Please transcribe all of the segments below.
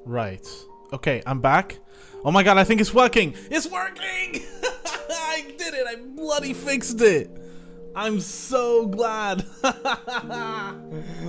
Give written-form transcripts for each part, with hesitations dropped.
Right. Okay, I'm back. Oh my god, I think it's working! It's working! I did it! I bloody fixed it! I'm so glad!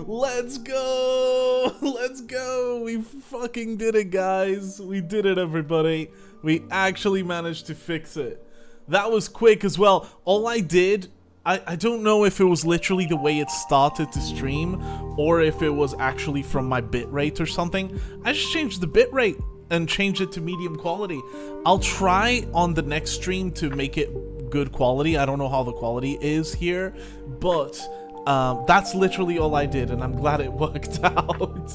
Let's go! Let's go! We fucking did it, guys! We did it, everybody! We actually managed to fix it. That was quick as well. All I did, I don't know if it was literally the way it started to stream, or if it was actually from my bitrate or something. I just changed the bitrate and changed it to medium quality. I'll try on the next stream to make it good quality. I don't know how the quality is here, but that's literally all I did, and I'm glad it worked out.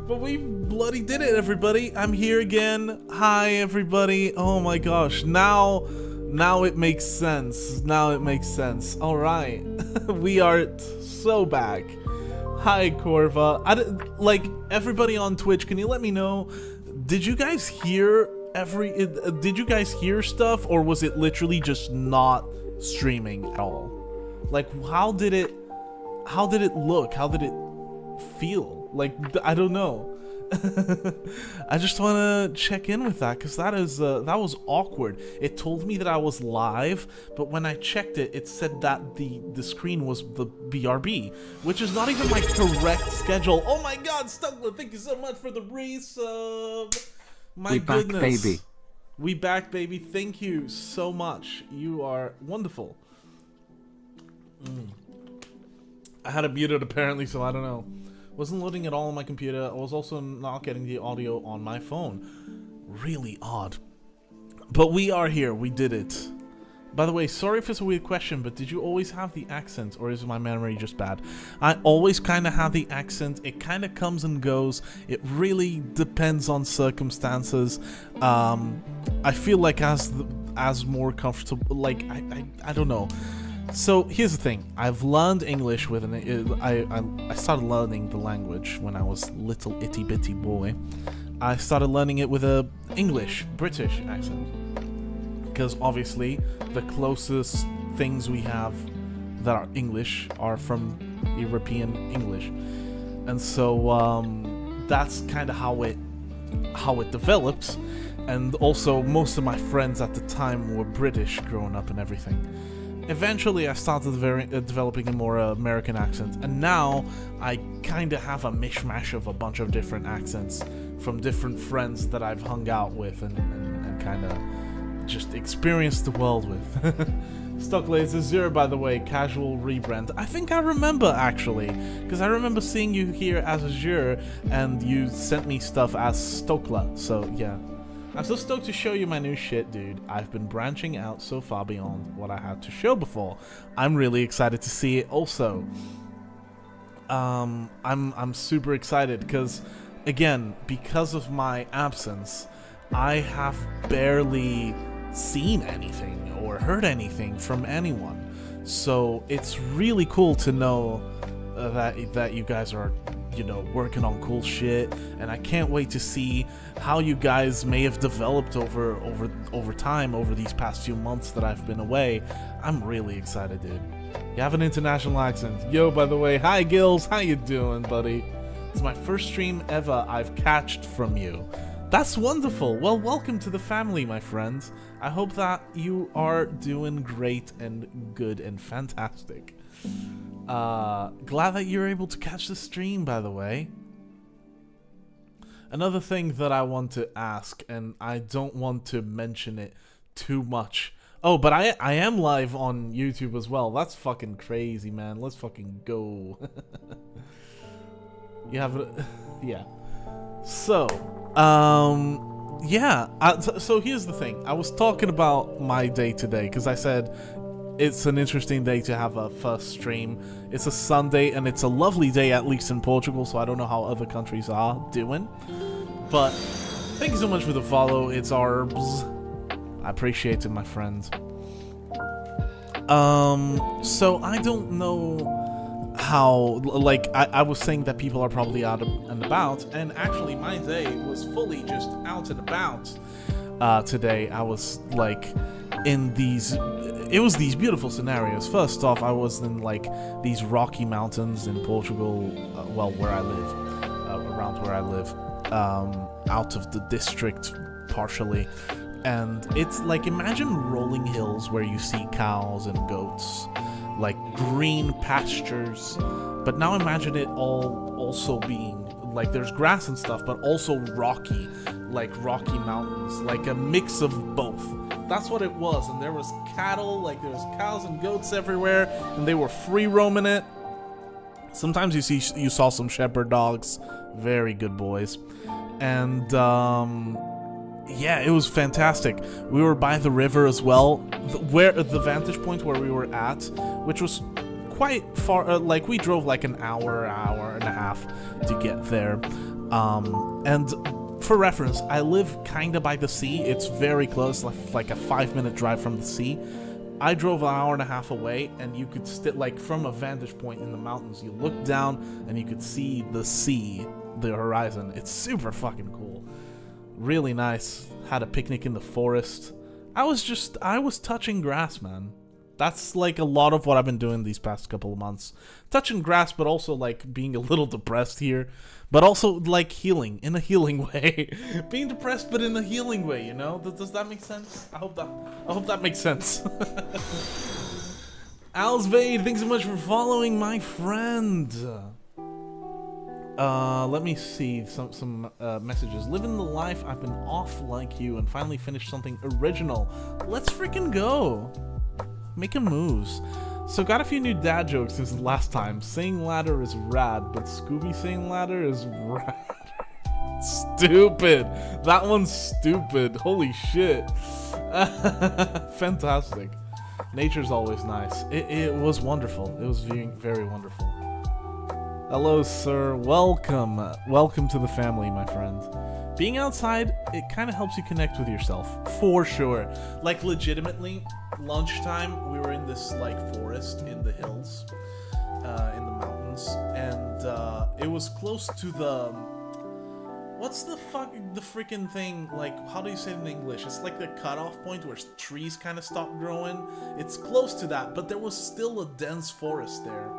But we bloody did it, everybody. I'm here again. Hi, everybody. Oh my gosh. Now it makes sense. Now it makes sense. All right. We are so back. Hi, Corva. Like, everybody on Twitch, can you let me know, did you guys hear did you guys hear stuff, or was it literally just not streaming at all? Like, how did it look? How did it feel? Like, I don't know. I just want to check in with that, because that was awkward. It told me that I was live, but when I checked it, it said that the screen was the BRB, which is not even my correct schedule. Oh my god, Stuckler, thank you so much for the resub. My goodness. Back, baby. We back, baby. Thank you so much. You are wonderful. I had it muted apparently, so I don't know. Wasn't loading at all on my computer. I was also not getting the audio on my phone. Really odd. But we are here. We did it. By the way, sorry if it's a weird question, but did you always have the accent, or is my memory just bad? I always kind of have the accent. It kind of comes and goes. It really depends on circumstances. I feel like as more comfortable, like I don't know. So here's the thing. I've learned English with I started learning the language when I was little itty bitty boy. I started learning it with a British accent, because obviously the closest things we have that are English are from European English, and so that's kind of how it developed. And also most of my friends at the time were British growing up and everything. Eventually, I started developing a more American accent, and now I kind of have a mishmash of a bunch of different accents from different friends that I've hung out with and kind of just experienced the world with. Stocklades is Zero, by the way, casual rebrand. I think I remember, actually, because I remember seeing you here as Azure, and you sent me stuff as Stokla, so yeah. I'm so stoked to show you my new shit, dude. I've been branching out so far beyond what I had to show before. I'm really excited to see it also. I'm super excited because, again, because of my absence, I have barely seen anything or heard anything from anyone. So it's really cool to know that you guys are, you know, working on cool shit, and I can't wait to see how you guys may have developed over time, over these past few months that I've been away. I'm really excited, dude. You have an international accent. Yo, by the way, hi Gills, how you doing, buddy? It's my first stream ever I've catched from you. That's wonderful. Well, welcome to the family, my friends. I hope that you are doing great and good and fantastic. Glad that you're able to catch the stream, by the way. Another thing that I want to ask, and I don't want to mention it too much. Oh, but I am live on YouTube as well. That's fucking crazy, man. Let's fucking go. You have it? Yeah. So, yeah. So here's the thing. I was talking about my day today, because I said it's an interesting day to have a first stream. It's a Sunday, and it's a lovely day, at least in Portugal, so I don't know how other countries are doing. But thank you so much for the follow. It's Arbs. I appreciate it, my friends. So I don't know how, like, I was saying that people are probably out and about, and actually my day was fully just out and about. Today I was, like, in these beautiful scenarios. First off, I was in, like, these rocky mountains in Portugal, well, where I live, around where I live. out of the district partially. And it's like, imagine rolling hills where you see cows and goats, like green pastures. But now imagine it all also being like, there's grass and stuff, but also rocky, like Rocky Mountains, like a mix of both. That's what it was. And there was cattle, like there was cows and goats everywhere, and they were free roaming it. Sometimes you saw some shepherd dogs, very good boys. And yeah, it was fantastic. We were by the river as well, where the vantage point where we were at, which was quite far. Like we drove like an hour and a half to get there. And for reference, I live kinda by the sea. It's very close, like a 5-minute drive from the sea. I drove an hour and a half away, and you could like from a vantage point in the mountains, you look down and you could see the sea, the horizon. It's super fucking cool. Really nice. Had a picnic in the forest. I was touching grass, man. That's like a lot of what I've been doing these past couple of months. Touching grass, but also like being a little depressed here. But also like healing, in a healing way. Being depressed, but in a healing way, you know? Does that make sense? I hope that makes sense. Alsvade, thanks so much for following, my friend. Let me see some messages. Living the life, I've been off like you and finally finished something original. Let's freaking go. Making moves. So got a few new dad jokes since the last time. Saying ladder is rad, but Scooby saying ladder is rad. Stupid. That one's stupid. Holy shit. Fantastic. Nature's always nice. It was wonderful. It was very wonderful. Hello, sir. Welcome. Welcome to the family, my friend. Being outside, it kind of helps you connect with yourself. For sure. Like, legitimately, lunchtime, we were in this, like, forest in the hills, in the mountains, and it was close to the... What's the freaking thing? Like, how do you say it in English? It's like the cutoff point where trees kind of stop growing. It's close to that, but there was still a dense forest there.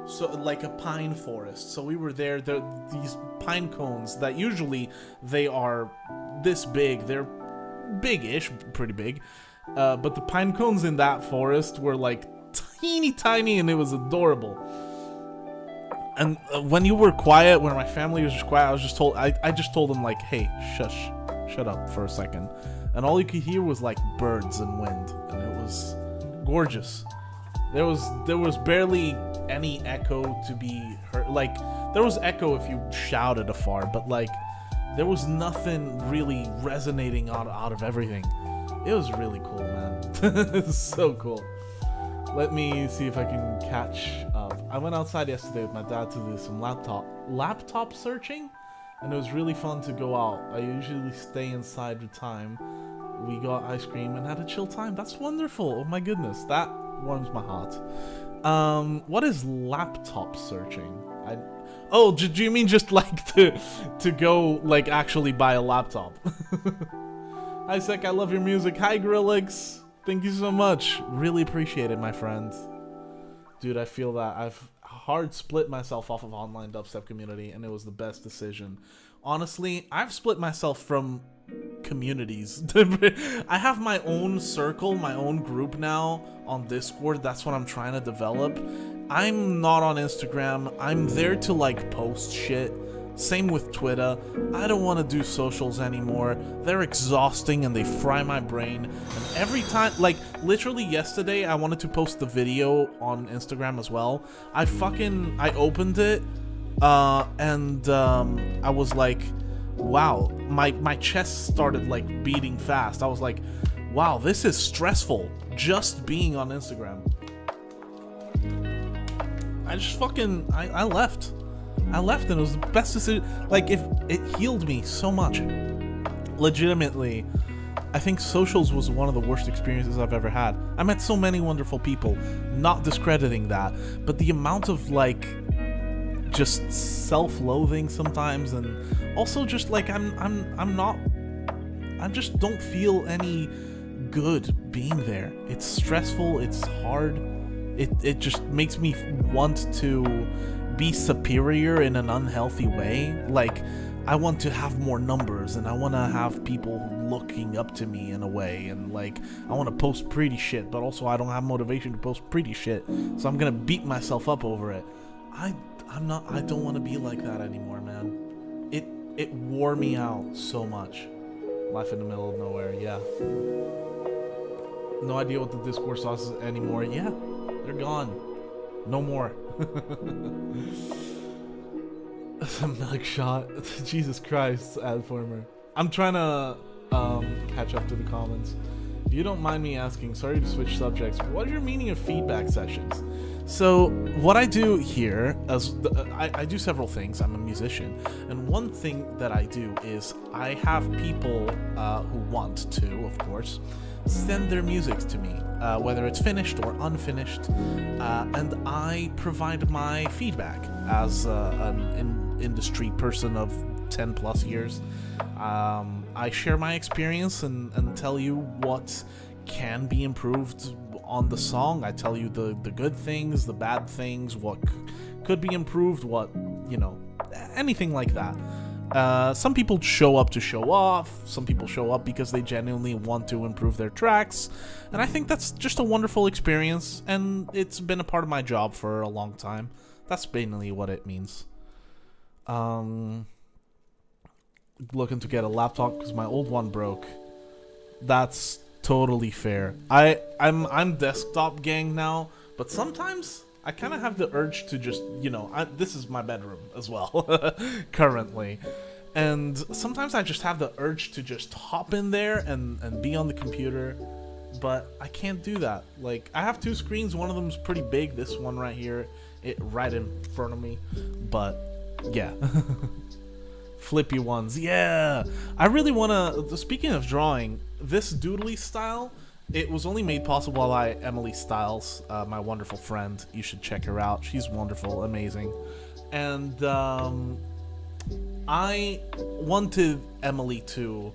So, like a pine forest. So we were there. These pine cones that usually they are this big. They're big-ish, pretty big. But the pine cones in that forest were like teeny tiny, and it was adorable. And when you were quiet, when my family was just quiet, I just told them like, hey, shush, shut up for a second. And all you could hear was like birds and wind, and it was gorgeous. There was barely any echo to be heard. Like, there was echo if you shouted afar, but like, there was nothing really resonating out of everything. It was really cool, man. It's so cool. Let me see if I can catch up. I went outside yesterday with my dad to do some laptop searching, and it was really fun to go out. I usually stay inside the time. We got ice cream and had a chill time. That's wonderful. Oh my goodness, that warms my heart. What is laptop searching? Oh, do you mean just like to go like actually buy a laptop? Hi Sek, I love your music. Hi Grillix, thank you so much. Really appreciate it, my friend. Dude, I feel that I've hard split myself off of online dubstep community, and it was the best decision. Honestly, I've split myself from communities. I have my own circle, my own group now on Discord. That's what I'm trying to develop. I'm not on Instagram. I'm there to like post shit. Same with Twitter. I don't want to do socials anymore. They're exhausting and they fry my brain. And every time, like literally yesterday, I wanted to post the video on Instagram as well. I opened it and I was like, wow, my chest started like beating fast. I was like, wow, this is stressful just being on Instagram. I just I left. I left and it was the best decision. Like, if it healed me so much. Legitimately, I think socials was one of the worst experiences I've ever had. I met so many wonderful people, not discrediting that, but the amount of like just self-loathing sometimes, and also just like I just don't feel any good being there. It's stressful, it's hard. It just makes me want to be superior in an unhealthy way. Like, I want to have more numbers, and I want to have people looking up to me in a way, and like I want to post pretty shit, but also I don't have motivation to post pretty shit, so I'm gonna beat myself up over it. I don't want to be like that anymore, man. It wore me out so much. Life in the middle of nowhere, yeah. No idea what the Discord sauce is anymore. Yeah, they're gone. No more. Milk shot. Jesus Christ, Adformer. I'm trying to catch up to the comments. If you don't mind me asking, sorry to switch subjects, what is your meaning of feedback sessions? So what I do here, I do several things. I'm a musician, and one thing that I do is I have people who want to, of course, send their music to me, whether it's finished or unfinished, and I provide my feedback as an industry person of 10 plus years. I share my experience and tell you what can be improved on the song. I tell you the good things, the bad things, what could be improved, what, anything like that. Some people show up to show off, some people show up because they genuinely want to improve their tracks, and I think that's just a wonderful experience, and it's been a part of my job for a long time. That's mainly what it means. Looking to get a laptop because my old one broke. That's totally fair. I'm desktop gang now, but sometimes I kind of have the urge to just, this is my bedroom as well, currently. And sometimes I just have the urge to just hop in there and be on the computer, but I can't do that. Like, I have two screens, one of them's pretty big, this one right here, right in front of me, but yeah. Flippy ones, yeah. I really want to, speaking of drawing, this doodly style, it was only made possible by Emily Stiles, my wonderful friend. You should check her out. She's wonderful, amazing. And I wanted Emily to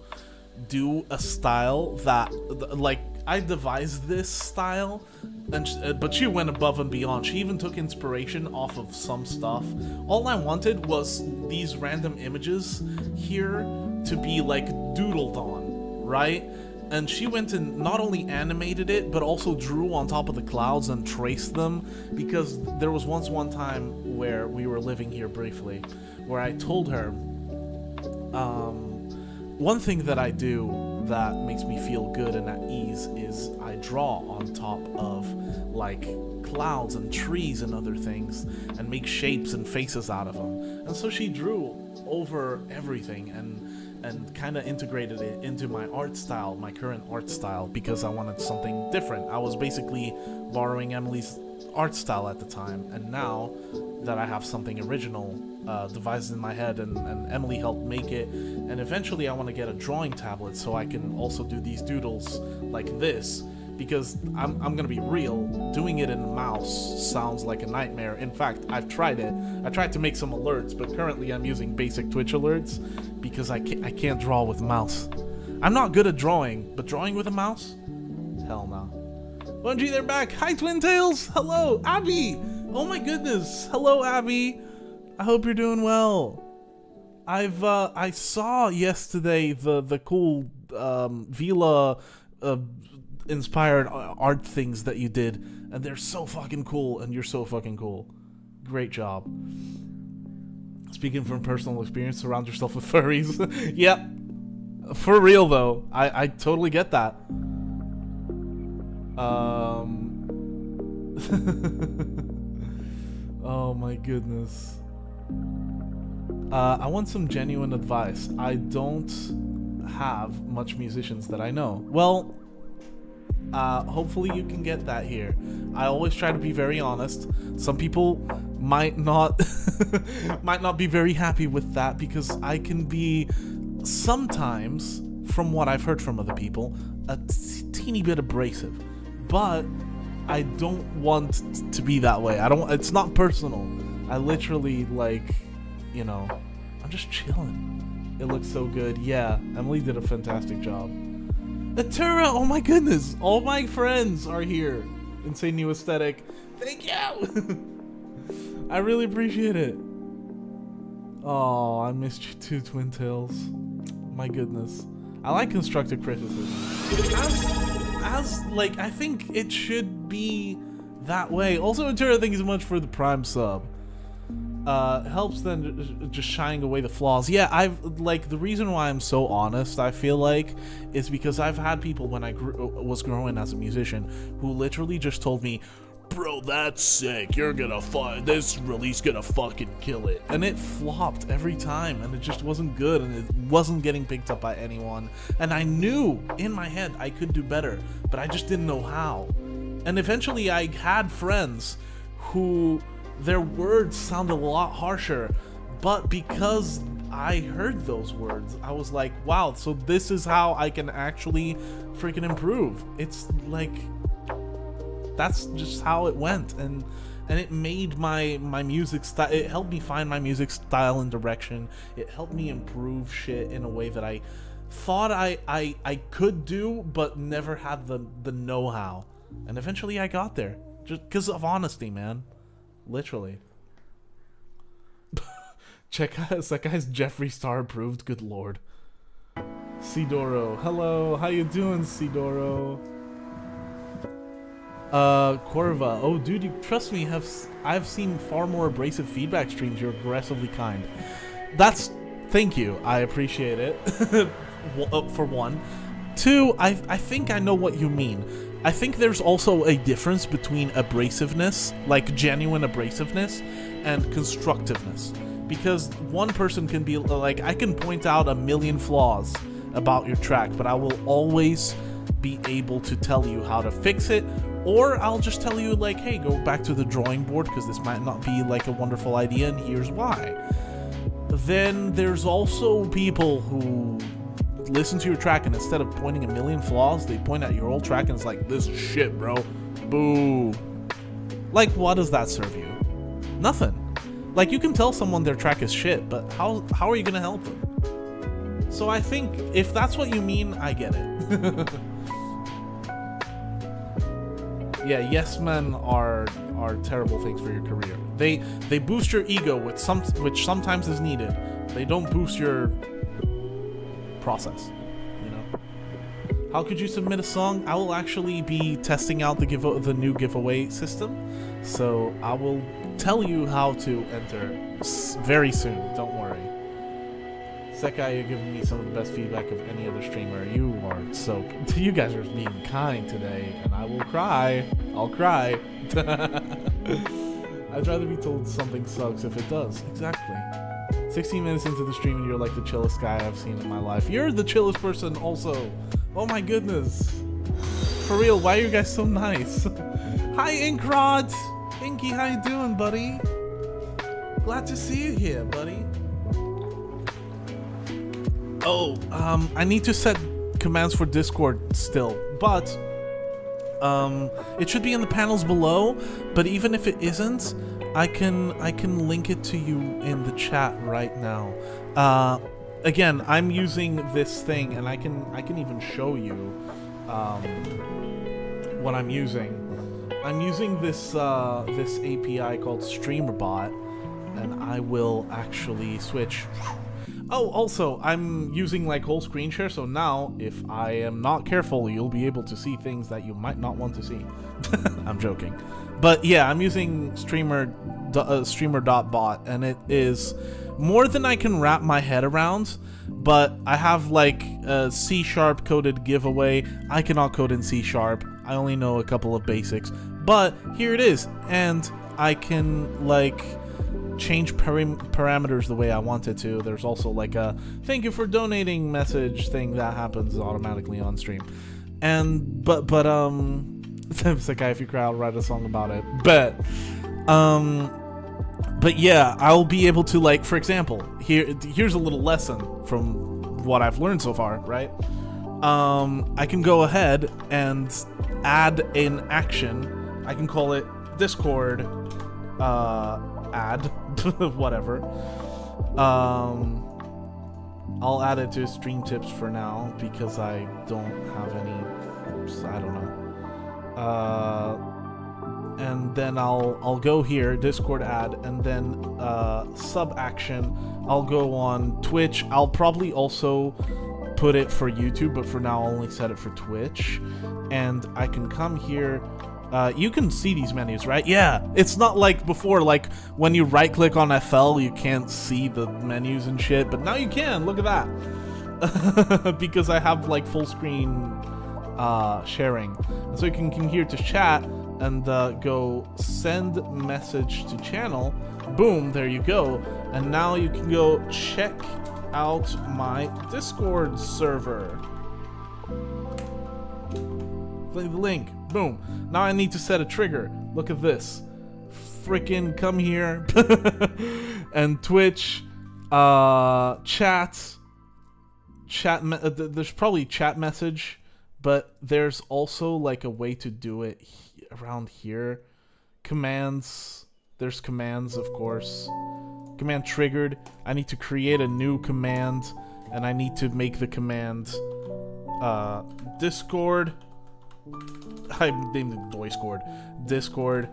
do a style that, like, I devised this style, but she went above and beyond. She even took inspiration off of some stuff. All I wanted was these random images here to be like doodled on, right? And she went and not only animated it, but also drew on top of the clouds and traced them, because there was one time where we were living here briefly, where I told her, one thing that I do that makes me feel good and at ease is I draw on top of, like, clouds and trees and other things, and make shapes and faces out of them. And so she drew over everything and kind of integrated it into my art style, my current art style, because I wanted something different. I was basically borrowing Emily's art style at the time, and now that I have something original devised in my head, and Emily helped make it, and eventually I want to get a drawing tablet so I can also do these doodles like this, because I'm gonna be real, doing it in a mouse sounds like a nightmare. In fact, I've tried it. I tried to make some alerts, but currently I'm using basic Twitch alerts because I can't draw with a mouse. I'm not good at drawing, but drawing with a mouse? Hell no. Bungie, they're back. Hi, Twin Tails. Hello, Abby. Oh my goodness. Hello, Abby. I hope you're doing well. I saw yesterday the cool Vila inspired art things that you did, and they're so fucking cool, and you're so fucking cool. Great job. Speaking from personal experience, surround yourself with furries. Yep. For real though. I totally get that. Oh my goodness. I want some genuine advice. I don't have much musicians that I know. Well, hopefully you can get that here. I always try to be very honest. Some people might not might not be very happy with that, because I can be sometimes, from what I've heard from other people, a teeny bit abrasive. But I don't want to be that way. It's not personal. I literally, like, I'm just chilling. It looks so good. Yeah, Emily did a fantastic job. Atura, oh my goodness, all my friends are here. Insane New Aesthetic, thank you. I really appreciate it. Oh, I missed you too, Twin Tails. My goodness. I like constructive criticism. As like, I think it should be that way. Also, Interior, thank you so much for the Prime sub. Helps then just shying away the flaws. Yeah, I've like the reason why I'm so honest, I feel like, is because I've had people when I was growing as a musician who literally just told me, bro, that's sick, you're gonna this release gonna fucking kill it, and it flopped every time, and it just wasn't good, and it wasn't getting picked up by anyone, and I knew in my head I could do better, but I just didn't know how. And eventually I had friends who their words sounded a lot harsher, but because I heard those words, I was like, wow, so this is how I can actually freaking improve. It's like, that's just how it went, and it made my music style, it helped me find my music style and direction. It helped me improve shit in a way that I thought I could do, but never had the know-how. And eventually I got there, just because of honesty, man. Literally. Check out that guy's Jeffree Star approved. Good lord. Sidoro, hello. How you doing, Sidoro? Corva. Oh, dude, you trust me. I've seen far more abrasive feedback streams. You're aggressively kind. Thank you. I appreciate it. For one. Two, I think I know what you mean. I think there's also a difference between abrasiveness, like genuine abrasiveness, and constructiveness. Because one person can be like, I can point out a million flaws about your track, but I will always be able to tell you how to fix it, or I'll just tell you like, hey, go back to the drawing board because this might not be like a wonderful idea, and here's why. Then there's also people who listen to your track, and instead of pointing a million flaws, they point at your old track and it's like, this is shit, bro. Boo. Like, what does that serve you? Nothing. Like, you can tell someone their track is shit, but how are you gonna help them? So I think if that's what you mean, I get it. Yeah, yes men are terrible things for your career. They boost your ego, which sometimes is needed. They don't boost your process, you know. How could you submit a song? I will actually be testing out the new giveaway system, so I will tell you how to enter very soon. Don't worry. Sekai, you're giving me some of the best feedback of any other streamer. You are so... You guys are being kind today, and I will cry. I'll cry. I'd rather be told something sucks if it does. Exactly. 16 minutes into the stream and you're like the chillest guy I've seen in my life. You're the chillest person also. Oh my goodness. For real, why are you guys so nice? Hi, Inkrod! Inky, how you doing, buddy? Glad to see you here, buddy. Oh, I need to set commands for Discord still, but it should be in the panels below, but even if it isn't, I can link it to you in the chat right now. Again, I'm using this thing, and I can even show you what I'm using. I'm using this this API called StreamerBot, and I will actually switch. Oh, also, I'm using like whole screen share, so now if I am not careful, you'll be able to see things that you might not want to see. I'm joking. But yeah, I'm using streamer.bot, and it is more than I can wrap my head around, but I have like a C# coded giveaway. I cannot code in C#. I only know a couple of basics, but here it is, and I can like change parameters the way I want it to. There's also like a thank you for donating message thing that happens automatically on stream. And but Sekai, if you cry, I'll write a song about it. But yeah, I'll be able to, like, for example, here's a little lesson from what I've learned so far, right? I can go ahead and add an action. I can call it Discord add whatever. I'll add it to stream tips for now because I don't have any. I don't know. and then I'll go here, Discord ad, and then sub action. I'll go on Twitch. I'll probably also put it for YouTube, but for now I'll only set it for Twitch. And I can come here. You can see these menus, right? Yeah, it's not like before, like when you right click on FL, you can't see the menus and shit, but now you can. Look at that. Because I have like full screen sharing. And so you can come here to chat and go send message to channel. Boom, there you go. And now you can go check out my Discord server. Click the link. Boom. Now I need to set a trigger. Look at this. Freaking come here. And Twitch, chat. There's probably chat message, but there's also like a way to do it around here. Commands. There's commands, of course. Command triggered. I need to create a new command, and I need to make the command Discord. I named it Discord. Discord.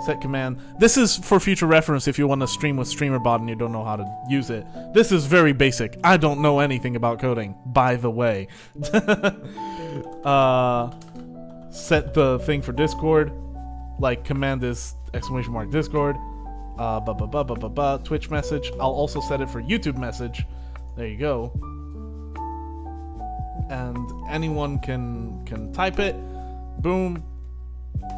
Set command. This is for future reference if you want to stream with StreamerBot and you don't know how to use it. This is very basic. I don't know anything about coding, by the way. Set the thing for Discord. Like command is !Discord. Twitch message. I'll also set it for YouTube message. There you go. And anyone can type it. Boom.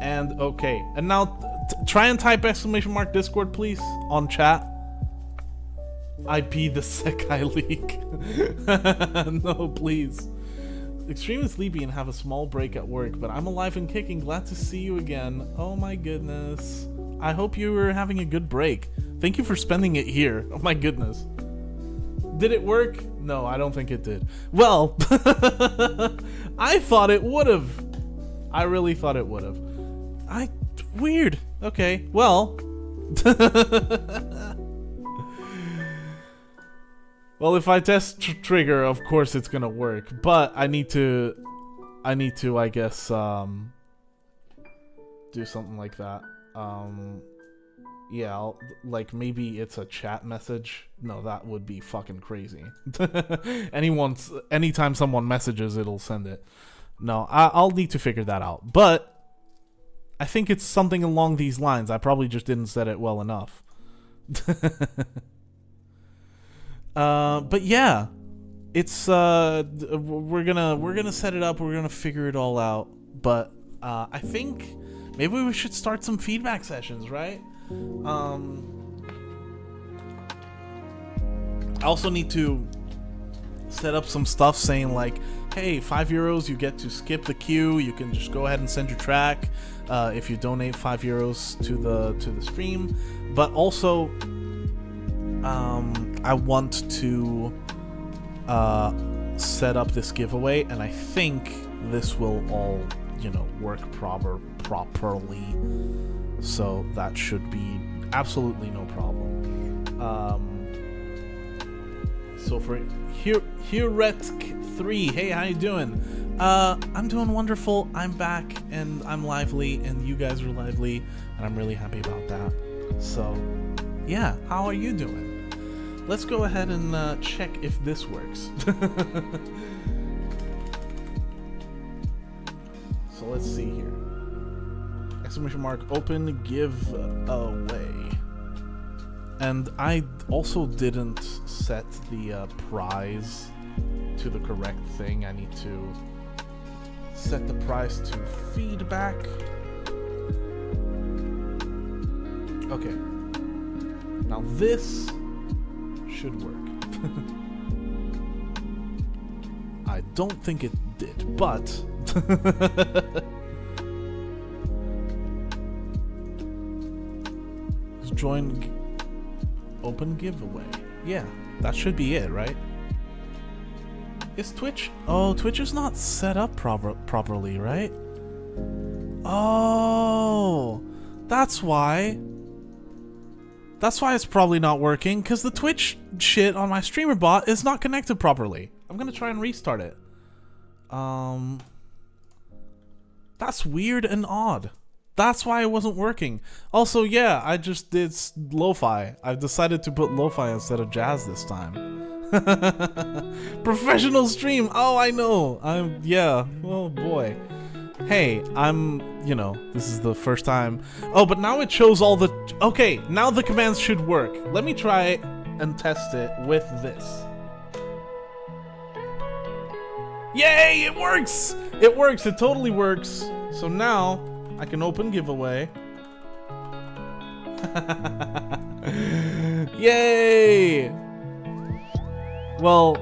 And okay. And now try and type !Discord, please, on chat. IP the Sekai leak. No, please. Extremely sleepy and have a small break at work, but I'm alive and kicking. Glad to see you again. Oh my goodness. I hope you were having a good break. Thank you for spending it here. Oh my goodness. Did it work? No, I don't think it did. Well, I thought it would have. I really thought it would have. Weird. Okay, well. Well, if I test trigger, of course it's gonna work. But I need to, I guess, do something like that. Yeah, like maybe it's a chat message. No, that would be fucking crazy. Anytime someone messages, it'll send it. No, I'll need to figure that out. But I think it's something along these lines. I probably just didn't set it well enough. But yeah, it's we're gonna set it up. We're gonna figure it all out. But I think maybe we should start some feedback sessions, right? I also need to set up some stuff saying like, hey, €5 you get to skip the queue. You can just go ahead and send your track if you donate €5 to the stream. But also, I want to set up this giveaway, and I think this will all, work properly. So that should be absolutely no problem. So for Huretk3, hey, how you doing? I'm doing wonderful. I'm back, and I'm lively, and you guys are lively, and I'm really happy about that. So, yeah, how are you doing? Let's go ahead and check if this works. So let's see here. ! Open giveaway. And I also didn't set the prize to the correct thing. I need to set the prize to feedback. Okay. Now this should work. I don't think it did, but join open giveaway. Yeah, that should be it, right? Is Twitch? Oh, Twitch is not set up properly, right? Oh, that's why. That's why it's probably not working, because the Twitch shit on my streamer bot is not connected properly. I'm gonna try and restart it. That's weird and odd. That's why it wasn't working. Also, yeah, I just did lo-fi. I've decided to put lo-fi instead of jazz this time. Professional stream. Oh, I know. Yeah. Oh boy. Hey, this is the first time. Oh, but now it shows all the... Okay, now the commands should work. Let me try and test it with this. Yay, it works! It works, it totally works. So now, I can open giveaway. Yay! Well,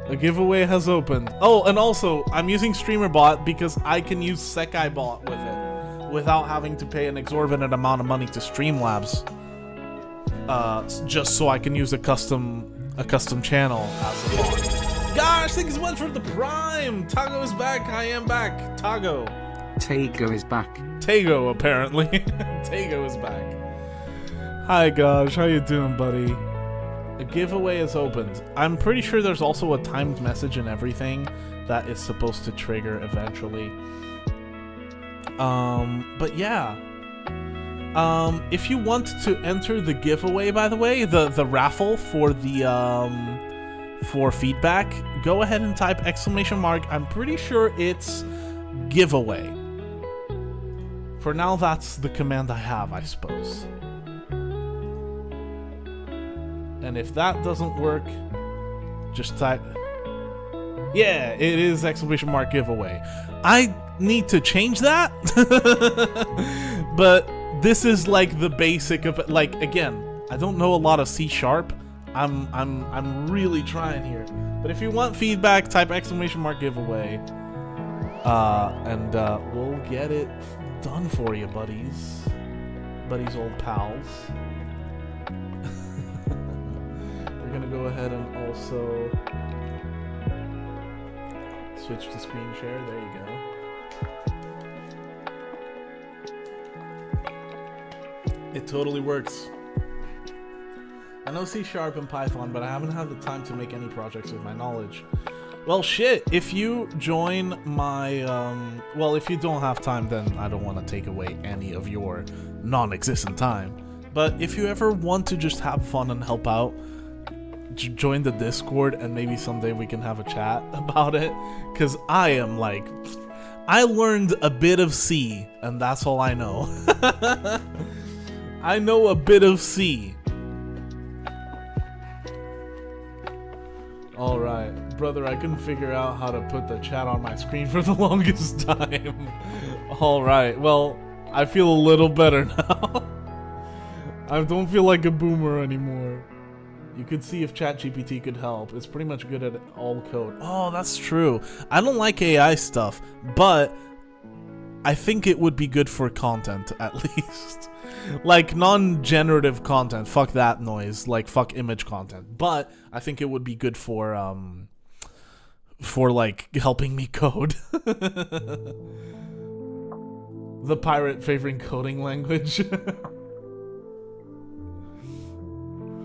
a giveaway has opened. Oh, and also, I'm using StreamerBot because I can use Sekai Bot with it without having to pay an exorbitant amount of money to Streamlabs. Just so I can use a custom channel as a bot. Gosh, thank you so much for the Prime! Tago is back, I am back. Tago is back. Tago, apparently. Tago is back. Hi, Gosh, how you doing, buddy? A giveaway is opened. I'm pretty sure there's also a timed message and everything that is supposed to trigger eventually. But yeah. If you want to enter the giveaway, by the way, the raffle for the for feedback, go ahead and type ! I'm pretty sure it's giveaway. For now, that's the command I have, I suppose. And if that doesn't work, just type... Yeah, it is ! Giveaway. I need to change that, but this is like the basic of it. Like, again, I don't know a lot of C#. I'm really trying here. But if you want feedback, type ! Giveaway, and we'll get it done for you, buddies, old pals. We're gonna go ahead and also switch to screen share. There you go. It totally works. I know C# and Python, but I haven't had the time to make any projects with my knowledge. Well, shit, if you join my, well, if you don't have time, then I don't want to take away any of your non-existent time. But if you ever want to just have fun and help out, join the Discord, and maybe someday we can have a chat about it, because I am like, I learned a bit of C, and that's all I know. I know a bit of C. Alright, brother, I couldn't figure out how to put the chat on my screen for the longest time. Alright, well, I feel a little better now. I don't feel like a boomer anymore. You could see if ChatGPT could help. It's pretty much good at all code. Oh, that's true. I don't like AI stuff, but I think it would be good for content, at least. Like, non-generative content. Fuck that noise. Like, fuck image content. But I think it would be good for like, helping me code. The pirate favoring coding language.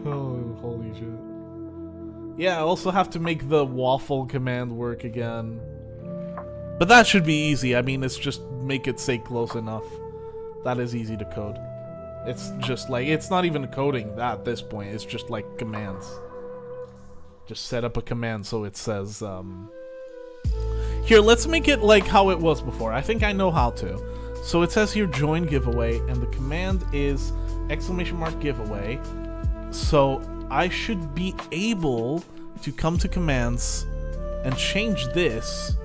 Oh, holy shit. Yeah, I also have to make the waffle command work again. But that should be easy. I mean, it's just make it say close enough. That is easy to code. It's just like, it's not even coding that at this point. It's just like commands. Just set up a command so it says, Here, let's make it like how it was before. I think I know how to. So it says here, join giveaway, and the command is ! Giveaway. So I should be able to come to commands and change this.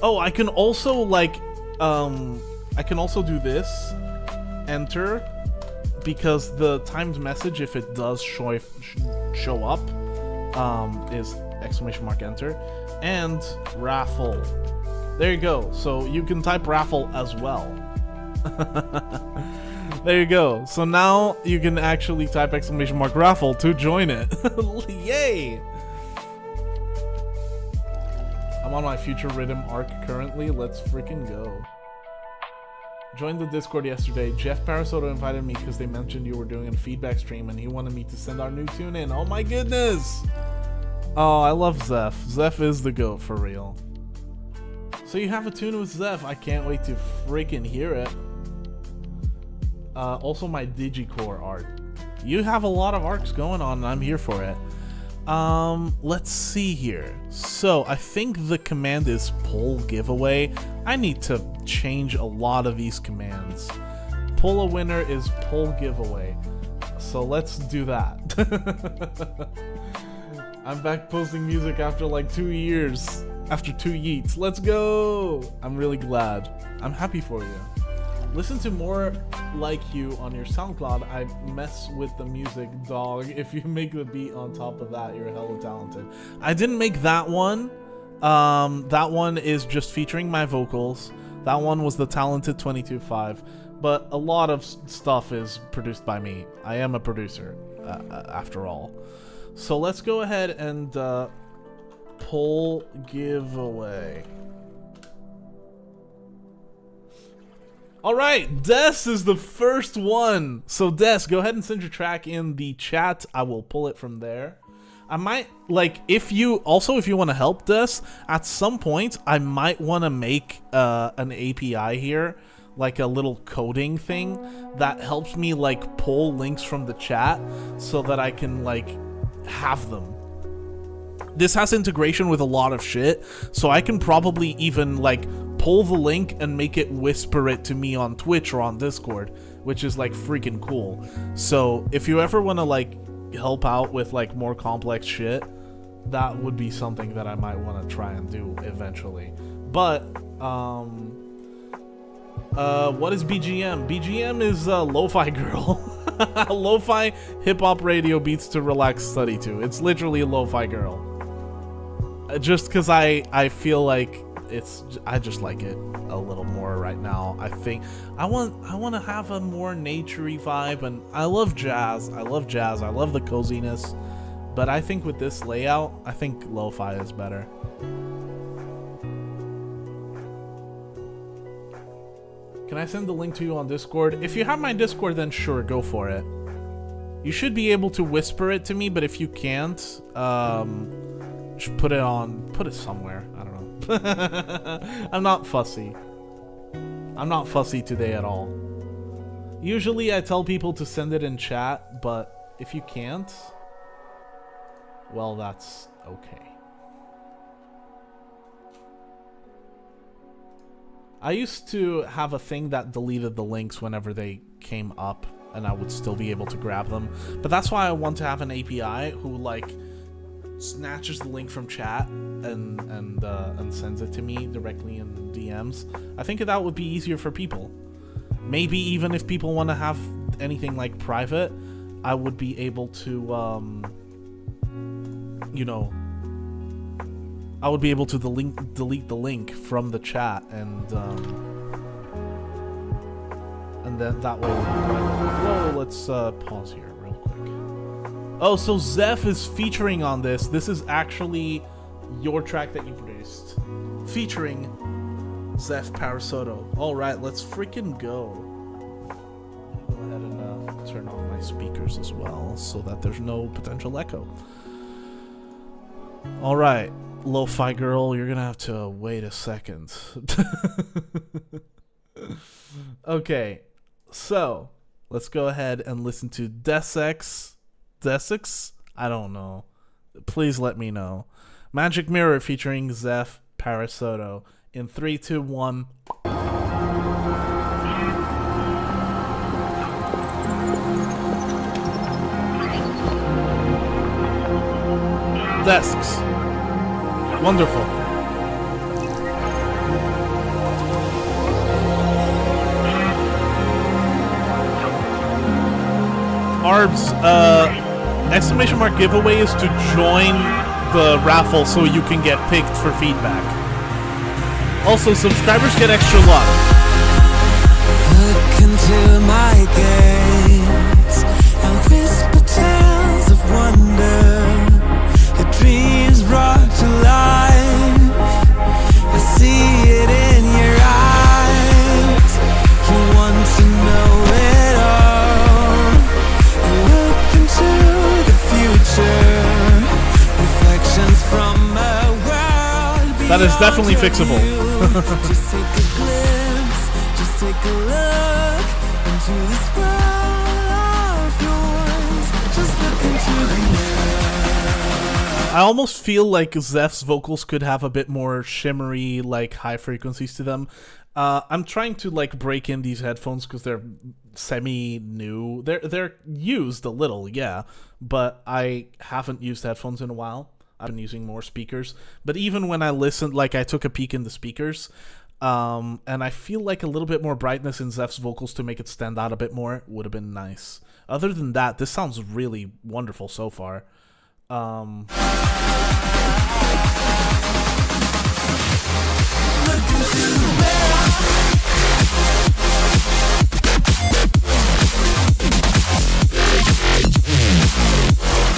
Oh, I can also like, I can also do this, enter, because the timed message, if it does show up, is ! Enter, and raffle. There you go. So you can type raffle as well. There you go. So now you can actually type ! Raffle to join it. Yay! I'm on my future rhythm arc currently. Let's freaking go. Joined the Discord yesterday. Jeff Parasoto invited me because they mentioned you were doing a feedback stream and he wanted me to send our new tune in. Oh my goodness! Oh, I love Zeph. Zeph is the GOAT for real. So you have a tune with Zeph. I can't wait to freaking hear it. Also my Digicore art. You have a lot of arcs going on, and I'm here for it. Let's see here. So I think the command is poll giveaway. I need to change a lot of these commands. Pull a winner is poll giveaway. So let's do that. I'm back posting music after like 2 years. After 2 yeets. Let's go! I'm really glad. I'm happy for you. Listen to more like you on your SoundCloud. I mess with the music, dog. If you make the beat on top of that, you're hella talented. I didn't make that one. That one is just featuring my vocals. That one was the Talented 22.5. But a lot of stuff is produced by me. I am a producer, after all. So let's go ahead and poll giveaway. Alright, Des is the first one. So Des, go ahead and send your track in the chat. I will pull it from there. I might, like, if you want to help Des, at some point, I might want to make an API here, like a little coding thing that helps me, like, pull links from the chat so that I can, like, have them. This has integration with a lot of shit, so I can probably even, like, pull the link and make it whisper it to me on Twitch or on Discord, which is like freaking cool. So if you ever want to like help out with like more complex shit, that would be something that I might want to try and do eventually. But what is BGM? BGM is Lo-Fi Girl. Lo-Fi hip-hop radio beats to relax study to. It's literally a Lo-Fi Girl. Just because I feel like I just like it a little more right now. I think I want to have a more naturey vibe, and I love jazz. I love the coziness, but I think with this layout, I think lo-fi is better. Can I send the link to you on Discord? If you have my Discord, then sure, go for it. You should be able to whisper it to me, but if you can't, just put it somewhere. I don't know. I'm not fussy. I'm not fussy today at all. Usually I tell people to send it in chat, but if you can't, well, that's okay. I used to have a thing that deleted the links whenever they came up, and I would still be able to grab them. But that's why I want to have an API who, like, snatches the link from chat and sends it to me directly in DMs. I think that would be easier for people. Maybe even if people want to have anything like private, I would be able to, you know, I would be able to delete the link from the chat, and then that way. Whoa, let's pause here real quick. Oh, so Zeph is featuring on this. This is actually your track that you produced, featuring Zeph Parasoto. All right, let's freaking go. Go ahead and turn off my speakers as well, so that there's no potential echo. All right, Lo-Fi Girl, you're gonna have to wait a second. Okay, so let's go ahead and listen to Desex. I don't know. Please let me know. Magic Mirror featuring Zeph Parasoto. In 3, 2, 1. Desks. Wonderful. Arbs, exclamation mark giveaway is to join the raffle so you can get picked for feedback. Also, subscribers get extra luck. Look into my gaze and whisper tales of wonder. The dreams brought to life. I see it in your eyes. You want to know it all. Look into the future. Reflections from a world. That is definitely fixable. Just take a glimpse, just take a look into this world. I almost feel like Zeph's vocals could have a bit more shimmery, like high frequencies to them. I'm trying to like break in these headphones because they're semi-new. They're used a little, yeah, but I haven't used headphones in a while. I've been using more speakers. But even when I listened, like I took a peek in the speakers, and I feel like a little bit more brightness in Zeph's vocals to make it stand out a bit more would have been nice. Other than that, this sounds really wonderful so far.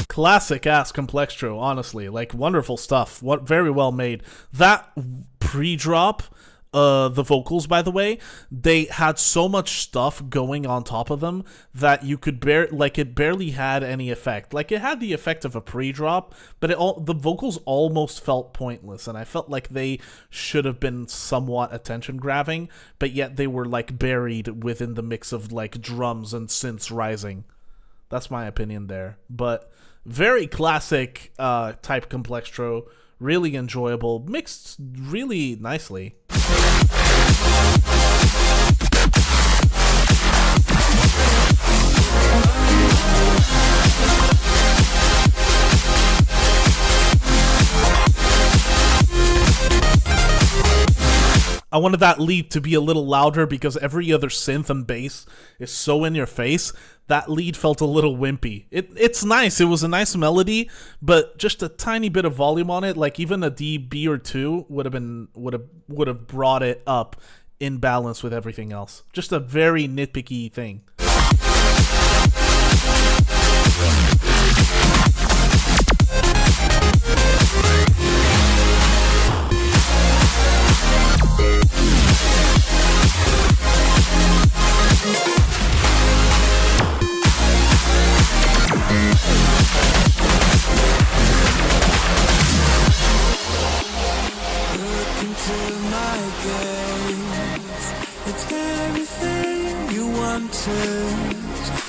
Classic ass Complextro, honestly, like wonderful stuff. What very well made. That pre-drop, the vocals, by the way, they had so much stuff going on top of them that you could it barely had any effect. Like it had the effect of a pre-drop, but the vocals almost felt pointless, and I felt like they should have been somewhat attention grabbing, but yet they were like buried within the mix of like drums and synths rising. That's my opinion there, but very classic type Complextro, really enjoyable, mixed really nicely. I wanted that lead to be a little louder because every other synth and bass is so in your face. That lead felt a little wimpy. It's nice. It was a nice melody, but just a tiny bit of volume on it, like even a dB or two would have brought it up in balance with everything else. Just a very nitpicky thing.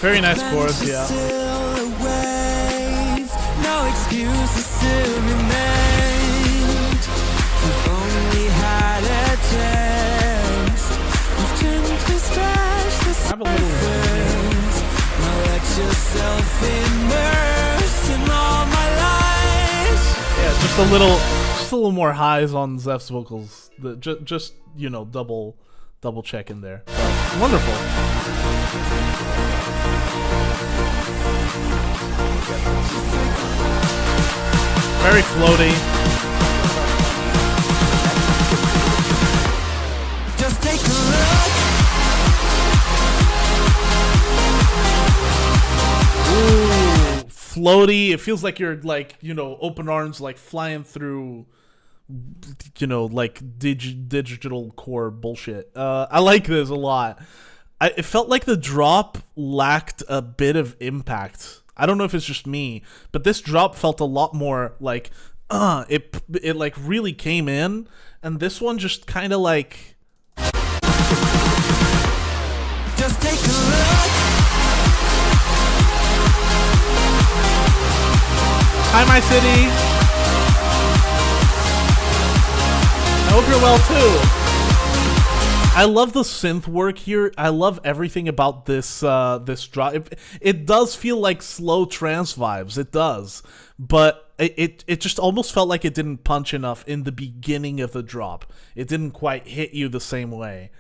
Very nice chorus, yeah. No excuses still remained. We've only had a taste. We've gently scratched the surface. Now let yourself immerse in all my life. Yeah, just a little more highs on Zeph's vocals. Just you know, double check in there. But wonderful. Very floaty. Just take a look. Ooh, floaty. It feels like you're like, you know, open arms, like flying through, you know, like digital core bullshit. I like this a lot. It felt like the drop lacked a bit of impact. I don't know if it's just me, but this drop felt a lot more like, it like really came in, and this one just kind of like. Just take a look. Hi, my city. I hope you're well too. I love the synth work here. I love everything about this this drop. It does feel like slow trance vibes. It does, but it just almost felt like it didn't punch enough in the beginning of the drop. It didn't quite hit you the same way.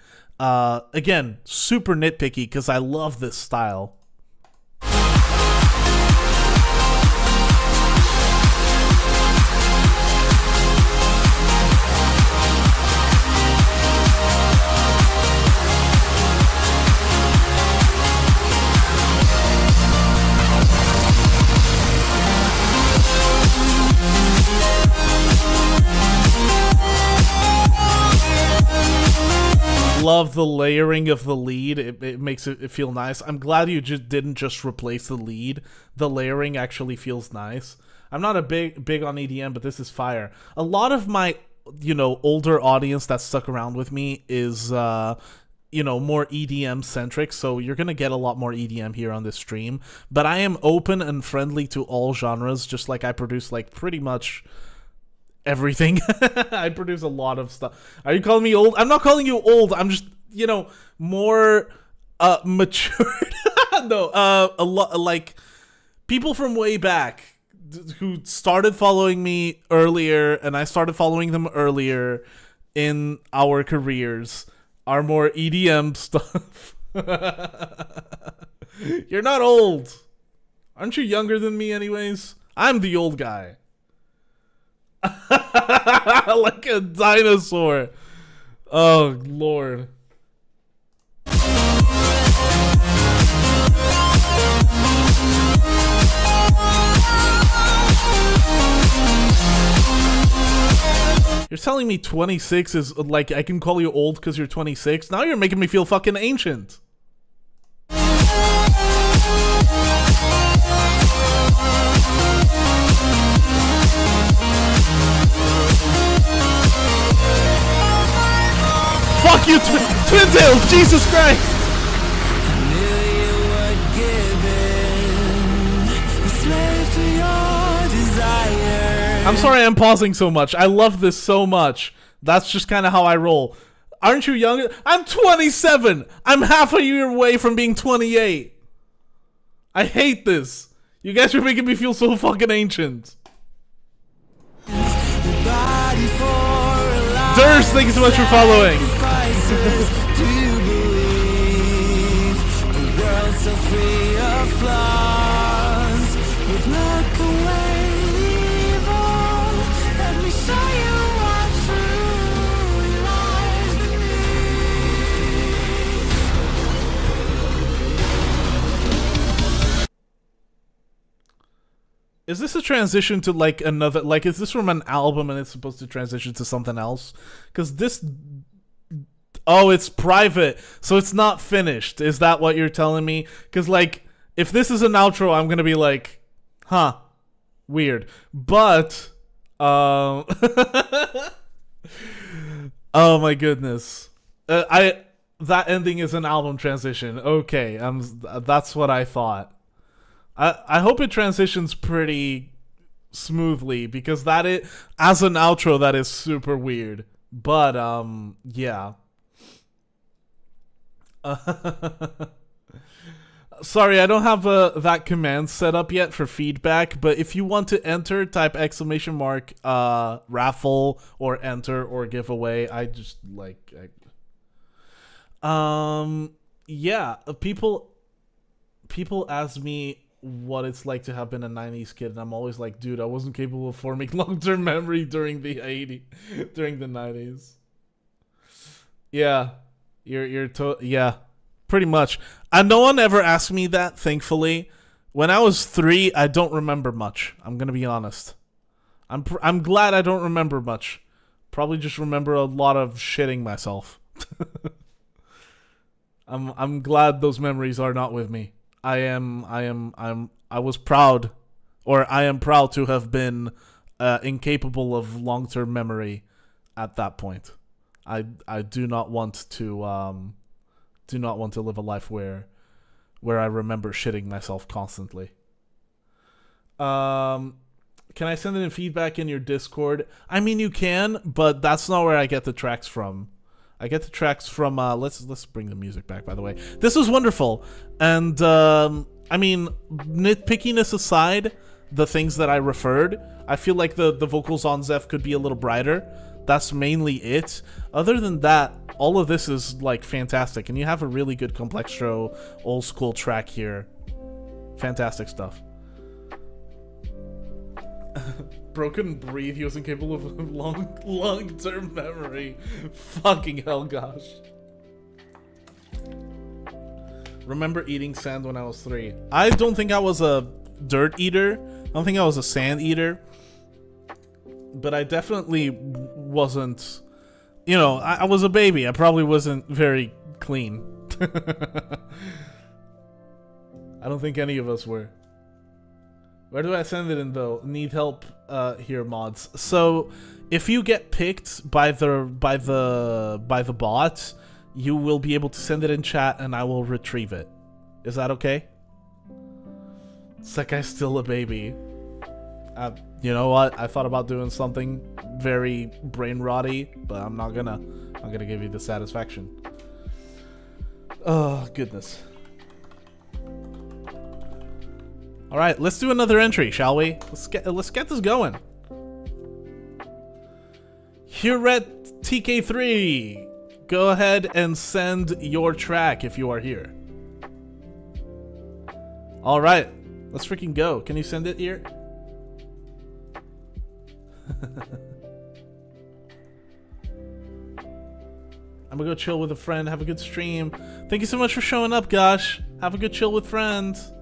Again, super nitpicky because I love this style. Love the layering of the lead. It makes it feel nice. I'm glad you didn't just replace the lead. The layering actually feels nice. I'm not a big on EDM, but this is fire. A lot of my, you know, older audience that stuck around with me is you know, more EDM centric, so you're gonna get a lot more EDM here on this stream. But I am open and friendly to all genres, just like I produce like pretty much everything. I produce a lot of stuff. Are you calling me old? I'm not calling you old. I'm just, you know, more matured. No, a lot like people from way back who started following me earlier, and I started following them earlier in our careers, are more EDM stuff. You're not old. Aren't you younger than me anyways? I'm the old guy. Like a dinosaur. Oh, Lord. You're telling me 26 is like I can call you old because you're 26? Now you're making me feel fucking ancient. Fuck you, Twin Tails! Jesus Christ! I'm sorry I'm pausing so much. I love this so much. That's just kind of how I roll. Aren't you younger? I'm 27! I'm half a year away from being 28. I hate this. You guys are making me feel so fucking ancient. Durst, thank you so much for following. Do you believe a world so free of flaws would look away? Is this a transition to like another, like is this from an album and it's supposed to transition to something else? Because this, oh, it's private, so it's not finished. Is that what you're telling me? Because like, if this is an outro, I'm going to be like, huh, weird. But, oh my goodness. That ending is an album transition. Okay, that's what I thought. I hope it transitions pretty smoothly, because as an outro, that is super weird. But yeah. Sorry, I don't have that command set up yet for feedback, but if you want to enter, type ! Raffle or enter or giveaway. I just like yeah, people ask me what it's like to have been a 90s kid, and I'm always like, dude, I wasn't capable of forming long-term memory during the 90s. Yeah, yeah, pretty much. And no one ever asked me that, thankfully. When I was 3, I don't remember much. I'm gonna be honest. I'm glad I don't remember much. Probably just remember a lot of shitting myself. I'm glad those memories are not with me. I was proud, or I am proud to have been incapable of long-term memory at that point. I do not want to live a life where I remember shitting myself constantly. Can I send in feedback in your Discord? I mean, you can, but that's not where I get the tracks from. I get the tracks from, let's bring the music back, by the way. This was wonderful. And, I mean, nitpickiness aside, the things that I referred, I feel like the vocals on Zeph could be a little brighter. That's mainly it. Other than that, all of this is, like, fantastic. And you have a really good Complextro old school track here. Fantastic stuff. Bro couldn't breathe. He was incapable of long-term memory. Fucking hell, gosh. Remember eating sand when I was 3. I don't think I was a dirt eater. I don't think I was a sand eater. But I definitely wasn't... You know, I was a baby. I probably wasn't very clean. I don't think any of us were. Where do I send it in, though? Need help here, mods. So, if you get picked by the bot, you will be able to send it in chat and I will retrieve it. Is that okay? Sekai's still a baby. You know what? I thought about doing something very brain rotty, but I'm not gonna give you the satisfaction. Oh goodness. All right, let's do another entry, shall we? Let's get this going. Here at TK3, go ahead and send your track if you are here. All right, let's freaking go. Can you send it here? I'm gonna go chill with a friend. Have a good stream. Thank you so much for showing up, Gosh. Have a good chill with friends.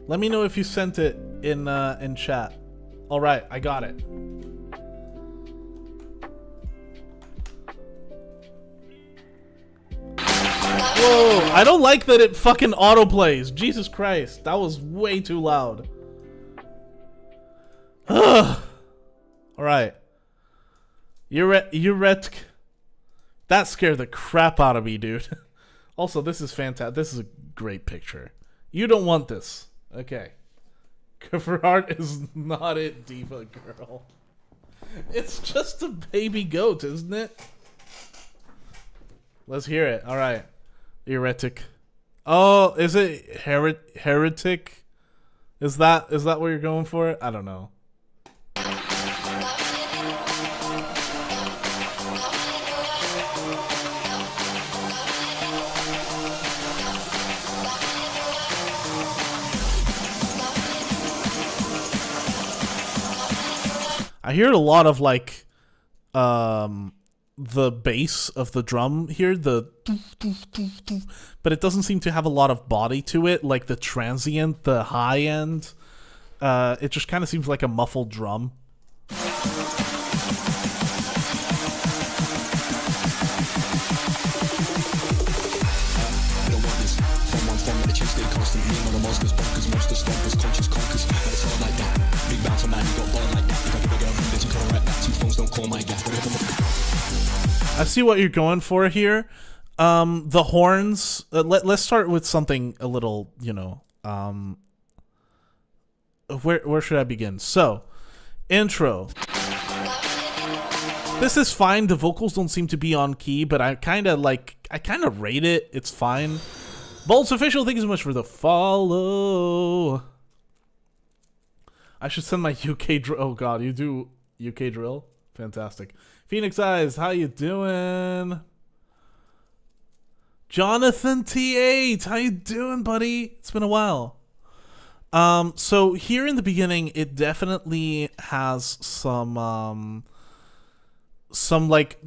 Let me know if you sent it in chat. All right, I got it. Whoa, I don't like that it fucking autoplays. Jesus Christ, that was way too loud. Ugh. All right. Uretk. That scared the crap out of me, dude. Also, this is fantastic. This is a great picture. You don't want this. Okay. Cover art is not it, Diva Girl. It's just a baby goat, isn't it? Let's hear it. All right. Heretic. Oh, is it heretic? Is that what you're going for? I don't know. I hear a lot of like the bass of the drum here, but it doesn't seem to have a lot of body to it, like the transient, the high end. It just kind of seems like a muffled drum. I see what you're going for here. The horns. Let's start with something a little, you know. Where should I begin? So, intro. This is fine. The vocals don't seem to be on key, but I kind of rate it. It's fine. Bolts Official, thank you so much for the follow. I should send my UK drill. Oh god, you do UK drill? Fantastic. Phoenix Eyes, how you doing? Jonathan T8, how you doing, buddy? It's been a while. So here in the beginning, it definitely has some like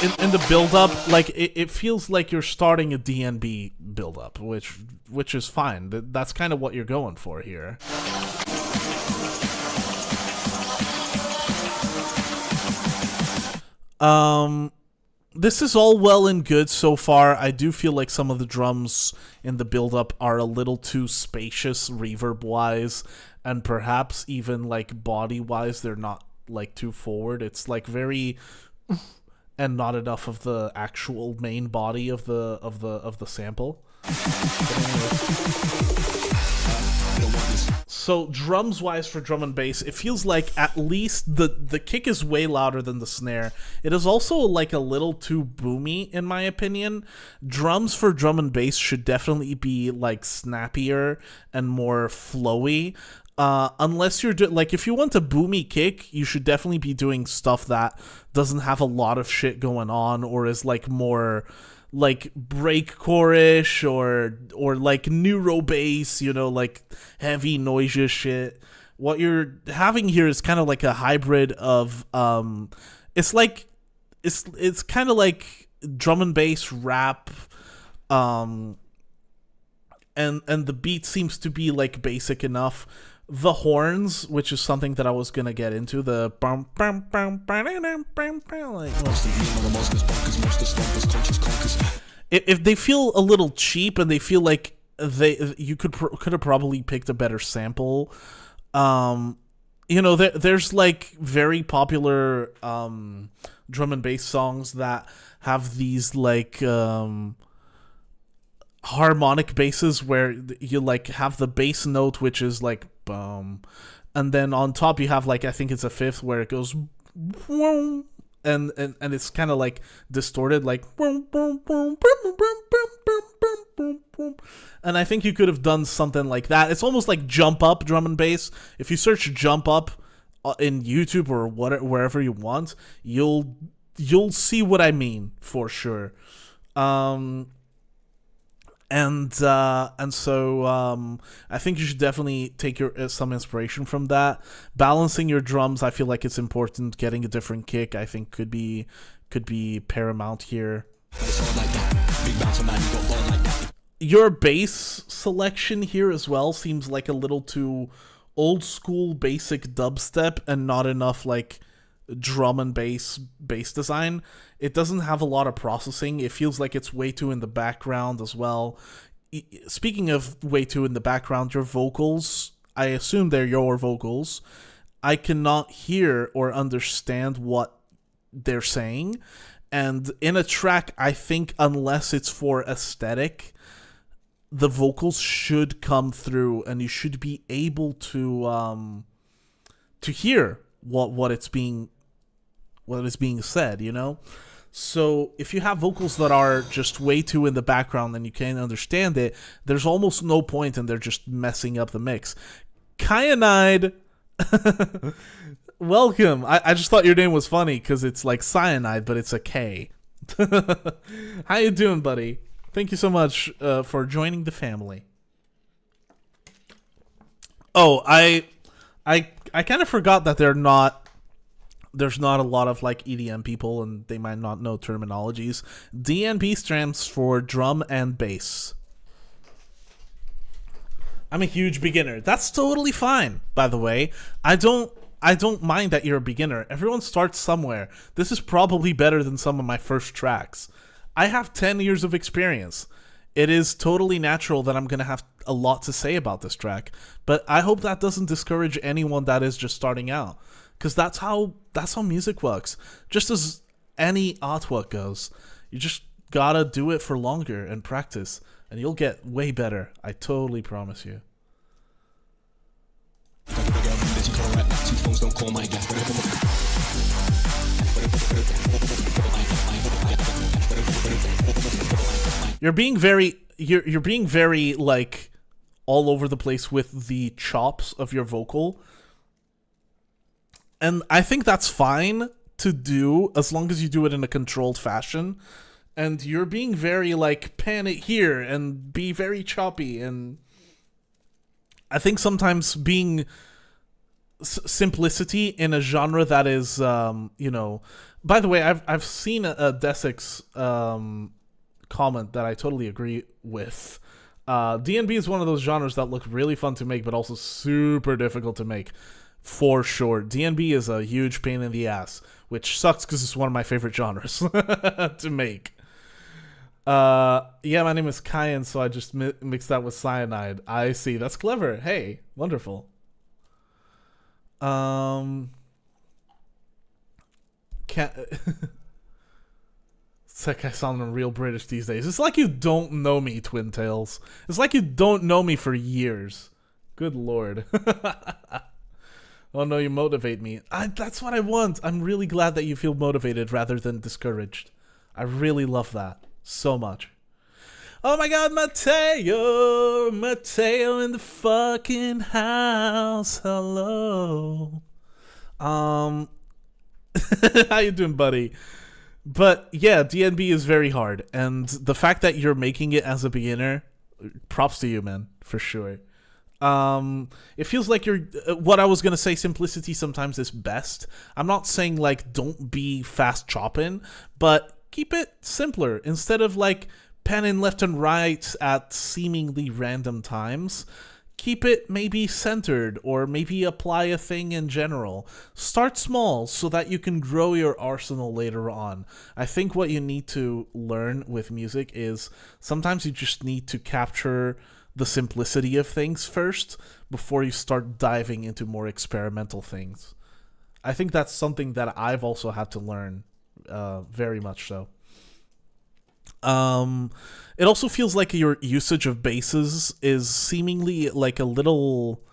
in the build up, like it feels like you're starting a DNB build up, which is fine. That's kind of what you're going for here. This is all well and good so far. I do feel like some of the drums in the build-up are a little too spacious reverb-wise, and perhaps even like body-wise, they're not like too forward. It's like very and not enough of the actual main body of the sample. So drums wise for drum and bass, it feels like at least the kick is way louder than the snare. It is also like a little too boomy in my opinion. Drums for drum and bass should definitely be like snappier and more flowy. Unless you're like, if you want a boomy kick, you should definitely be doing stuff that doesn't have a lot of shit going on, or is like more like breakcore-ish or like neuro bass, you know, like heavy noisier shit. What you're having here is kind of like a hybrid of it's kind of like drum and bass rap, and the beat seems to be like basic enough. The horns, which is something that I was gonna get into, the if they feel a little cheap and they feel like you could have probably picked a better sample, there's like very popular drum and bass songs that have these like harmonic basses where you like have the bass note, which is like boom, and then on top you have like, I think it's a fifth where it goes boom, and it's kind of like distorted, like boom, boom, boom, boom, boom, boom, boom, boom, boom, boom. And I think you could have done something like that. It's almost like jump up drum and bass. If you search jump up in YouTube or wherever you want, you'll see what I mean for sure. And so I think you should definitely take some inspiration from that. Balancing your drums, I feel like it's important. Getting a different kick, I think, could be paramount here. Your bass selection here as well seems like a little too old school basic dubstep and not enough like drum and bass design. It doesn't have a lot of processing. It feels like it's way too in the background as well. Speaking of way too in the background, your vocals, I assume they're your vocals. I cannot hear or understand what they're saying. And in a track, I think unless it's for aesthetic, the vocals should come through, and you should be able to hear what is being said, you know? So if you have vocals that are just way too in the background and you can't understand it, there's almost no point, and they're just messing up the mix. Cyanide, welcome. I just thought your name was funny because it's like cyanide, but it's a K. How you doing, buddy? Thank you so much for joining the family. Oh, I kind of forgot that there's not a lot of like EDM people, and they might not know terminologies. DNB stands for drum and bass. I'm a huge beginner. That's totally fine, by the way. I don't mind that you're a beginner. Everyone starts somewhere. This is probably better than some of my first tracks. I have 10 years of experience. It is totally natural that I'm going to have a lot to say about this track, but I hope that doesn't discourage anyone that is just starting out, because that's how music works. Just as any artwork goes, you just gotta do it for longer and practice, and you'll get way better. I totally promise you. You're being very like all over the place with the chops of your vocal. And I think that's fine to do as long as you do it in a controlled fashion. And you're being very like pan it here and be very choppy, and I think sometimes being simplicity in a genre that is by the way, I've seen a Desix comment that I totally agree with. DNB is one of those genres that look really fun to make, but also super difficult to make, for sure. DNB is a huge pain in the ass, which sucks because it's one of my favorite genres to make. Yeah, my name is Kyan, so I just mixed that with cyanide. I see. That's clever. Hey, wonderful. Sekai sounding real British these days. It's like you don't know me, Twin Tails. It's like you don't know me for years. Good lord. Oh no, you motivate me. That's what I want. I'm really glad that you feel motivated rather than discouraged. I really love that so much. Oh my god, Mateo in the fucking house. Hello. How you doing, buddy? But yeah, DNB is very hard, and the fact that you're making it as a beginner, props to you, man, for sure. It feels like you're what I was gonna say, simplicity sometimes is best. I'm not saying like don't be fast chopping, but keep it simpler instead of like panning left and right at seemingly random times. Keep it maybe centered, or maybe apply a thing in general. Start small so that you can grow your arsenal later on. I think what you need to learn with music is sometimes you just need to capture the simplicity of things first before you start diving into more experimental things. I think that's something that I've also had to learn, very much so. It also feels like your usage of basses is seemingly like a little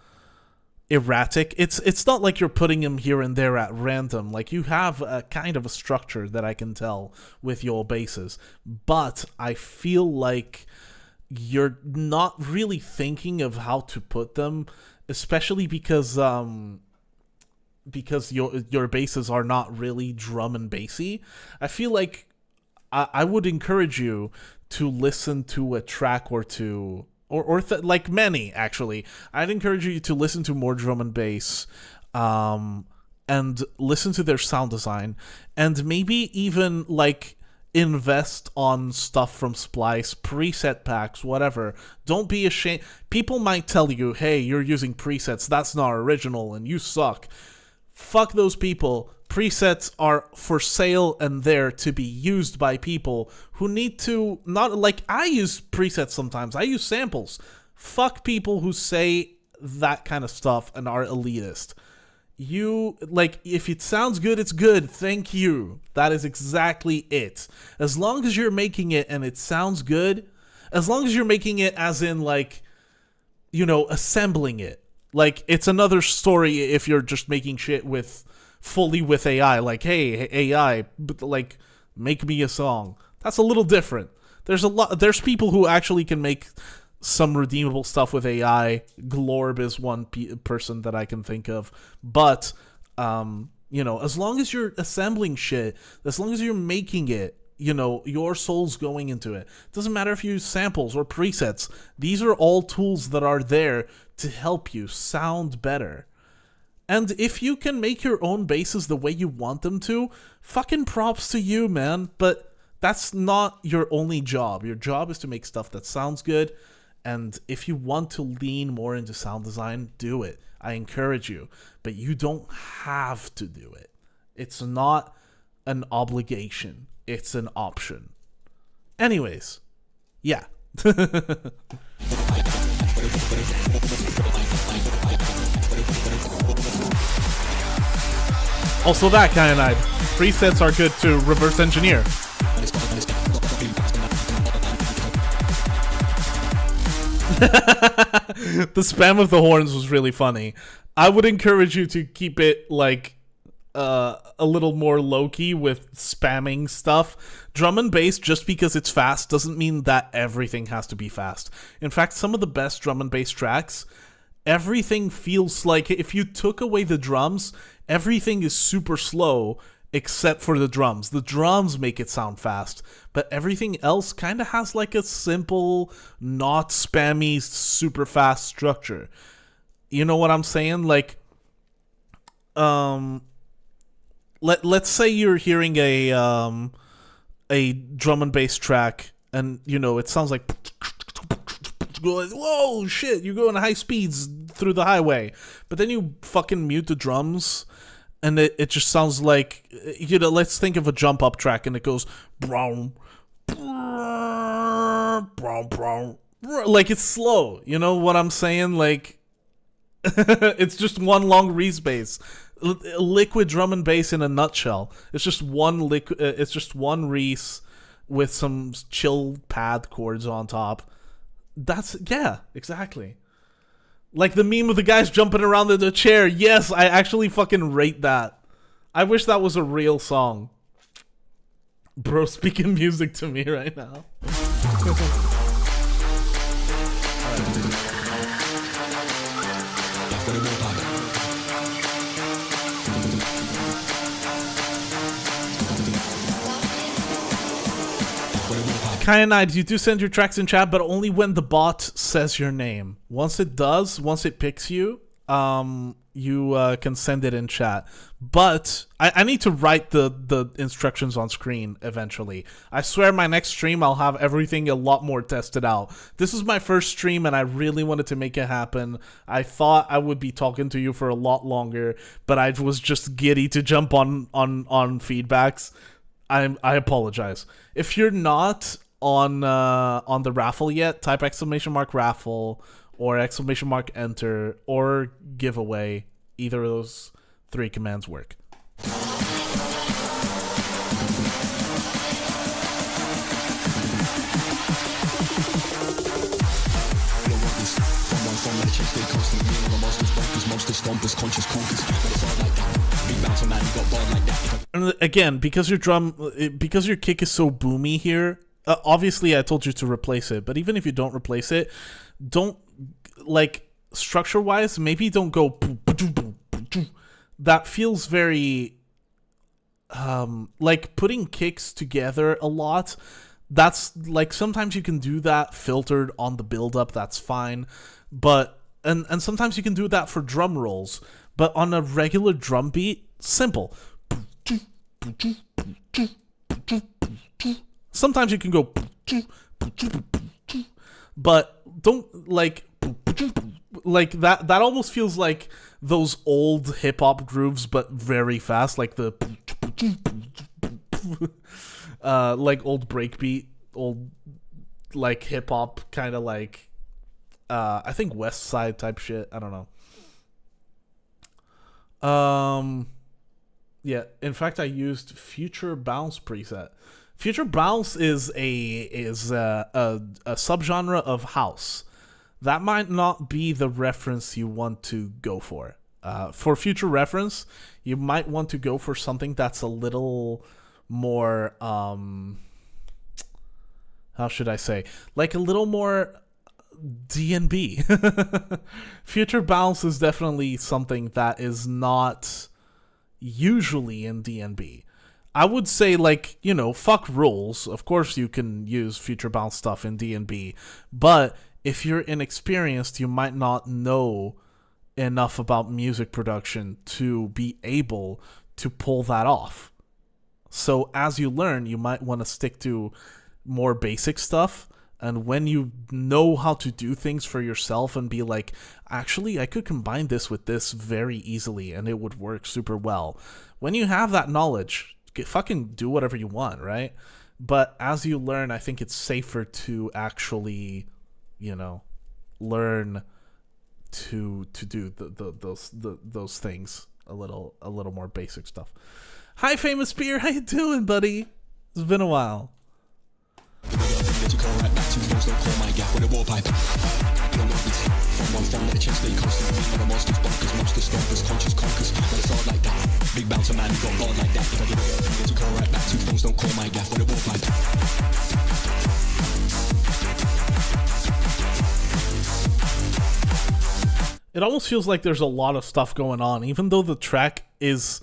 erratic. It's not like you're putting them here and there at random. Like, you have a kind of a structure that I can tell with your basses, but I feel like you're not really thinking of how to put them, especially because your basses are not really drum and bassy. I feel like I would encourage you to listen to a track or two, like many, actually. I'd encourage you to listen to more drum and bass, and listen to their sound design, and maybe even, like, invest on stuff from Splice, preset packs, whatever. Don't be ashamed. People might tell you, hey, you're using presets, that's not original, and you suck. Fuck those people. Presets are for sale and there to be used by people who need to, not like I use presets sometimes. I use samples. Fuck people who say that kind of stuff and are elitist. You, like, if it sounds good, it's good. Thank you. That is exactly it. As long as you're making it and it sounds good, as long as you're making it as in, like, you know, assembling it. Like, it's another story if you're just making shit fully with AI, like, hey, AI, but, like, make me a song. That's a little different. There's people who actually can make some redeemable stuff with AI. Glorb is one person that I can think of. But, you know, as long as you're assembling shit, as long as you're making it, you know, your soul's going into it. It doesn't matter if you use samples or presets. These are all tools that are there to help you sound better. And if you can make your own basses the way you want them to, fucking props to you, man. But that's not your only job. Your job is to make stuff that sounds good. And if you want to lean more into sound design, do it. I encourage you. But you don't have to do it. It's not an obligation. It's an option. Anyways, yeah. Also that kind of night. Presets are good to reverse engineer. The spam of the horns was really funny. I would encourage you to keep it, like, a little more low-key with spamming stuff. Drum and bass, just because it's fast, doesn't mean that everything has to be fast. In fact, some of the best drum and bass tracks, everything feels like, if you took away the drums, everything is super slow except for the drums. The drums make it sound fast, but everything else kind of has like a simple, not spammy, super fast structure. You know what I'm saying? Like, let's say you're hearing a drum and bass track, and you know it sounds like, whoa, shit, you're going high speeds through the highway, but then you fucking mute the drums, and it just sounds like, you know, let's think of a jump up track, and it goes, brown, like it's slow. You know what I'm saying? Like, it's just one long Reese bass. Liquid drum and bass in a nutshell. It's just one it's just one Reese with some chill pad chords on top. That's, yeah, exactly. Like the meme of the guys jumping around in the chair. Yes, I actually fucking rate that. I wish that was a real song. Bro, speaking music to me right now. Kyanide, you do send your tracks in chat, but only when the bot says your name. Once it does, once it picks you, you can send it in chat. But I need to write the instructions on screen eventually. I swear my next stream I'll have everything a lot more tested out. This is my first stream and I really wanted to make it happen. I thought I would be talking to you for a lot longer, but I was just giddy to jump on feedbacks. I apologize. If you're not on the raffle yet, type !raffle or !enter or giveaway. Either of those 3 commands work. And again, because your kick is so boomy here, obviously I told you to replace it, but even if you don't replace it, don't, like, structure wise, maybe don't go, that feels very like putting kicks together a lot. That's like, sometimes you can do that filtered on the build up, that's fine, but and sometimes you can do that for drum rolls, but on a regular drum beat, simple. Sometimes you can go, but don't like that almost feels like those old hip hop grooves, but very fast, like the like old breakbeat, old like hip hop kind of like I think West Side type shit. I don't know. Yeah, in fact I used Future Bounce preset. Future Bounce is a subgenre of house. That might not be the reference you want to go for. For future reference, you might want to go for something that's a little more, how should I say? Like a little more D&B. Future Bounce is definitely something that is not usually in D&B. I would say, like, you know, fuck rules. Of course you can use Future Bounce stuff in D&B, but if you're inexperienced, you might not know enough about music production to be able to pull that off. So as you learn, you might want to stick to more basic stuff. And when you know how to do things for yourself and be like, actually, I could combine this with this very easily and it would work super well. When you have that knowledge, fucking do whatever you want, right? But as you learn, I think it's safer to actually, you know, learn to do those things, a little more basic stuff. Hi, Famous Beer, how you doing, buddy? It's been a while. It almost feels like there's a lot of stuff going on, even though the track is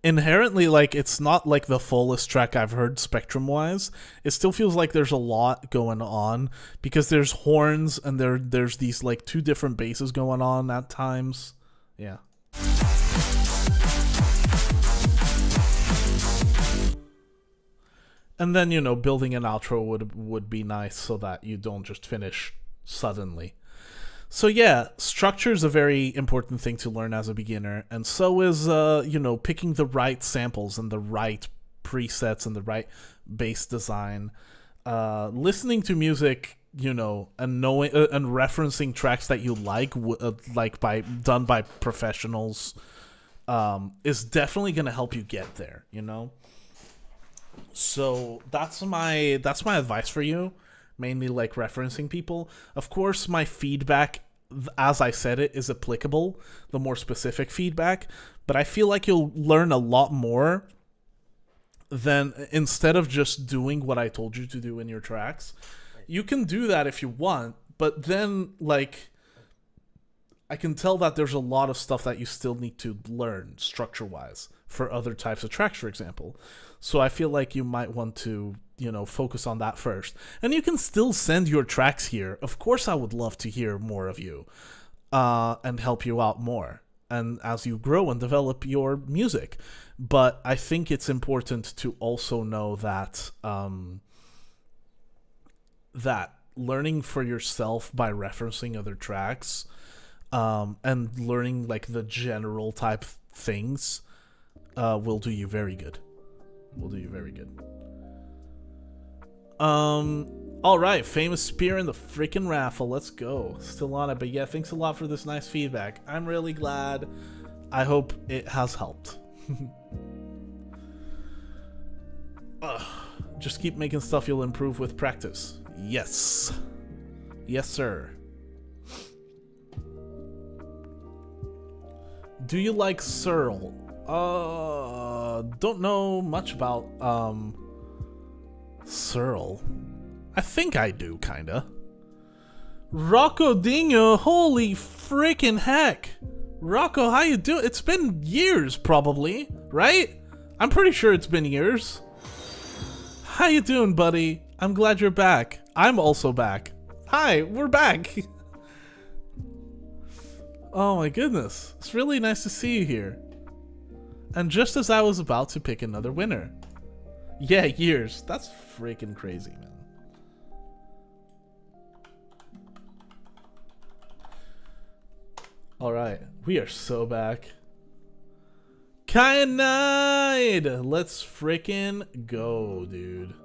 inherently, like, it's not like the fullest track I've heard spectrum-wise. It still feels like there's a lot going on, because there's horns and there's these, like, 2 different basses going on at times. Yeah. And then, you know, building an outro would be nice so that you don't just finish suddenly. So yeah, structure is a very important thing to learn as a beginner, and so is, you know, picking the right samples and the right presets and the right bass design. Listening to music, you know, and knowing and referencing tracks that you like done by professionals, is definitely gonna help you get there, you know. So that's my advice for you. Mainly like referencing people. Of course, my feedback, as I said it, is applicable, the more specific feedback, but I feel like you'll learn a lot more than instead of just doing what I told you to do in your tracks. You can do that if you want, but then, like, I can tell that there's a lot of stuff that you still need to learn structure-wise for other types of tracks, for example. So I feel like you might want to, you know, focus on that first. And you can still send your tracks here. Of course, I would love to hear more of you, and help you out more, and as you grow and develop your music. But I think it's important to also know that that learning for yourself by referencing other tracks, and learning like the general type things, will do you very good. Will do you very good. All right, famous spear in the freaking raffle. Let's go. Still on it, but yeah, thanks a lot for this nice feedback. I'm really glad. I hope it has helped. Just keep making stuff you'll improve with practice. Yes. Yes, sir. Do you like Searle? Don't know much about, Searle. I think I do, kinda. Rocco Dino, holy freaking heck. Rocco, how you doing? It's been years, probably, right? I'm pretty sure it's been years. How you doing, buddy? I'm glad you're back. I'm also back. Hi, we're back. Oh my goodness. It's really nice to see you here. And just as I was about to pick another winner. Yeah, years. That's freaking crazy, man. Alright, we are so back. Kyanide! Let's freaking go, dude.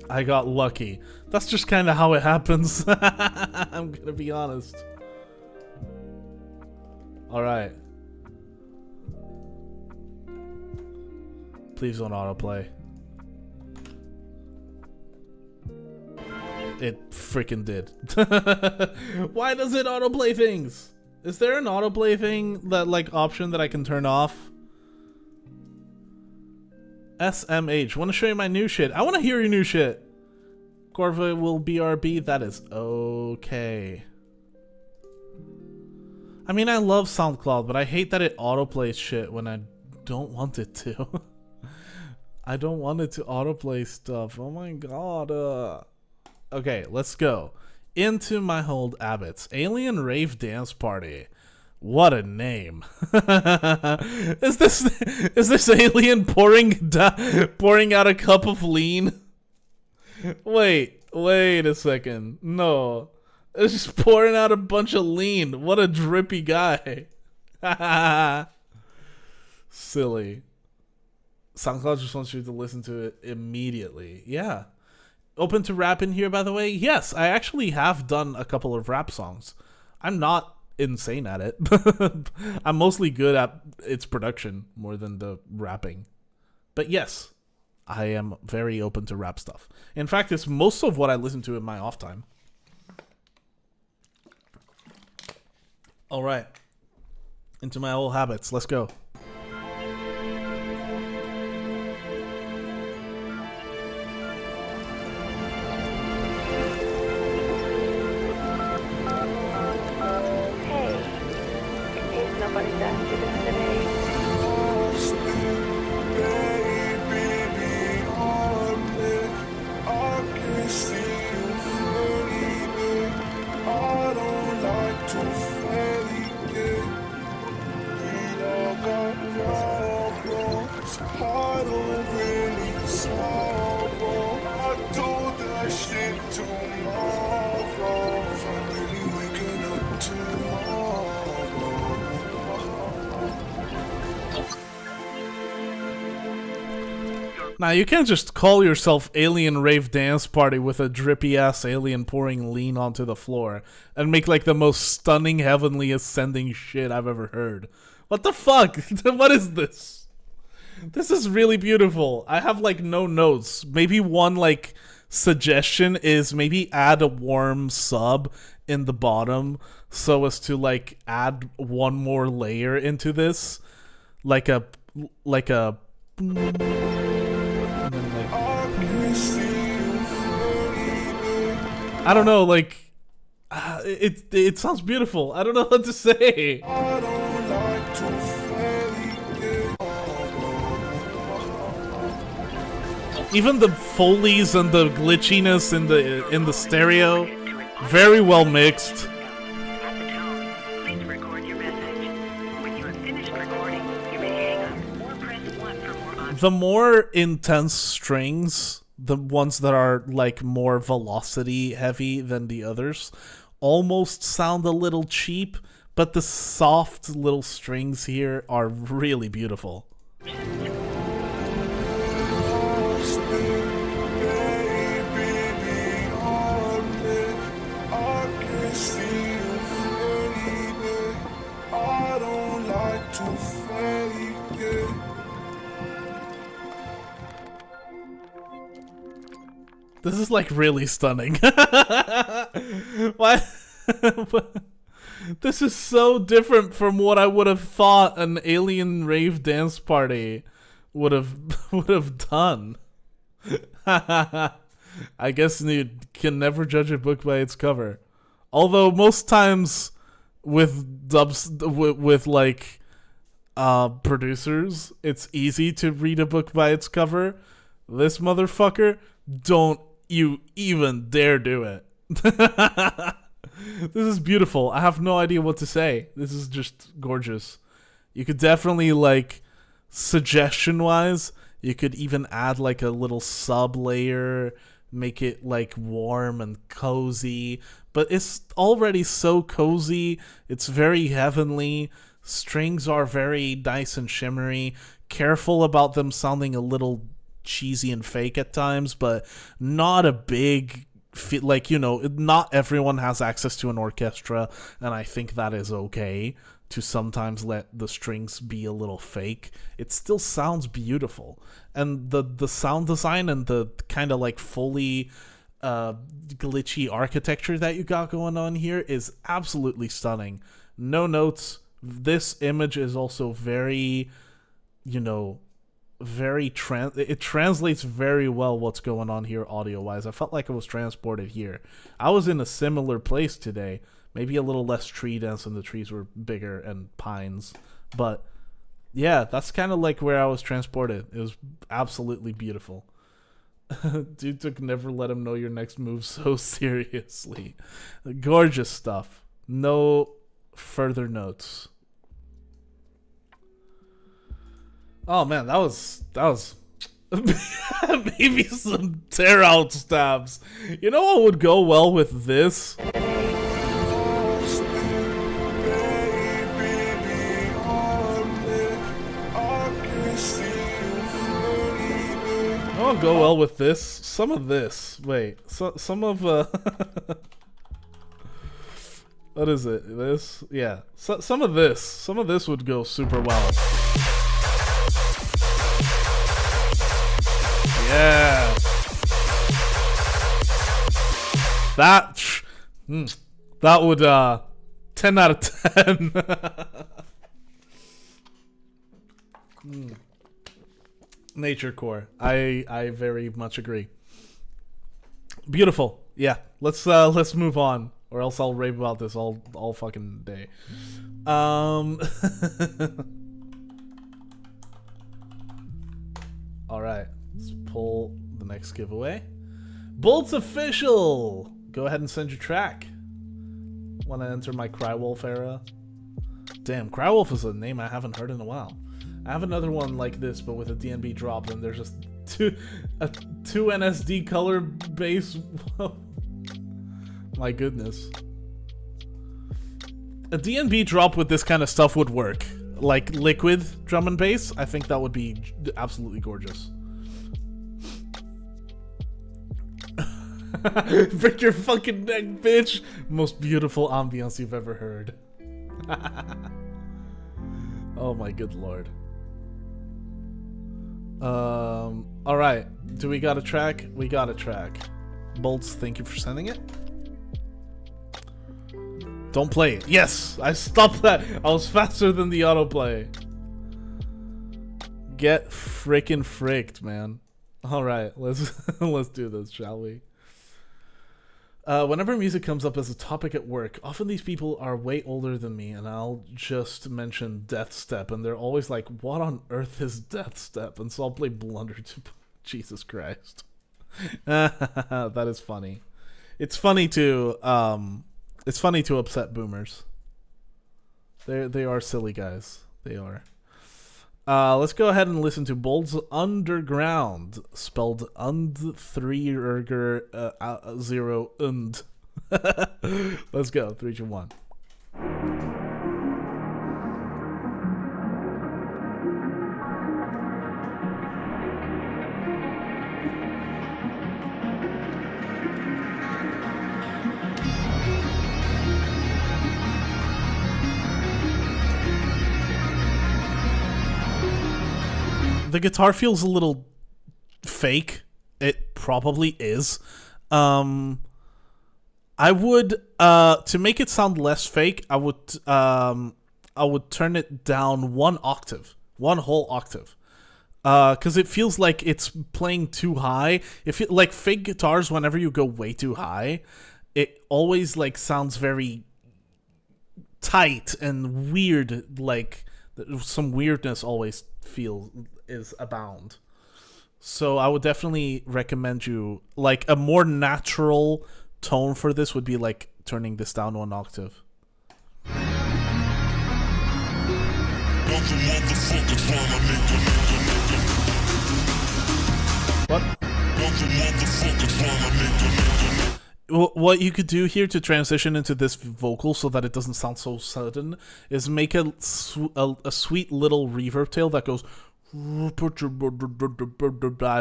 I got lucky. That's just kind of how it happens. I'm gonna be honest. Alright. Please don't autoplay. It freaking did. Why does it autoplay things? Is there an autoplay thing, that like option that I can turn off? SMH, want to show you my new shit. I want to hear your new shit. Corva will BRB, that is okay. I mean, I love SoundCloud, but I hate that it autoplays shit when I don't want it to. I don't want it to autoplay stuff. Oh my god. Okay, let's go. Into my hold Abbott's Alien Rave Dance Party. What a name. Is this alien pouring out a cup of lean? Wait a second. No. It's just pouring out a bunch of lean. What a drippy guy. Silly. SoundCloud just wants you to listen to it immediately. Yeah. Open to rap in here, by the way? Yes, I actually have done a couple of rap songs. I'm not insane at it. I'm mostly good at its production more than the rapping. But yes, I am very open to rap stuff. In fact, it's most of what I listen to in my off time. All right. Into my old habits. Let's go. Now, you can't just call yourself Alien Rave Dance Party with a drippy-ass alien pouring lean onto the floor and make, like, the most stunning, heavenly ascending shit I've ever heard. What the fuck? What is this? This is really beautiful. I have, like, no notes. Maybe one, like, suggestion is maybe add a warm sub in the bottom so as to, like, add one more layer into this. Like a... I don't know, like, it sounds beautiful. I don't know what to say. Even the Foleys and the glitchiness in the stereo, very well mixed. The more intense strings, the ones that are like more velocity heavy than the others, almost sound a little cheap, but the soft little strings here are really beautiful. This is like really stunning. Why? This is so different from what I would have thought an alien rave dance party would have done. I guess you can never judge a book by its cover. Although most times with dubs with like producers, it's easy to read a book by its cover. This motherfucker, don't you even dare do it. This is beautiful. I have no idea what to say. This is just gorgeous. You could definitely, like, suggestion-wise, you could even add, like, a little sub-layer, make it, like, warm and cozy. But it's already so cozy. It's very heavenly. Strings are very nice and shimmery. Careful about them sounding a little cheesy and fake at times, but not a big, like, you know, not everyone has access to an orchestra, and I think that is okay to sometimes let the strings be a little fake. It still sounds beautiful, and the sound design and the kind of like fully glitchy architecture that you got going on here is absolutely stunning. No notes. This image is also very, you know, it translates very well what's going on here audio wise. I felt like I was transported here. I was in a similar place today, maybe a little less tree dense and the trees were bigger and pines, but yeah, that's kind of like where I was transported. It was absolutely beautiful. Dude took never let him know your next move so seriously. Gorgeous stuff. No further notes. Oh man, that was maybe some tear out stabs. You know what would go well with this? Oh, go well with this. Some of this. Wait, some of what is it? This? Yeah. Some of this. Some of this would go super well. Yeah. That would 10 out of 10. Nature core. I very much agree. Beautiful. Yeah. Let's move on, or else I'll rave about this all fucking day. All right. Let's pull the next giveaway. Bolt's official. Go ahead and send your track. Want to enter my Crywolf era? Damn, Crywolf is a name I haven't heard in a while. I have another one like this, but with a DNB drop, and there's just two NSD color base. My goodness. A DNB drop with this kind of stuff would work. Like liquid drum and bass, I think that would be absolutely gorgeous. Break your fucking neck, bitch! Most beautiful ambiance you've ever heard. Oh my good lord. Alright. Do we got a track? We got a track. Bolts, thank you for sending it. Don't play it. Yes! I stopped that! I was faster than the autoplay. Get frickin' fricked, man. Alright, let's do this, shall we? Whenever music comes up as a topic at work, often these people are way older than me, and I'll just mention Death Step, and they're always like, what on earth is Death Step? And so I'll play Blunder to Jesus Christ. That is funny. It's funny to upset boomers. They are silly guys. They are. Let's go ahead and listen to Bold's Underground, spelled und 0 und. Let's go, 3, 2, 1. the guitar feels a little fake. It probably is. I would to make it sound less fake, I would turn it down one whole octave. Because it feels like it's playing too high. If it, like fake guitars, whenever you go way too high, it always like sounds very tight and weird. Like some weirdness always is abound. So I would definitely recommend you like a more natural tone for this would be like turning this down one octave. What? What you could do here to transition into this vocal so that it doesn't sound so sudden is make a sweet little reverb tail that goes. I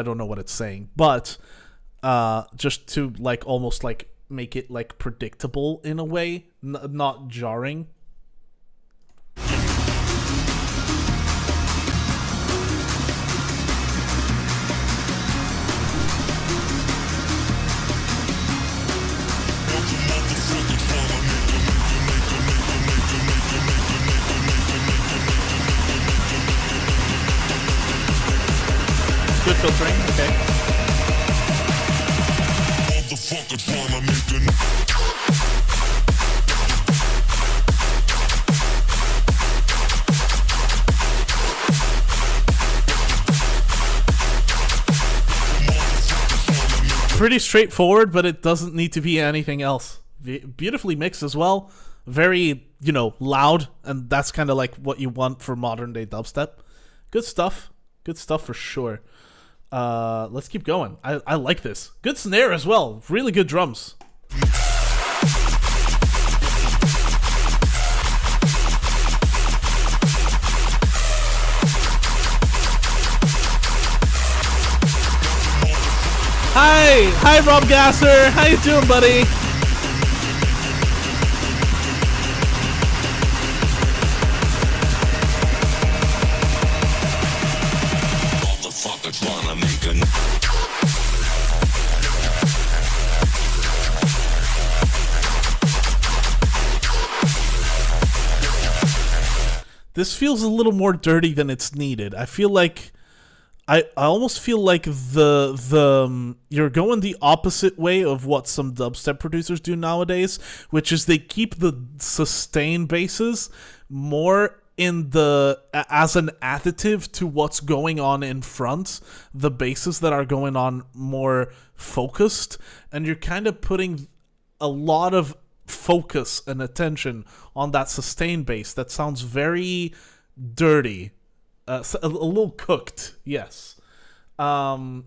don't know what it's saying, but just to like almost like make it like predictable in a way, not jarring. Good filtering, okay. Pretty straightforward, but it doesn't need to be anything else. Beautifully mixed as well. Very, loud, and that's kind of like what you want for modern day dubstep. Good stuff. Good stuff for sure. Let's keep going. I like this. Good snare as well. Really good drums. Hi Rob Gasser. How you doing, buddy? This feels a little more dirty than it's needed. I feel like I almost feel like the you're going the opposite way of what some dubstep producers do nowadays, which is they keep the sustain basses more in the as an additive to what's going on in front, the basses that are going on more focused, and you're kind of putting a lot of focus and attention on that sustain bass that sounds very dirty, a little cooked. Yes, I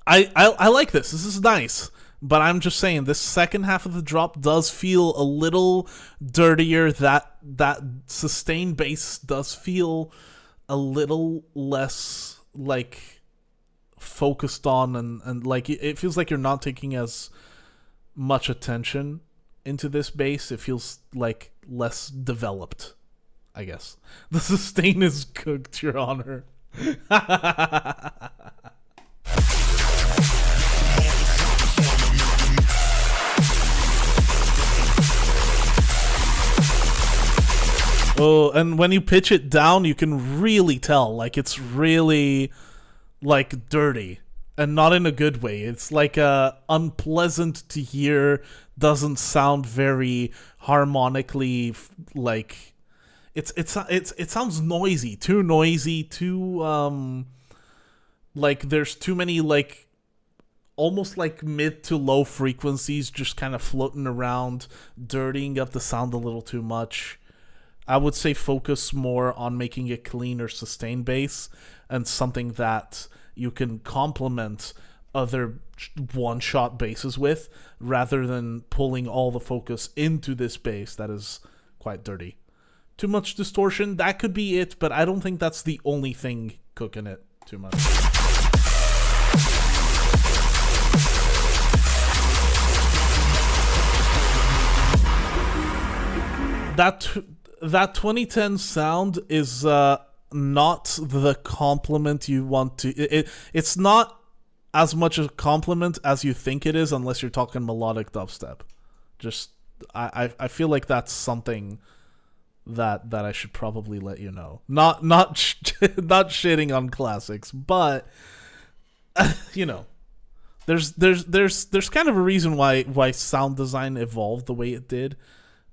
like this. This is nice, but I'm just saying this second half of the drop does feel a little dirtier. That sustain bass does feel a little less like focused on, and like it feels like you're not taking as much attention into this bass. It feels like less developed, I guess. The sustain is cooked, Your Honor. Oh, and when you pitch it down, you can really tell, like, it's really, like, dirty. And not in a good way. It's like unpleasant to hear. Doesn't sound very harmonically like. It sounds noisy. Too noisy. Too like there's too many like almost like mid to low frequencies just kind of floating around, dirtying up the sound a little too much. I would say focus more on making a cleaner sustain bass and something that you can complement other one-shot basses with, rather than pulling all the focus into this bass that is quite dirty. Too much distortion, that could be it, but I don't think that's the only thing cooking it too much. That 2010 sound is not the compliment you want to. It's not as much a compliment as you think it is, unless you're talking melodic dubstep. Just I feel like that's something that I should probably let you know. Not not shitting on classics, but you know, there's kind of a reason why sound design evolved the way it did,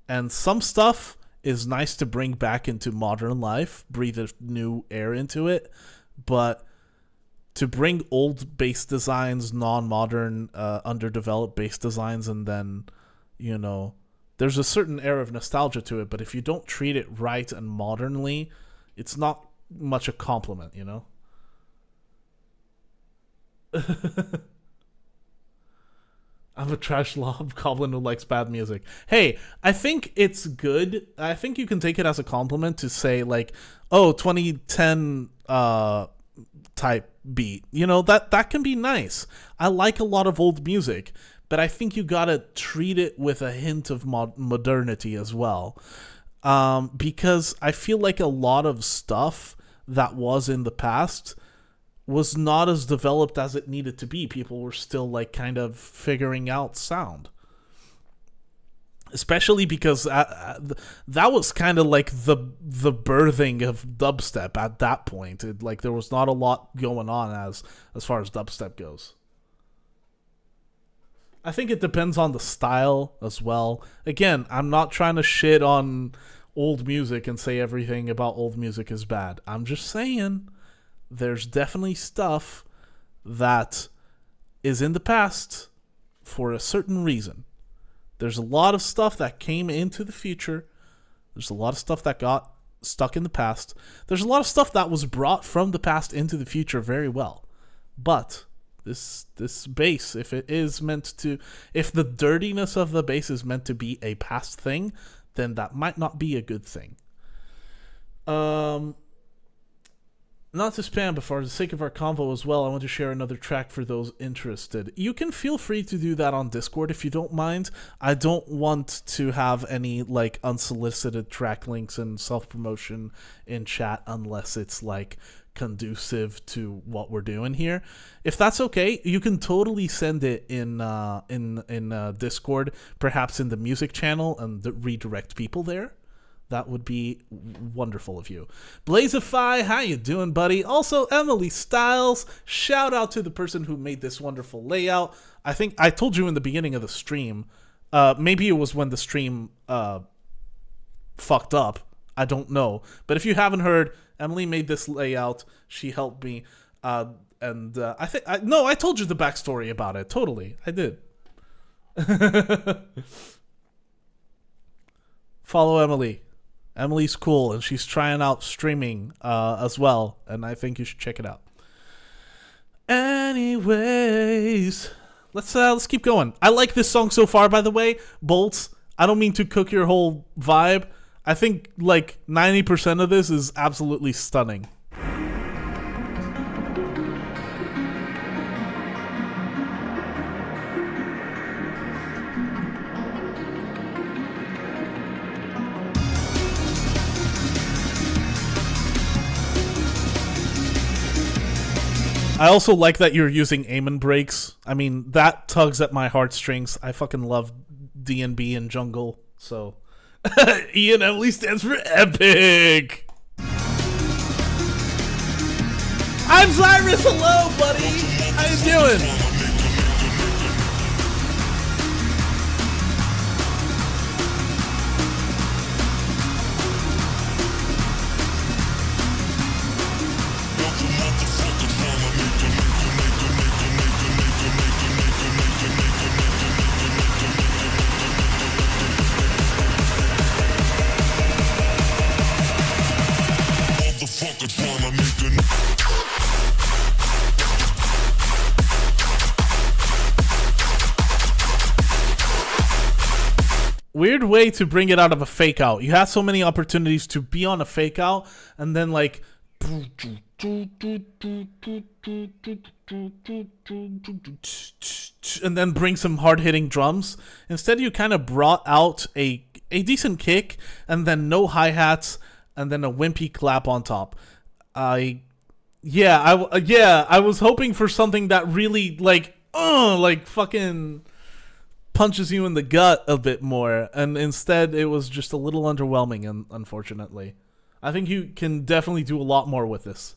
and some stuff is nice to bring back into modern life, breathe a new air into it, but to bring old bass designs, non-modern, underdeveloped bass designs, and then, you know, there's a certain air of nostalgia to it, but if you don't treat it right and modernly, it's not much a compliment, you know? I'm a trash lob goblin who likes bad music. Hey, I think it's good. I think you can take it as a compliment to say, like, oh, 2010 type beat. You know, that can be nice. I like a lot of old music, but I think you gotta treat it with a hint of modernity as well. Because I feel like a lot of stuff that was in the past was not as developed as it needed to be. People were still like kind of figuring out sound, especially because that was kind of like the birthing of dubstep at that point. Like there was not a lot going on as far as dubstep goes. I think it depends on the style as well. Again, I'm not trying to shit on old music and say everything about old music is bad. I'm just saying there's definitely stuff that is in the past for a certain reason. There's a lot of stuff that came into the future. There's a lot of stuff that got stuck in the past. There's a lot of stuff that was brought from the past into the future very well. But this bass, if the dirtiness of the bass is meant to be a past thing, then that might not be a good thing. Not to spam, but for the sake of our convo as well, I want to share another track for those interested. You can feel free to do that on Discord if you don't mind. I don't want to have any like unsolicited track links and self-promotion in chat unless it's like conducive to what we're doing here. If that's okay, you can totally send it in Discord, perhaps in the music channel, and redirect people there. That would be wonderful of you. Blazify, how you doing, buddy? Also, Emily Styles, shout out to the person who made this wonderful layout. I think I told you in the beginning of the stream. Maybe it was when the stream fucked up. I don't know. But if you haven't heard, Emily made this layout. She helped me. I told you the backstory about it. Totally. I did. Follow Emily. Emily's cool, and she's trying out streaming as well, and I think you should check it out. Anyways, let's keep going. I like this song so far, by the way. Bolts, I don't mean to cook your whole vibe. I think like 90% of this is absolutely stunning. I also like that you're using aim breaks. I mean, that tugs at my heartstrings. I fucking love D&B and jungle, so... Ian Emily stands for epic! I'm Cyrus, hello, buddy! How you doing? Weird way to bring it out of a fake out. You had so many opportunities to be on a fake out and then like and then bring some hard-hitting drums. Instead, you kind of brought out a decent kick and then no hi-hats and then a wimpy clap on top. I I was hoping for something that really like fucking punches you in the gut a bit more, and instead it was just a little underwhelming, and unfortunately. I think you can definitely do a lot more with this.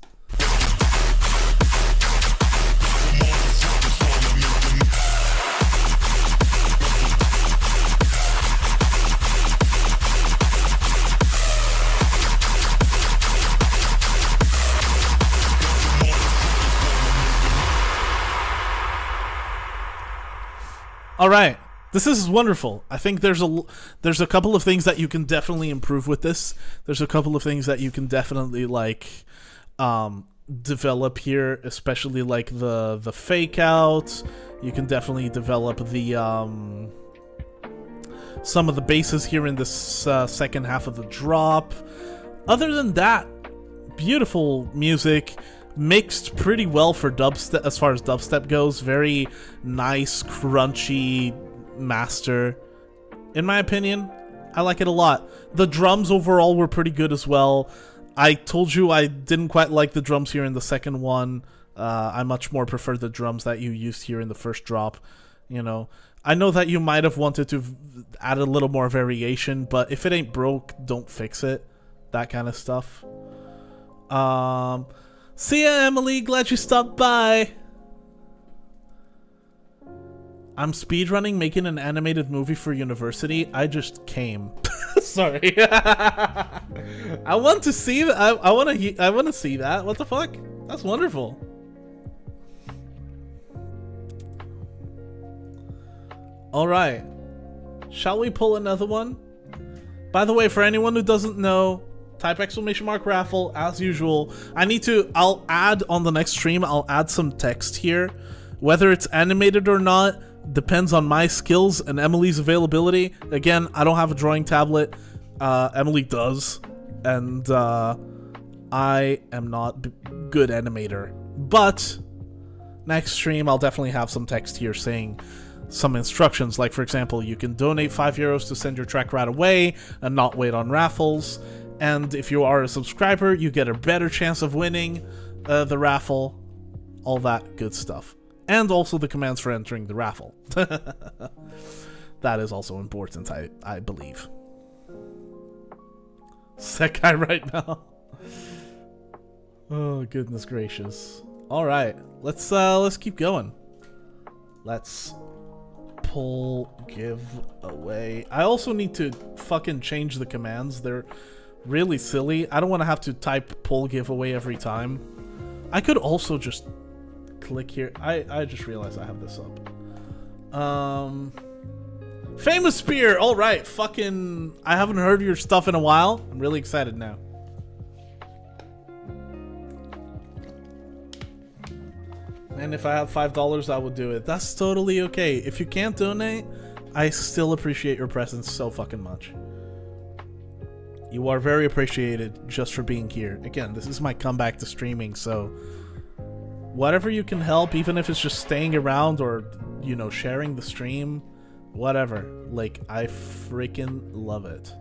All right. This is wonderful. I think there's a couple of things that you can definitely improve with this. There's a couple of things that you can definitely develop here, especially like the fake out. You can definitely develop the some of the basses here in this second half of the drop. Other than that, beautiful music. Mixed pretty well for dubstep as far as dubstep goes. Very nice, crunchy master. In my opinion, I like it a lot. The drums overall were pretty good as well. I told you I didn't quite like the drums here in the second one. I much more prefer the drums that you used here in the first drop. You know, I know that you might have wanted to add a little more variation, but if it ain't broke, don't fix it. That kind of stuff. See ya, Emily. Glad you stopped by. I'm speedrunning making an animated movie for university. I just came. Sorry. I want to see that. I want to see that. What the fuck? That's wonderful. All right. Shall we pull another one? By the way, for anyone who doesn't know, type ! raffle as usual. I'll add on the next stream, I'll add some text here. Whether it's animated or not depends on my skills and Emily's availability. Again, I don't have a drawing tablet. Emily does. And I am not good animator. But next stream, I'll definitely have some text here saying some instructions. Like, for example, you can donate €5 to send your track right away and not wait on raffles. And if you are a subscriber, you get a better chance of winning the raffle. All that good stuff. And also the commands for entering the raffle. That is also important, I believe. Sekai right now. Oh, goodness gracious. Alright, let's keep going. Let's pull give away. I also need to fucking change the commands. They're really silly. I don't want to have to type pull giveaway every time. I could also just click here. I just realized I have this up. Famous Spear. All right, fucking I haven't heard your stuff in a while. I'm really excited now. And if I have $5, I would do it. That's totally okay. If you can't donate, I still appreciate your presence so fucking much. You are very appreciated just for being here. Again, this is my comeback to streaming, so whatever you can help, even if it's just staying around or, you know, sharing the stream, whatever. Like, I freaking love it.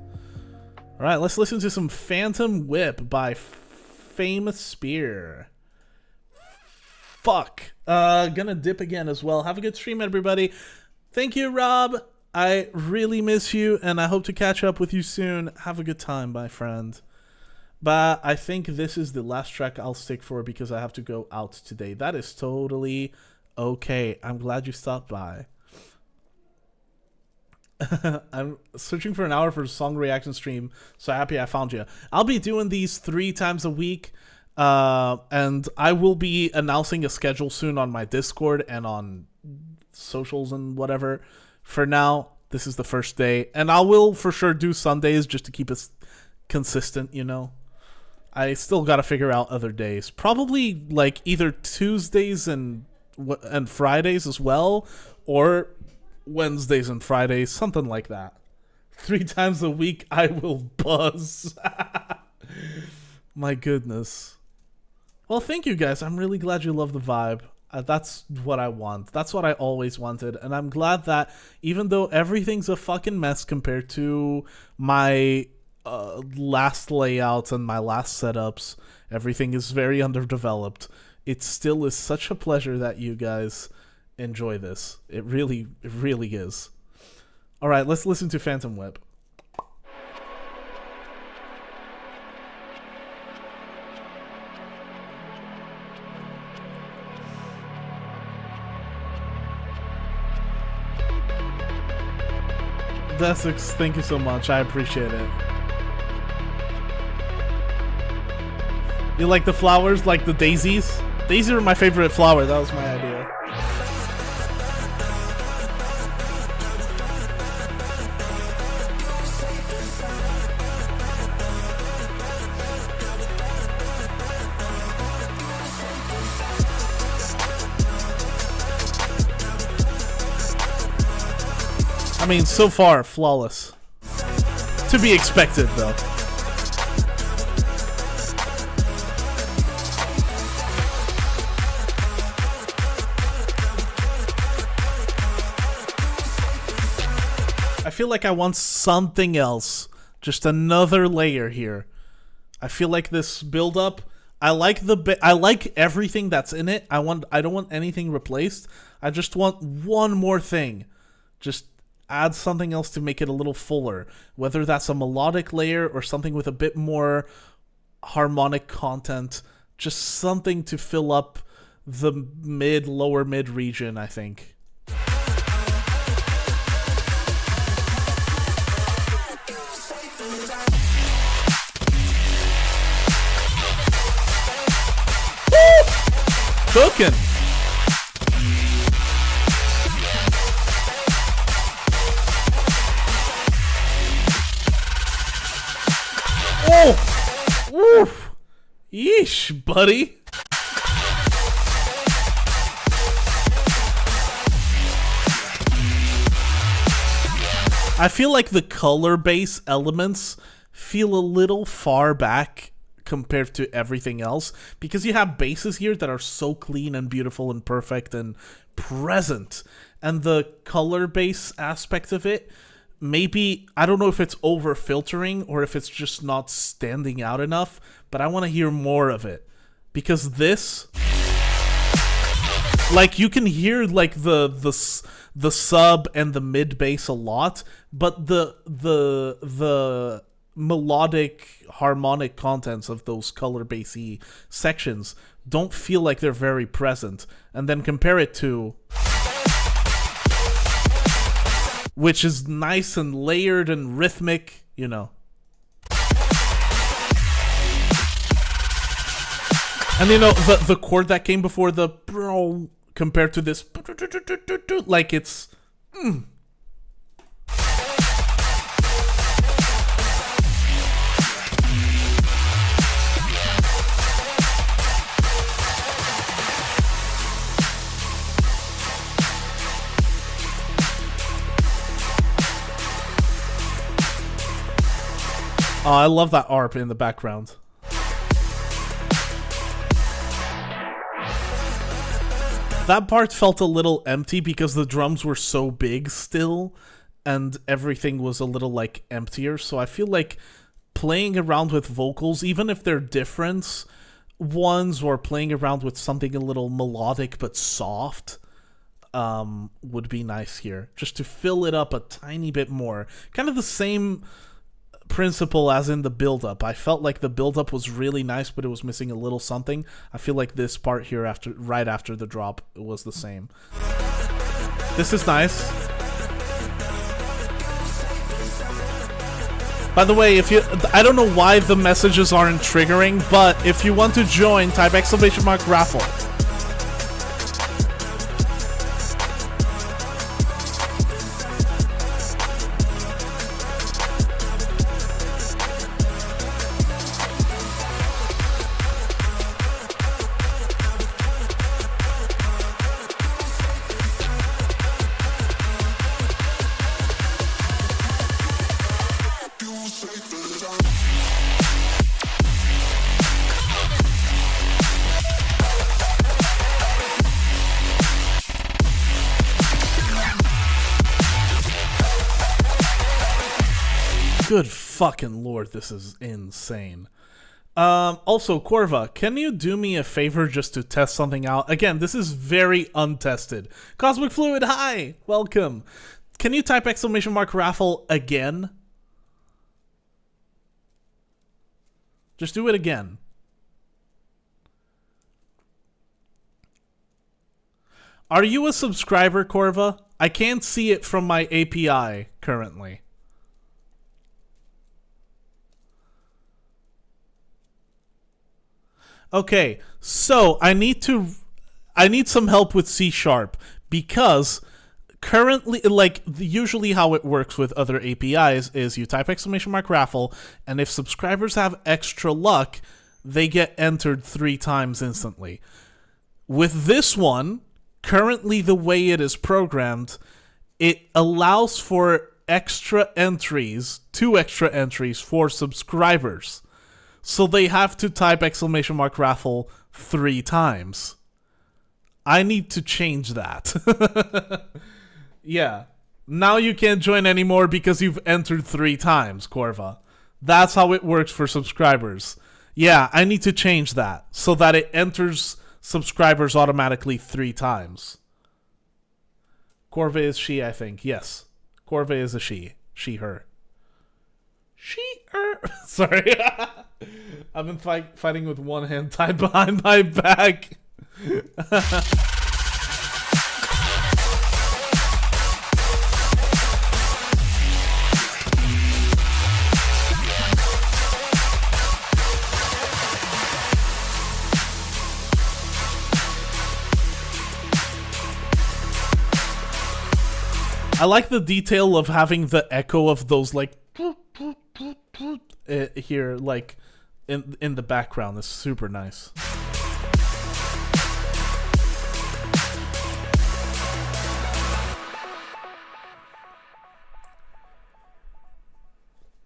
Alright, let's listen to some Phantom Whip by Famous Spear. Fuck. Gonna dip again as well. Have a good stream, everybody. Thank you, Rob. I really miss you, and I hope to catch up with you soon. Have a good time, my friend. But I think this is the last track I'll stick for because I have to go out today. That is totally okay. I'm glad you stopped by. I'm searching for an hour for a song reaction stream, so happy I found you. I'll be doing these 3 times a week, and I will be announcing a schedule soon on my Discord and on socials and whatever. For now, this is the first day, and I will for sure do Sundays just to keep it consistent, you know. I still gotta figure out other days. Probably like either Tuesdays and Fridays as well, or Wednesdays and Fridays, something like that. 3 times a week, I will buzz. My goodness. Well, thank you guys. I'm really glad you love the vibe. That's what I want. That's what I always wanted. And I'm glad that even though everything's a fucking mess compared to my last layouts and my last setups. Everything is very underdeveloped. It still is such a pleasure that you guys enjoy this. It really is. All right, let's listen to Phantom Whip. Desix, thank you so much. I appreciate it. You like the flowers, like the daisies? Daisies are my favorite flower. That was my idea. I mean, so far, flawless. To be expected, though. I feel like I want something else. Just another layer here. I feel like this build-up, I like everything that's in it. I don't want anything replaced. I just want one more thing. Just add something else to make it a little fuller, whether that's a melodic layer or something with a bit more harmonic content, just something to fill up the lower mid region, I think. Cooking. Oh! Oof! Yeesh, buddy! I feel like the color base elements feel a little far back compared to everything else, because you have bases here that are so clean and beautiful and perfect and present, and the color base aspect of it, maybe, I don't know if it's over filtering or if it's just not standing out enough, but I want to hear more of it, because this, like, you can hear like the sub and the mid bass a lot, but the melodic harmonic contents of those color bassy sections don't feel like they're very present. And then compare it to, which is nice and layered and rhythmic, you know. And you know, the chord that came before the bro compared to this, like it's oh, I love that ARP in the background. That part felt a little empty because the drums were so big still, and everything was a little, like, emptier. So I feel like playing around with vocals, even if they're different ones, or playing around with something a little melodic but soft, would be nice here. Just to fill it up a tiny bit more. Kind of the same principle as in the build-up. I felt like the build-up was really nice, but it was missing a little something. I feel like this part here, right after the drop, it was the same. This is nice. By the way, I don't know why the messages aren't triggering, but if you want to join, type !raffle. Good fucking lord, this is insane. Also, Corva, can you do me a favor just to test something out? Again, this is very untested. Cosmic Fluid, hi! Welcome. Can you type exclamation mark raffle again? Just do it again. Are you a subscriber, Corva? I can't see it from my API currently. Okay, so I need some help with C# because currently, like, usually how it works with other APIs is you type exclamation mark raffle, and if subscribers have extra luck, they get entered 3 times instantly. With this one, currently the way it is programmed, it allows for extra entries, 2 extra entries for subscribers. So they have to type exclamation mark raffle 3 times. I need to change that. Yeah. Now you can't join anymore because you've entered 3 times, Corva. That's how it works for subscribers. Yeah, I need to change that so that it enters subscribers automatically 3 times. Corva is she, I think. Yes. Corva is a she. She, her. She, her. Sorry. I've been fighting with one hand tied behind my back. I like the detail of having the echo of those, like, here, like, in the background. It's super nice.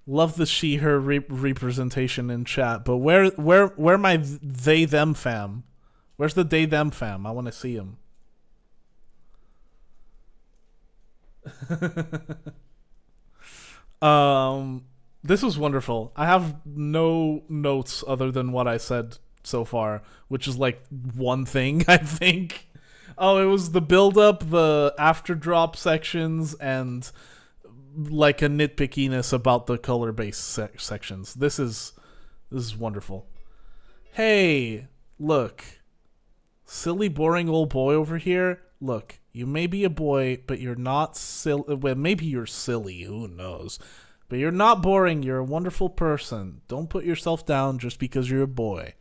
Love the she/her representation in chat, but where my they them fam? Where's the they them fam? I want to see him. This was wonderful. I have no notes other than what I said so far, which is like one thing, I think. Oh, it was the build-up, the after-drop sections, and like a nitpickiness about the color-based sections. This is wonderful. Hey, look. Silly, boring old boy over here. Look, you may be a boy, but you're not silly. Well, maybe you're silly. Who knows? But you're not boring. You're a wonderful person. Don't put yourself down just because you're a boy.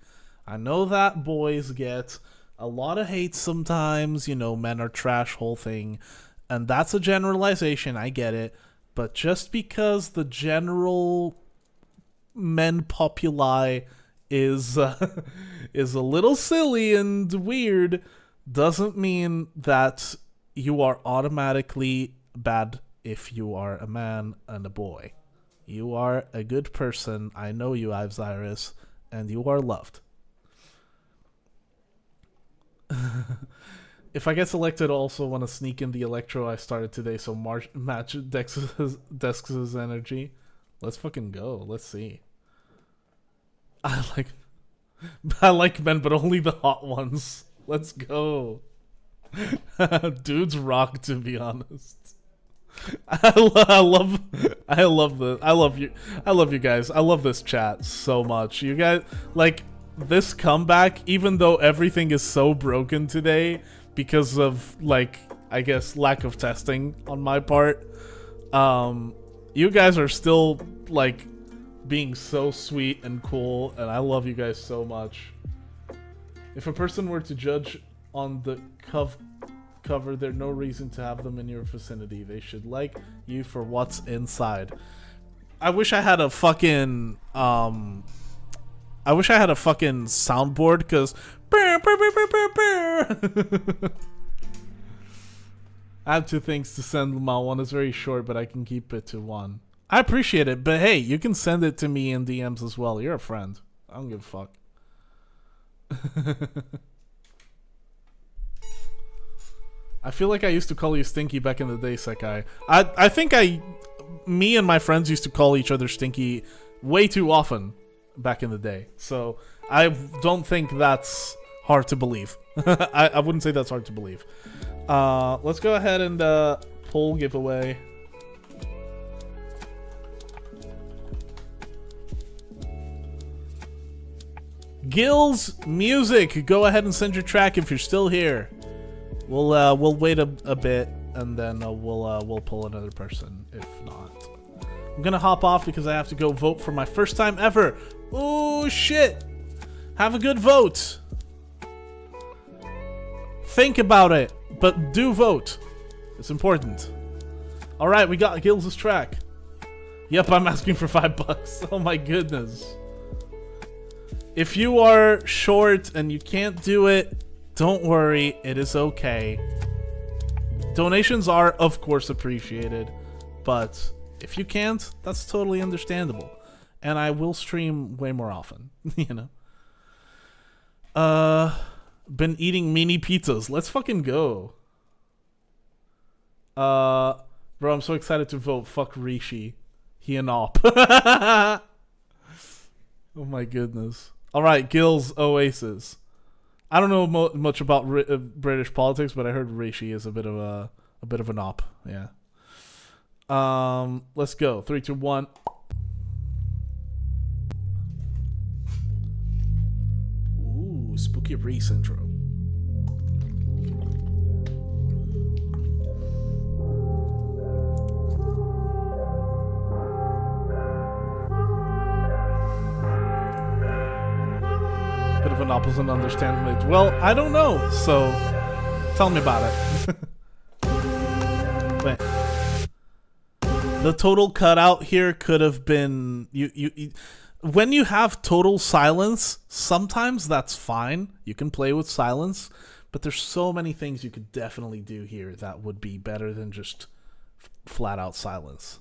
I know that boys get a lot of hate sometimes. You know, men are trash, whole thing. And that's a generalization. I get it. But just because the general men populi is a little silly and weird doesn't mean that you are automatically bad if you are a man and a boy. You are a good person. I know you, Ives, and you are loved. If I get selected, I also want to sneak in the electro I started today, so match Dex's energy. Let's fucking go. Let's see. I like men, but only the hot ones. Let's go. Dudes rock, to be honest. I love you guys. I love this chat so much. You guys, like, this comeback, even though everything is so broken today because of, like, I guess lack of testing on my part, you guys are still, like, being so sweet and cool, and I love you guys so much. If a person were to judge on the cover, there's no reason to have them in your vicinity. They should like you for what's inside. I wish I had a fucking soundboard, because I have 2 things to send Lamau. One is very short, but I can keep it to 1. I appreciate it, but hey, you can send it to me in DMs as well. You're a friend. I don't give a fuck. I feel like I used to call you Stinky back in the day, Sekai. I think I me and my friends used to call each other stinky way too often back in the day. So I don't think that's hard to believe. I wouldn't say that's hard to believe. Let's go ahead and pull giveaway. Gills Music, go ahead and send your track if you're still here. We'll wait a bit and then we'll pull another person if not. I'm gonna hop off because I have to go vote for my first time ever. Oh shit! Have a good vote. Think about it, but do vote. It's important. All right, we got Gills' track. Yep, I'm asking for $5. Oh my goodness. If you are short and you can't do it, don't worry, it is okay. Donations are, of course, appreciated, but if you can't, that's totally understandable. And I will stream way more often, you know. Been eating mini pizzas. Let's fucking go. Bro, I'm so excited to vote. Fuck Rishi. He an op. Oh my goodness. All right, Gills Oasis. I don't know much about British politics, but I heard Rishi is a bit of an op. Yeah. Let's go. 3, 2, 1. Ooh, spooky Reese intro. Bit of an opposite understanding. Well, I don't know, so tell me about it. Wait. The total cutout here could have been you when you have total silence, sometimes that's fine. You can play with silence, but there's so many things you could definitely do here that would be better than just flat out silence.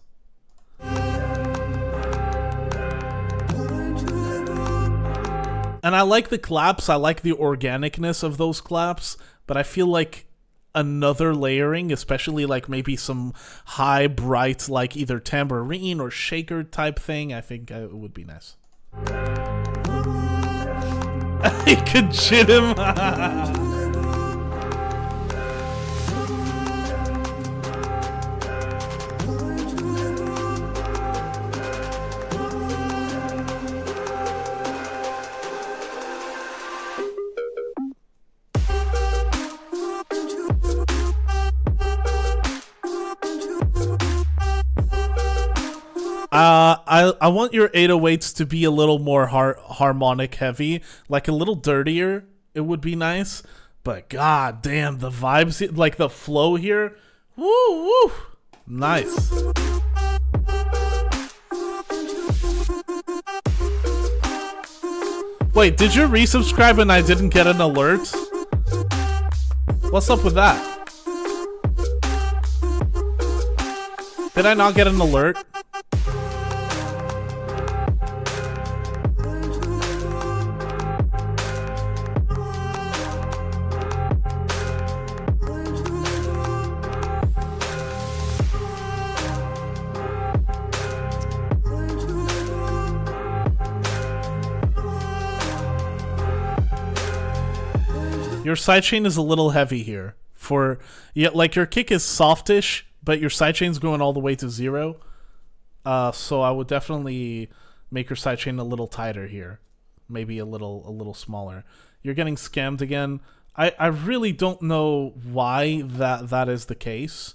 And I like the claps, I like the organicness of those claps, but I feel like another layering, especially like maybe some high, bright, like either tambourine or shaker type thing, I think it would be nice. You could shit him. I want your 808s to be a little more harmonic heavy, like a little dirtier. It would be nice, but god damn, the vibes, like the flow here, woo woo, nice. Wait, did you resubscribe and I didn't get an alert? What's up with that? Did I not get an alert? Your sidechain is a little heavy here. Like your kick is softish, but your sidechain's going all the way to 0. So I would definitely make your sidechain a little tighter here. Maybe a little smaller. You're getting scammed again. I really don't know why that is the case.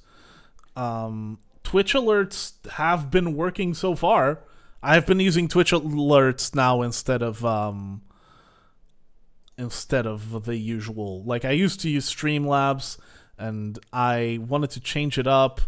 Twitch alerts have been working so far. I've been using Twitch alerts now instead of the usual. Like I used to use Streamlabs and I wanted to change it up,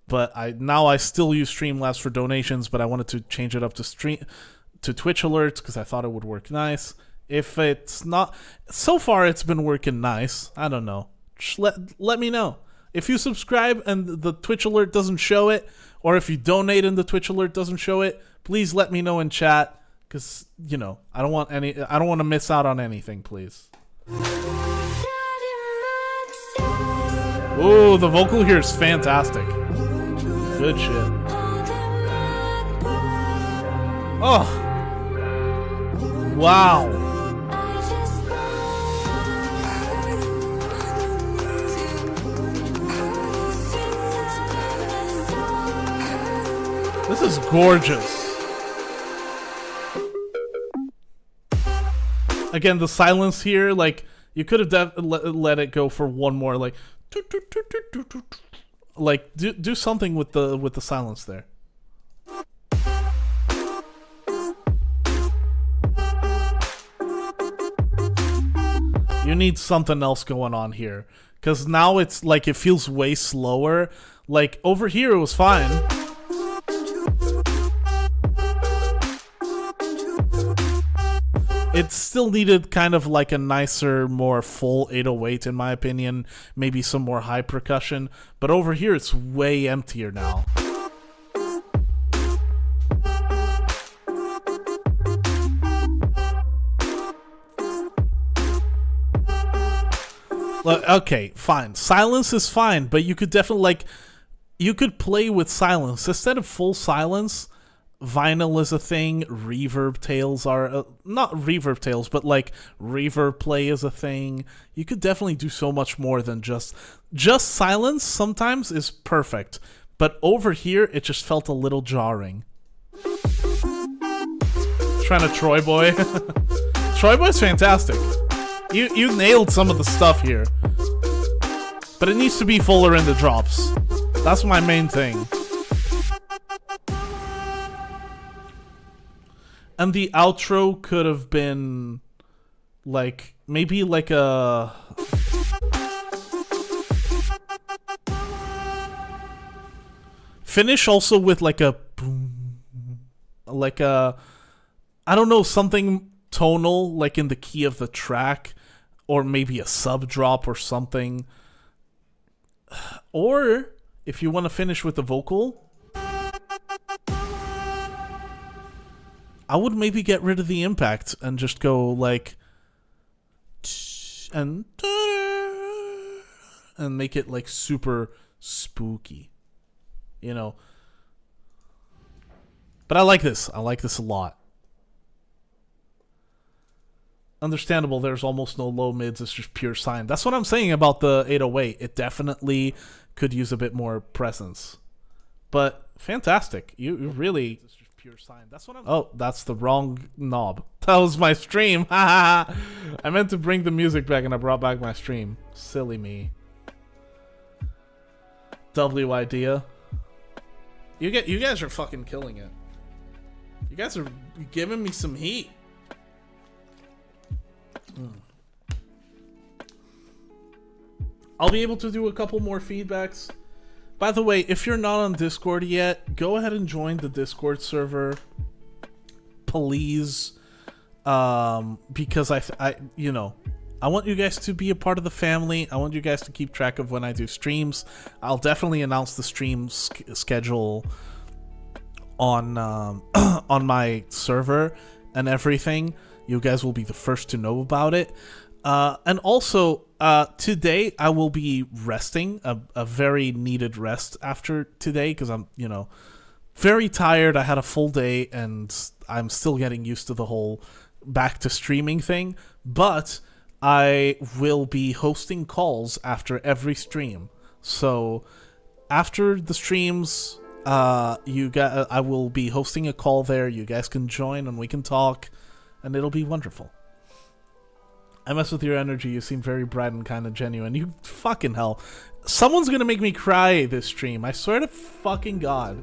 but now I still use Streamlabs for donations, but I wanted to change it up to Twitch alerts because I thought it would work nice. If it's not, so far it's been working nice. I don't know. Just let me know. If you subscribe and the Twitch alert doesn't show it, or if you donate and the Twitch alert doesn't show it, please let me know in chat. Because, you know, I don't want to miss out on anything, please. Ooh, the vocal here is fantastic. Good shit. Oh. Wow. This is gorgeous. Again, the silence here, like, you could have let it go for one more, like, do something with the silence there. You need something else going on here, because now it's like it feels way slower. Like over here, it was fine. It still needed kind of like a nicer, more full 808 in my opinion. Maybe some more high percussion. But over here, it's way emptier now. Okay, fine. Silence is fine, but you could definitely, like, you could play with silence. Instead of full silence, vinyl is a thing, reverb tails are, not reverb tails, but like reverb play is a thing. You could definitely do so much more than just silence sometimes is perfect. But over here, it just felt a little jarring. Trying to Troy Boy. Troy Boy's fantastic. You nailed some of the stuff here. But it needs to be fuller in the drops. That's my main thing. And the outro could have been like maybe like a finish also with like a boom, like a, I don't know, something tonal like in the key of the track, or maybe a sub drop or something. Or if you want to finish with the vocal, I would maybe get rid of the impact and just go like and make it like super spooky, you know. But I like this. I like this a lot. Understandable, there's almost no low mids, it's just pure sine. That's what I'm saying about the 808. It definitely could use a bit more presence. But fantastic. You really... It's just pure sine. That's what I'm... Oh, that's the wrong knob. That was my stream. I meant to bring the music back and I brought back my stream. Silly me. W idea. You guys are fucking killing it. You guys are giving me some heat. I'll be able to do a couple more feedbacks. By the way, if you're not on Discord yet, go ahead and join the Discord server, please. Because I you know, I want you guys to be a part of the family. I want you guys to keep track of when I do streams. I'll definitely announce the stream schedule on on my server and everything. You guys will be the first to know about it. And also, today I will be resting, a very needed rest after today, because I'm, you know, very tired. I had a full day, and I'm still getting used to the whole back to streaming thing. But I will be hosting calls after every stream. So after the streams, I will be hosting a call there. You guys can join, and we can talk. And it'll be wonderful. I mess with your energy. You seem very bright and kind of genuine. You fucking hell. Someone's gonna make me cry this stream. I swear to fucking God.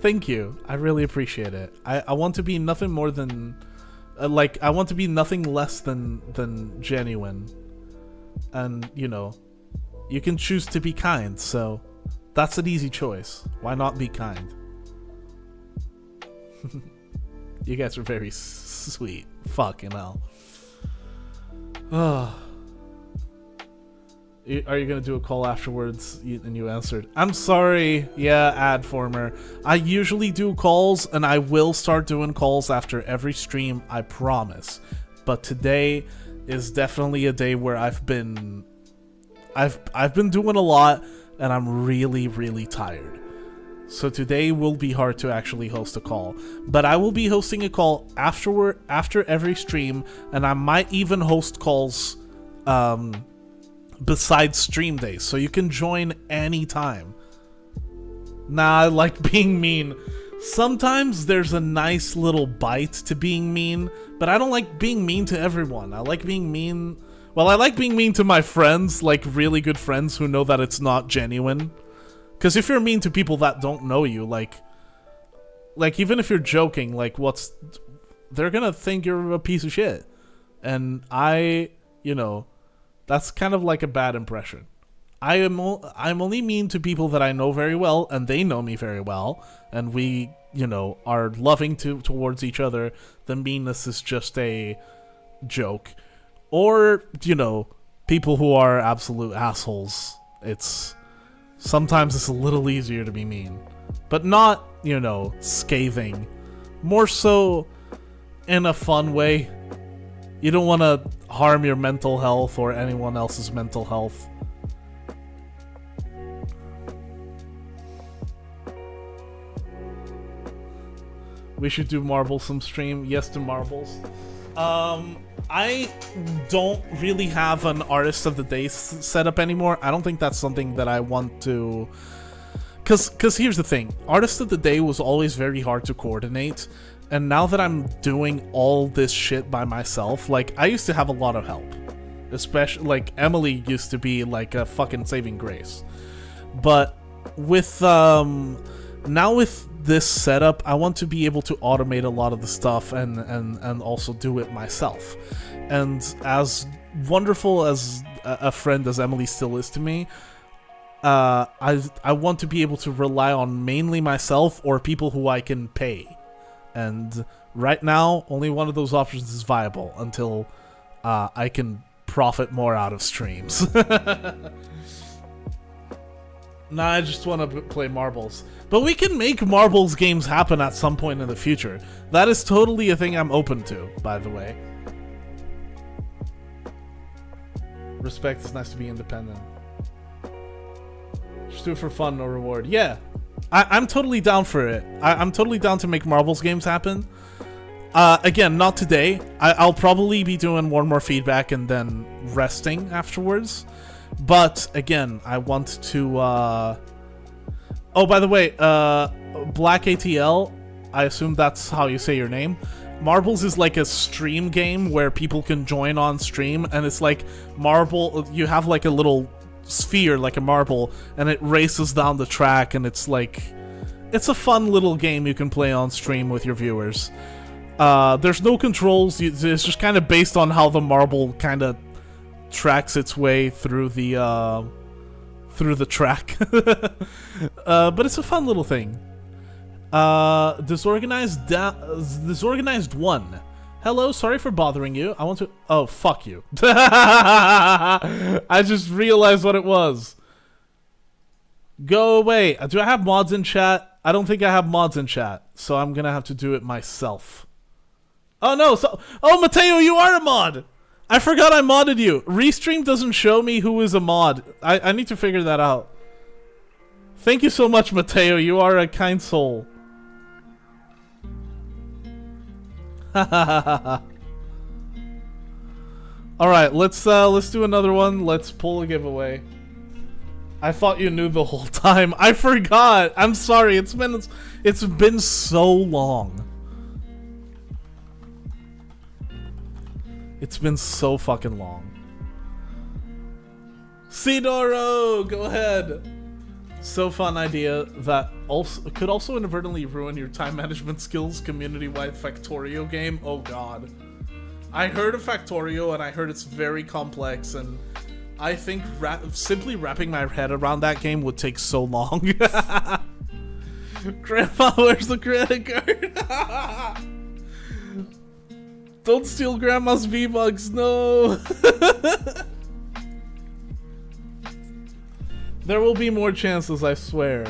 Thank you. I really appreciate it. I want to be nothing more than... I want to be nothing less than genuine. And, you know, you can choose to be kind, so that's an easy choice. Why not be kind? You guys are very sweet. Fucking hell. Are you gonna do a call afterwards? And you answered. I'm sorry. Yeah, Adformer. I usually do calls, and I will start doing calls after every stream, I promise. But today is definitely a day where I've been doing a lot, and I'm really, really tired. So today will be hard to actually host a call. But I will be hosting a call after every stream, and I might even host calls besides stream days. So you can join anytime. Nah, I like being mean. Sometimes there's a nice little bite to being mean, but I don't like being mean to everyone. I like being mean... Well, I like being mean to my friends, like really good friends who know that it's not genuine. Because if you're mean to people that don't know you, like even if you're joking, like they're gonna think you're a piece of shit. And that's kind of like a bad impression. I'm only mean to people that I know very well, and they know me very well, and we, are loving towards each other. The meanness is just a joke. Or, people who are absolute assholes. Sometimes it's a little easier to be mean. But not, scathing. More so in a fun way. You don't want to harm your mental health or anyone else's mental health. We should do marbles some stream. Yes to marbles. I don't really have an artist of the day set up anymore. I don't think that's something that I want to... Because here's the thing. Artist of the day was always very hard to coordinate. And now that I'm doing all this shit by myself, like, I used to have a lot of help. Especially, like, Emily used to be, like, a fucking saving grace. But with, now with this setup, I want to be able to automate a lot of the stuff and also do it myself. And as wonderful as a friend as Emily still is to me, I want to be able to rely on mainly myself or people who I can pay. And right now, only one of those options is viable until I can profit more out of streams. Nah, I just want to play marbles. But we can make marbles games happen at some point in the future. That is totally a thing I'm open to, by the way. Respect, it's nice to be independent. Just do it for fun, no reward. Yeah, I'm totally down for it. I'm totally down to make marbles games happen. Again, not today. I'll probably be doing more feedback and then resting afterwards. But again, I want to oh, by the way, Black ATL, I assume that's how you say your name. Marbles is like a stream game where people can join on stream, and it's like marble, you have like a little sphere, like a marble, and it races down the track, and it's like, it's a fun little game you can play on stream with your viewers. There's no controls, it's just kind of based on how the marble kind of tracks its way through the track. But it's a fun little thing. Disorganized one. Hello, sorry for bothering you. I want to... Oh, fuck you. I just realized what it was. Go away. Do I have mods in chat? I don't think I have mods in chat, so I'm gonna have to do it myself. Oh no, oh, Mateo, you are a mod! I forgot I modded you. Restream doesn't show me who is a mod. I need to figure that out. Thank you so much, Mateo. You are a kind soul. Alright, let's do another one. Let's pull a giveaway. I thought you knew the whole time. I forgot. I'm sorry. It's been so long. It's been so fucking long. Sidoro, go ahead. So fun idea that could also inadvertently ruin your time management skills. Community-wide Factorio game. Oh god. I heard of Factorio and I heard it's very complex, and I think simply wrapping my head around that game would take so long. Grandma, where's the credit card? Don't steal Grandma's V-Bucks, no! There will be more chances, I swear.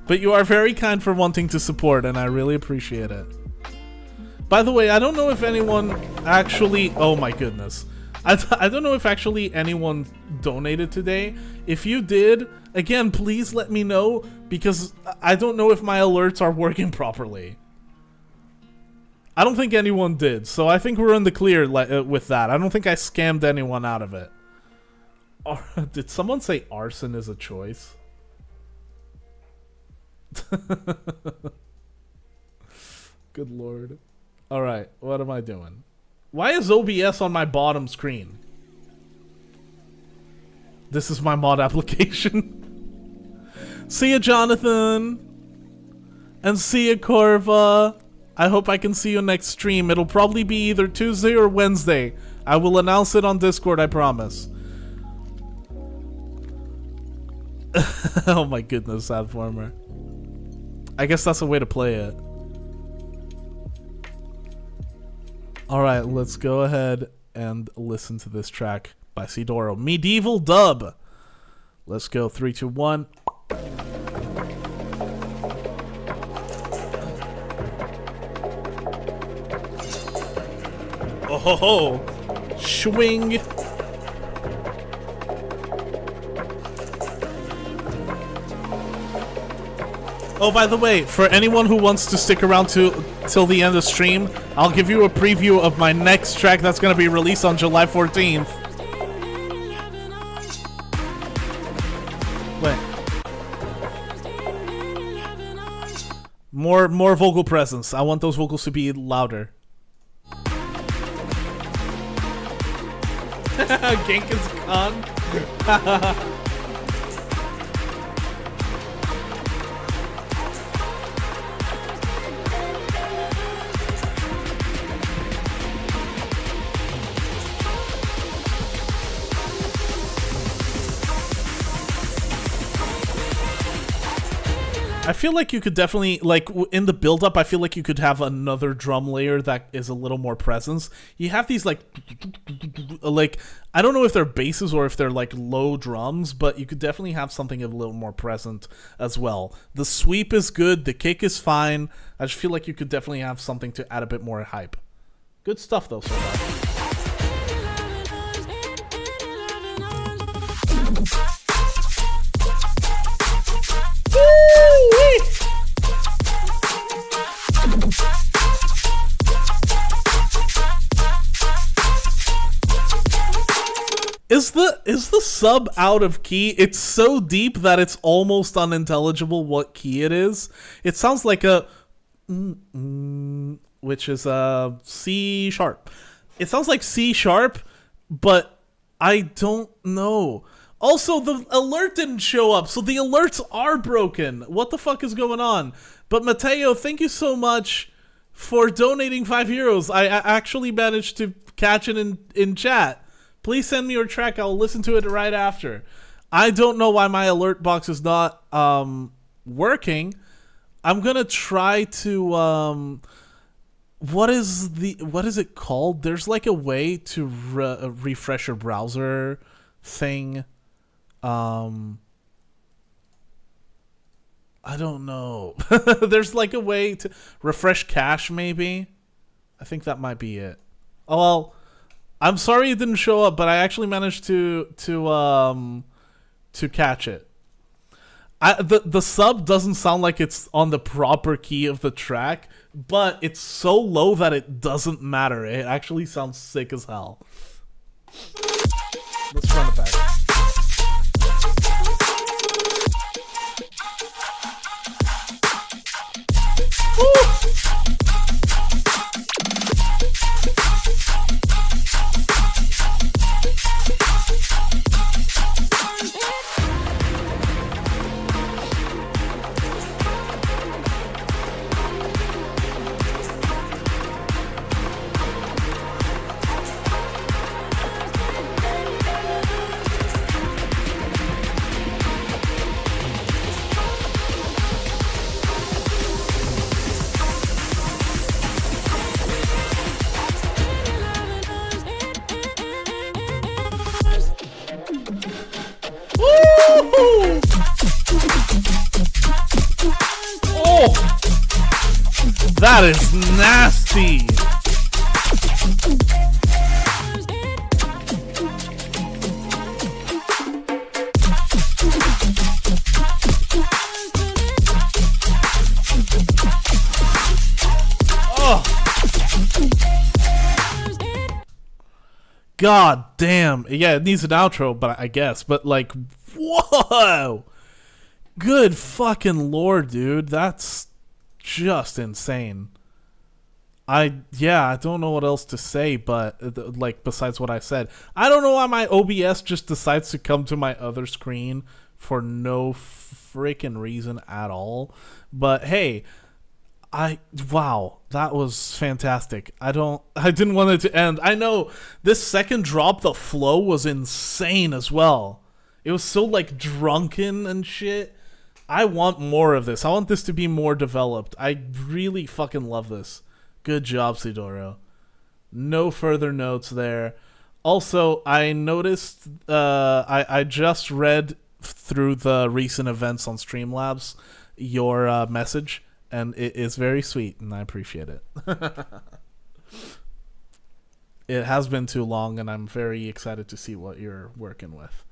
But you are very kind for wanting to support, and I really appreciate it. By the way, I don't know if anyone actually... Oh my goodness. I don't know if actually anyone donated today. If you did, again, please let me know, because I don't know if my alerts are working properly. I don't think anyone did, so I think we're in the clear with that. I don't think I scammed anyone out of it. Did someone say arson is a choice? Good lord. Alright, what am I doing? Why is OBS on my bottom screen? This is my mod application. See ya, Jonathan. And see ya, Corva. I hope I can see you next stream. It'll probably be either Tuesday or Wednesday. I will announce it on Discord, I promise. Oh my goodness, Adformer. I guess that's a way to play it. Alright, let's go ahead and listen to this track by Sidoro. Medieval Dub. Let's go. 3, 2, 1. Oh ho ho! Swing! Oh, by the way, for anyone who wants to stick around till the end of stream, I'll give you a preview of my next track that's gonna be released on July 14th. Wait. More vocal presence. I want those vocals to be louder. Genghis Khan. I feel like you could definitely, like, in the build-up, I feel like you could have another drum layer that is a little more presence. You have these, like, I don't know if they're basses or if they're, like, low drums, but you could definitely have something a little more present as well. The sweep is good, the kick is fine. I just feel like you could definitely have something to add a bit more hype. Good stuff, though, so far. Is the sub out of key? It's so deep that it's almost unintelligible what key it is. It sounds like a which is C sharp. It sounds like C sharp, but I don't know. Also, the alert didn't show up, so the alerts are broken. What the fuck is going on? But Mateo, thank you so much for donating €5. I actually managed to catch it in chat. Please send me your track. I'll listen to it right after. I don't know why my alert box is not working. I'm gonna try to what is it called? There's like a way to refresh your browser thing. I don't know. There's like a way to refresh cache, maybe. I think that might be it. Oh well, I'm sorry it didn't show up, but I actually managed to catch it. The sub doesn't sound like it's on the proper key of the track, but it's so low that it doesn't matter. It actually sounds sick as hell. Let's run it back. Woo! Oh, that is nasty. God damn. Yeah, it needs an outro, but I guess. But like, whoa! Good fucking lord, dude. That's just insane. I don't know what else to say, but like besides what I said, I don't know why my OBS just decides to come to my other screen for no freaking reason at all. But hey, wow, that was fantastic. I didn't want it to end. I know this second drop, the flow was insane as well. It was so like drunken and shit. I want more of this. I want this to be more developed. I really fucking love this. Good job, Sidoro. No further notes there. Also, I noticed, I just read through the recent events on Streamlabs your message, and it is very sweet, and I appreciate it. It has been too long, and I'm very excited to see what you're working with.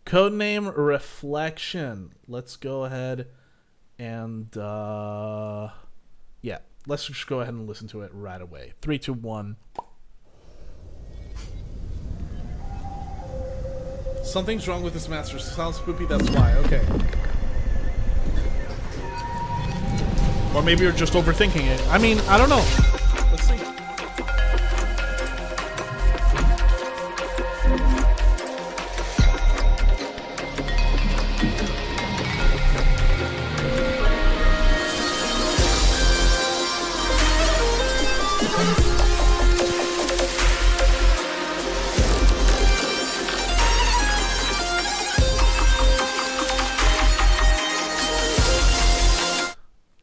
Codename Reflection. Let's go ahead and, yeah. Let's just go ahead and listen to it right away. 3, 2, 1. Something's wrong with this master. Sounds spoopy, that's why. Okay. Or maybe you're just overthinking it. I mean, I don't know. Let's see.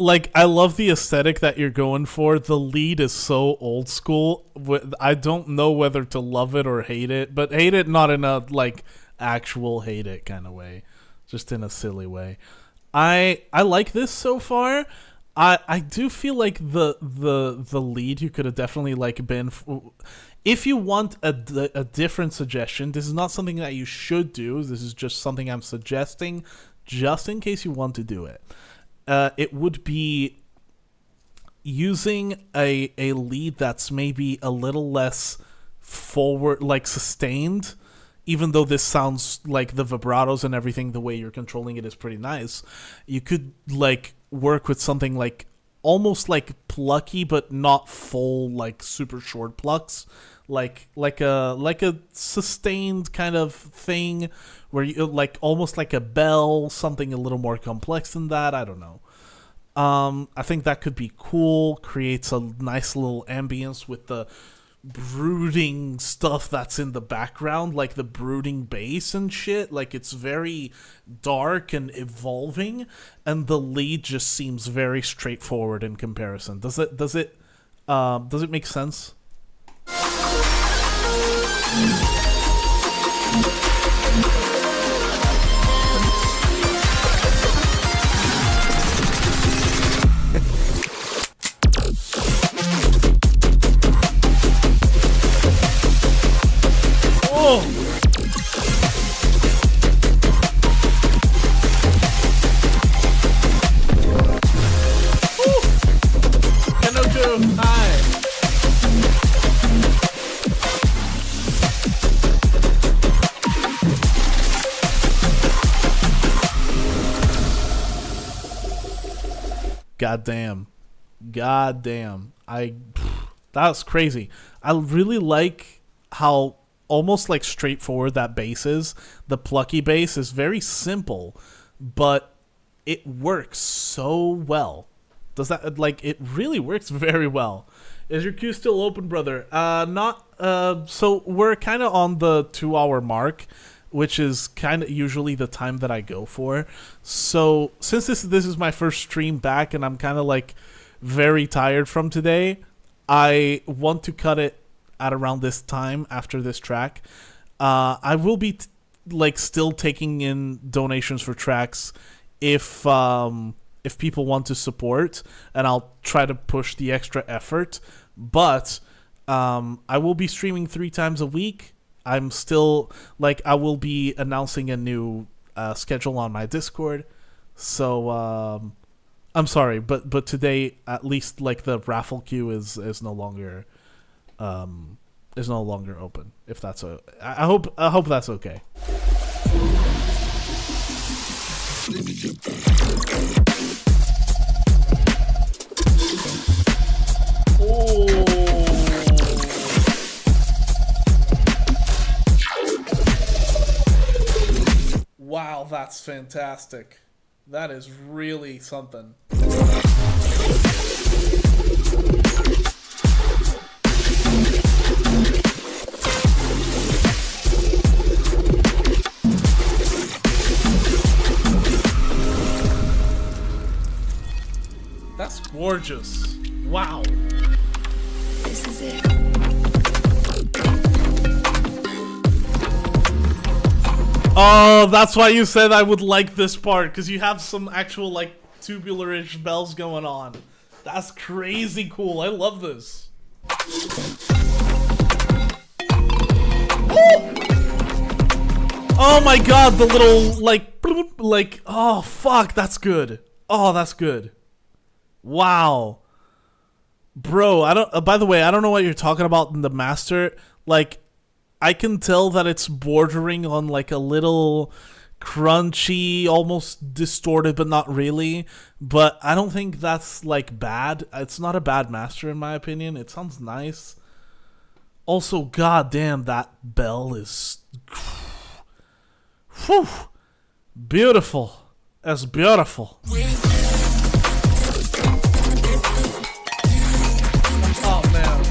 Like, I love the aesthetic that you're going for. The lead is so old school. I don't know whether to love it or hate it, but hate it not in a, like, actual hate it kind of way. Just in a silly way. I like this so far. I do feel like the lead you could have definitely, like, been... If you want a different suggestion, this is not something that you should do. This is just something I'm suggesting just in case you want to do it. It would be using a lead that's maybe a little less forward, like sustained, even though this sounds like the vibratos and everything, the way you're controlling it is pretty nice. You could like work with something like almost like plucky, but not full, like super short plucks, like a sustained kind of thing where you like almost like a bell, something a little more complex than that. I don't know. I think that could be cool. Creates a nice little ambience with the brooding stuff that's in the background, like the brooding bass and shit. Like it's very dark and evolving, and the lead just seems very straightforward in comparison. Does it make sense? God damn. That's crazy. I really like how almost like straightforward that bass is. The plucky bass is very simple, but it works so well. Does that, like, it really works very well. Is your queue still open, brother? So we're kind of on the 2-hour mark, which is kind of usually the time that I go for. So since this is my first stream back and I'm kind of like very tired from today, I want to cut it at around this time after this track. I will be still taking in donations for tracks if people want to support, and I'll try to push the extra effort. But I will be streaming 3 times a week. I'm still, I will be announcing a new schedule on my Discord. So, I'm sorry, but today, at least, the raffle queue is no longer, is no longer open. If that's I hope that's okay. Oh. Wow, that's fantastic. That is really something. That's gorgeous. Wow. This is it. Oh, that's why you said I would like this part, because you have some actual, like, tubular-ish bells going on. That's crazy cool. I love this. Oh my god, the little, like, oh, fuck, that's good. Oh, that's good. Wow. Bro, I don't, by the way, I don't know what you're talking about in the master. Like, I can tell that it's bordering on like a little crunchy, almost distorted, but not really. But I don't think that's like bad. It's not a bad master in my opinion. It sounds nice. Also, goddamn, that bell is whew, beautiful. That's beautiful. Oh man.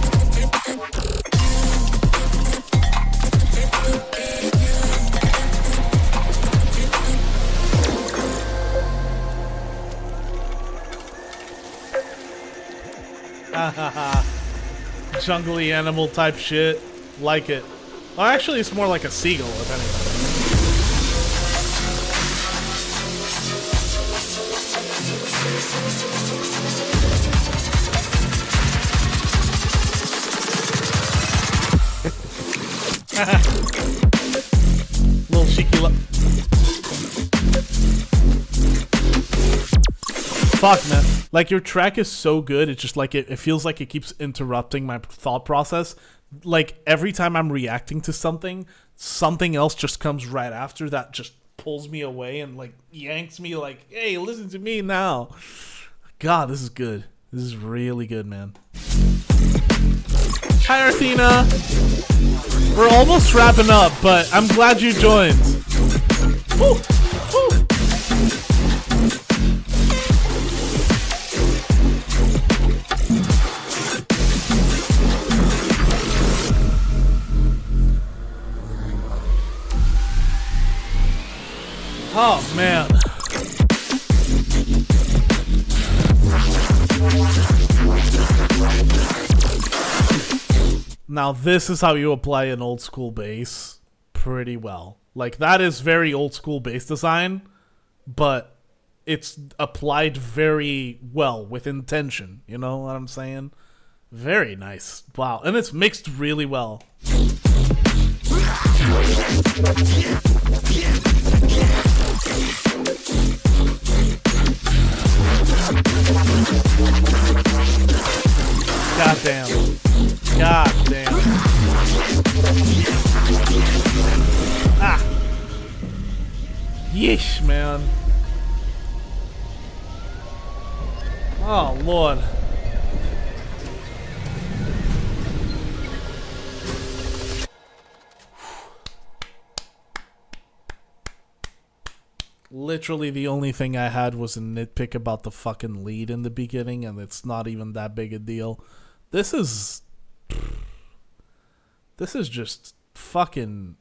Jungly animal type shit. Like it. Well, actually, it's more like a seagull, if anything. Little cheeky fuck, man. Like, your track is so good, it's just like, it feels like it keeps interrupting my thought process. Like, every time I'm reacting to something, something else just comes right after that just pulls me away and, like, yanks me like, hey, listen to me now. God, this is good. This is really good, man. Hi, Arthena. We're almost wrapping up, but I'm glad you joined. Woo! Woo! Oh, man. Now, this is how you apply an old school bass pretty well. Like, that is very old school bass design, but it's applied very well with intention. You know what I'm saying? Very nice. Wow. And it's mixed really well. God damn. God damn. Ah. Yeesh, man. Oh, Lord. Literally the only thing I had was a nitpick about the fucking lead in the beginning, and it's not even that big a deal. This is just fucking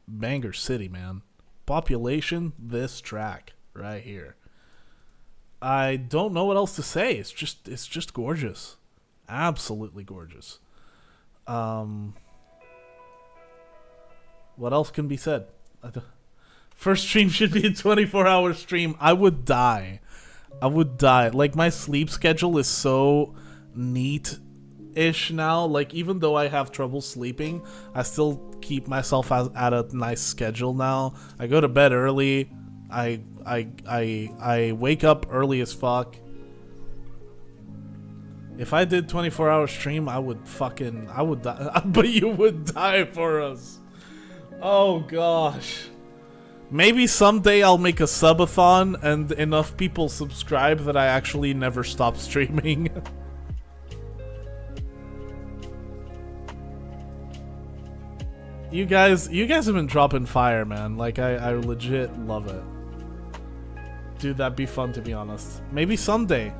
banger city, man. Population, this track right here. I don't know what else to say. It's just gorgeous. Absolutely gorgeous. What else can be said? First stream should be a 24-hour stream. I would die. I would die. Like, my sleep schedule is so neat-ish now. Like, even though I have trouble sleeping, I still keep myself at a nice schedule now. I go to bed early. I wake up early as fuck. If I did 24-hour stream, I would die. But you would die for us. Oh gosh. Maybe someday I'll make a subathon and enough people subscribe that I actually never stop streaming. You guys have been dropping fire, man. Like, I legit love it. Dude, that'd be fun, to be honest. Maybe someday.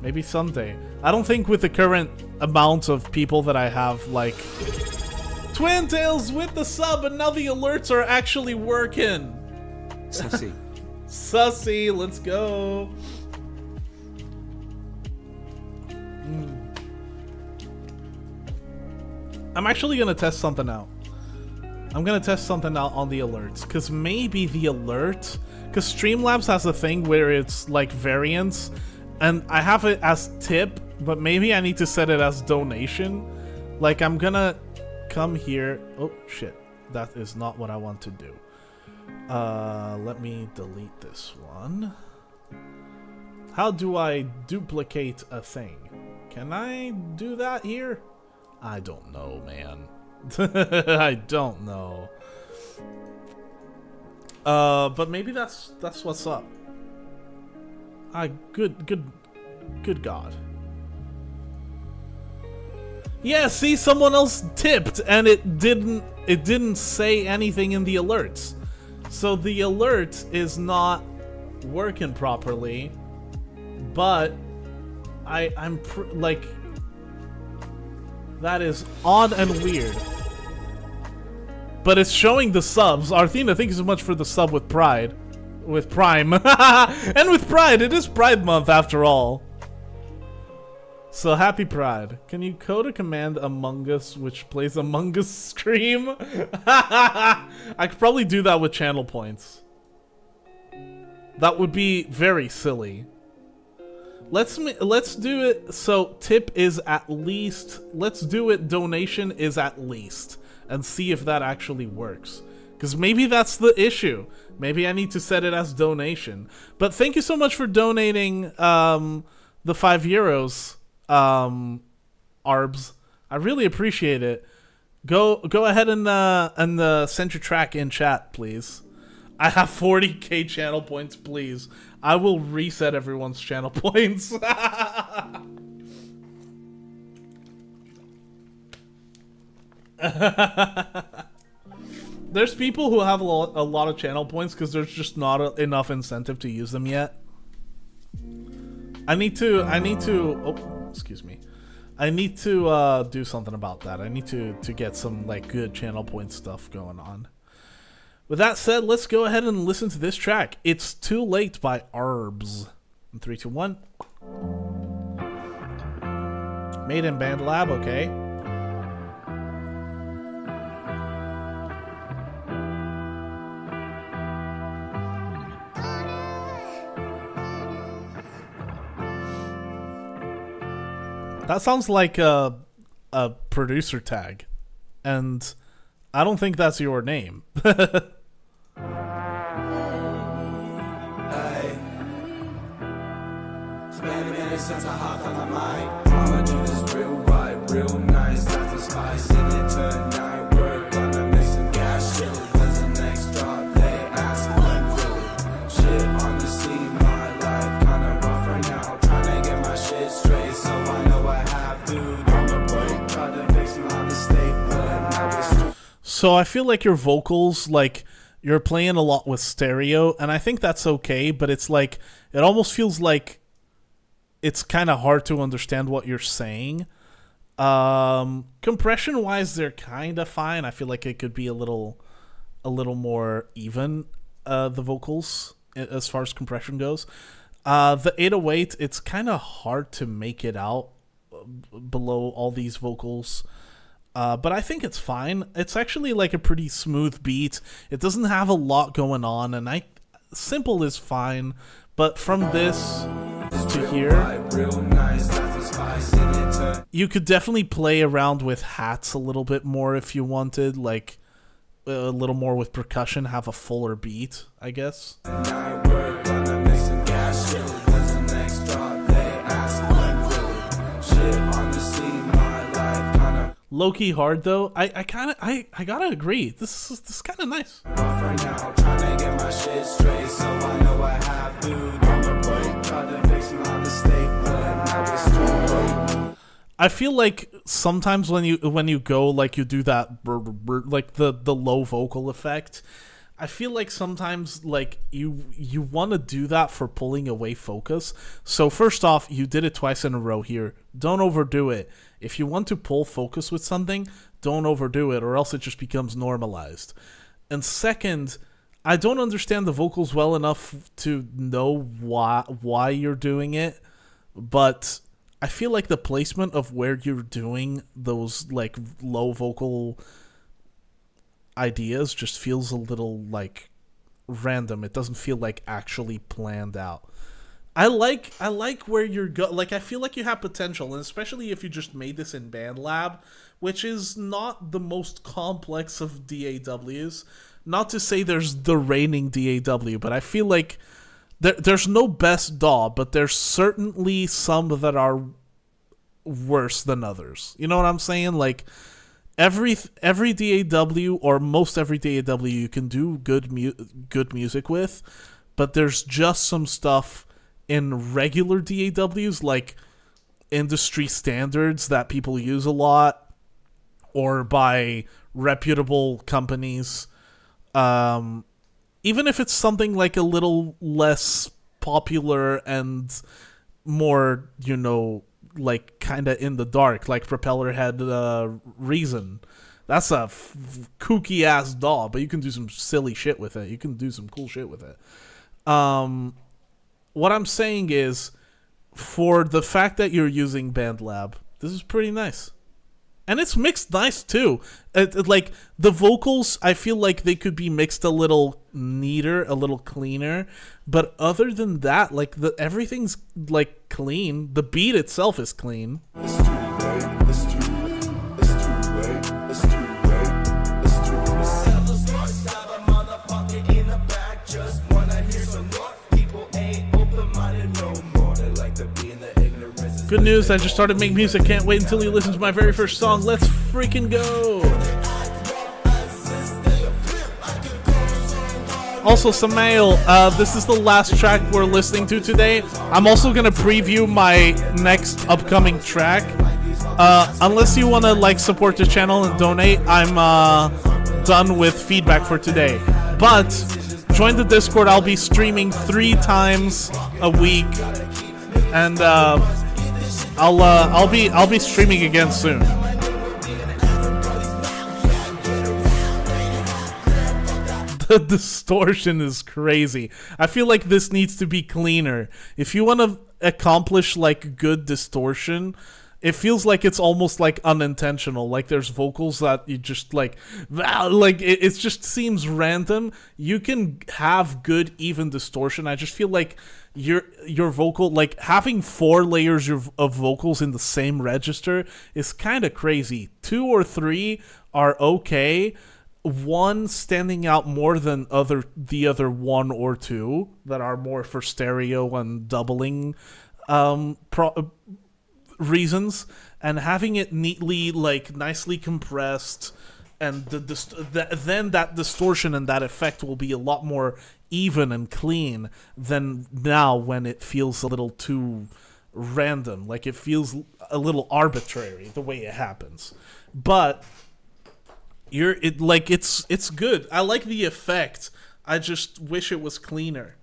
Maybe someday. I don't think with the current amount of people that I have, like... Twin Tails with the sub, and now the alerts are actually working. Sussy. Sussy, let's go. I'm actually gonna test something out. I'm gonna test something out on the alerts, because maybe the alert, because Streamlabs has a thing where it's like variants, and I have it as tip, but maybe I need to set it as donation. Like, I'm gonna come here. Oh shit, that is not what I want to do. Let me delete this one. How do I duplicate a thing? Can I do that here? I don't know, man. I don't know. But maybe that's what's up. Good God. Yeah, see, someone else tipped and it didn't say anything in the alerts. So the alert is not working properly, but I'm like, that is odd and weird. But it's showing the subs. Arthena, thank you so much for the sub with Pride. With Prime. And with Pride, it is Pride Month after all. So happy Pride. Can you code a command Among Us which plays Among Us Scream? I could probably do that with channel points. That would be very silly. Let's do it so tip is at least. Let's do it donation is at least. And see if that actually works. Because maybe that's the issue. Maybe I need to set it as donation. But thank you so much for donating the €5. Arbs, I really appreciate it. Go ahead and send your track in chat, please. I have 40k channel points, please. I will reset everyone's channel points. There's people who have a lot of channel points because there's just not enough incentive to use them yet. I need to oh, excuse me. I need to do something about that. I need to get some like good channel point stuff going on. With that said, let's go ahead and listen to this track. It's Too Late by Arbs. In 3, 2, 1. Made in Band Lab, okay. That sounds like a producer tag, and I don't think that's your name. It's been a minute since I hopped on the mic. I'ma do this real right, real nice. That's the spice in it tonight. We're gonna make some gas shit. Cause the next drop, they ask when really. Shit on the scene, my life kinda rough right now. Trying to get my shit straight, so I know I have food on the plate. Try to fix my mistake, but now it's So I feel like your vocals, like, you're playing a lot with stereo, and I think that's okay, but it's like, it almost feels like it's kind of hard to understand what you're saying. Compression wise, they're kind of fine. I feel like it could be a little more even, the vocals as far as compression goes. The 808, it's kind of hard to make it out below all these vocals. But I think it's fine. It's actually like a pretty smooth beat. It doesn't have a lot going on, and simple is fine. But from this to here, you could definitely play around with hats a little bit more if you wanted, like a little more with percussion, have a fuller beat, I guess. shit Low-key hard though. I gotta agree. This is kind of nice. Off right now, trying to get my shit straight, so I know I have food on the plate. Tried to fix my mistake, but now it's too late. I feel like sometimes when you go like you do that like the low vocal effect, I feel like sometimes like you want to do that for pulling away focus. So first off, you did it twice in a row here. Don't overdo it. If you want to pull focus with something, don't overdo it, or else it just becomes normalized. And second, I don't understand the vocals well enough to know why you're doing it, but I feel like the placement of where you're doing those like low vocal ideas just feels a little like random. It doesn't feel like actually planned out. I like where you're like I feel like you have potential, and especially if you just made this in BandLab, which is not the most complex of DAWs. Not to say there's the reigning DAW, but I feel like there's no best DAW, but there's certainly some that are worse than others. You know what I'm saying? Like every DAW or most every DAW you can do good music with, but there's just some stuff in regular DAWs like industry standards that people use a lot or by reputable companies. Even if it's something like a little less popular and more, like kind of in the dark, like Propellerhead Reason. That's a kooky ass DAW, but you can do some silly shit with it. You can do some cool shit with it. What I'm saying is, for the fact that you're using BandLab, this is pretty nice. And it's mixed nice, too. Like, the vocals, I feel like they could be mixed a little neater, a little cleaner. But other than that, like, everything's, like, clean. The beat itself is clean. It's too late, it's too late, it's too late, it's too late, it's too late. Sell the smart side, a motherfucker in the back, just wanna hear some more. People ain't open-minded no more. They like to be in the ignorance. Good news, I just started making music. Can't wait until you listen to my very first song. Let's freaking go! Also, Samael, this is the last track we're listening to today. I'm also going to preview my next upcoming track. Unless you want to like support the channel and donate, I'm done with feedback for today. But join the Discord. I'll be streaming 3 times a week, and I'll be streaming again soon. The distortion is crazy. I feel like this needs to be cleaner. If you want to accomplish like good distortion, it feels like it's almost like unintentional. Like there's vocals that you just like it just seems random. You can have good even distortion. I just feel like your vocal, like having 4 layers of vocals in the same register is kind of crazy. 2 or 3 are okay. 1 standing out more than the other 1 or 2 that are more for stereo and doubling reasons, and having it neatly, like nicely compressed, and then that distortion and that effect will be a lot more even and clean than now when it feels a little too random. Like it feels a little arbitrary the way it happens. But it's good. I like the effect. I just wish it was cleaner.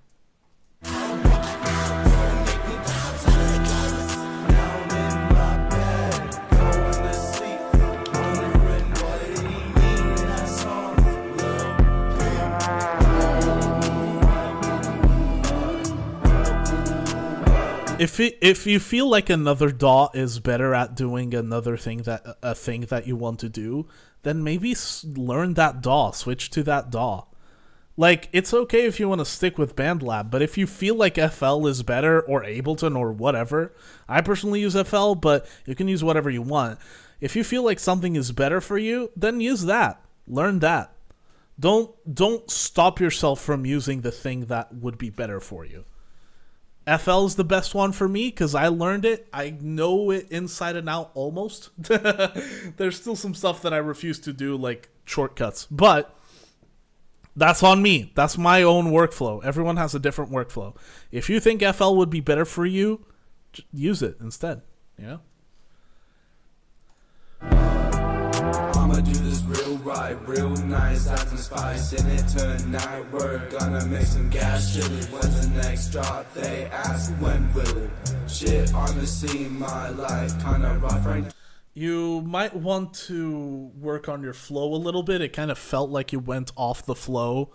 If you feel like another DAW is better at doing another thing that you want to do, then maybe learn that DAW, switch to that DAW. Like, it's okay if you want to stick with BandLab, but if you feel like FL is better, or Ableton, or whatever, I personally use FL, but you can use whatever you want. If you feel like something is better for you, then use that. Learn that. Don't stop yourself from using the thing that would be better for you. FL is the best one for me because I learned it. I know it inside and out almost. There's still some stuff that I refuse to do, like shortcuts. But that's on me. That's my own workflow. Everyone has a different workflow. If you think FL would be better for you, use it instead. You know? I'ma do this real right, real nice, add some spice in it tonight. We're gonna make some gas chili. When's the next drop? They ask when will it? Shit on the scene, my life kinda rough right now. You might want to work on your flow a little bit. It kind of felt like you went off the flow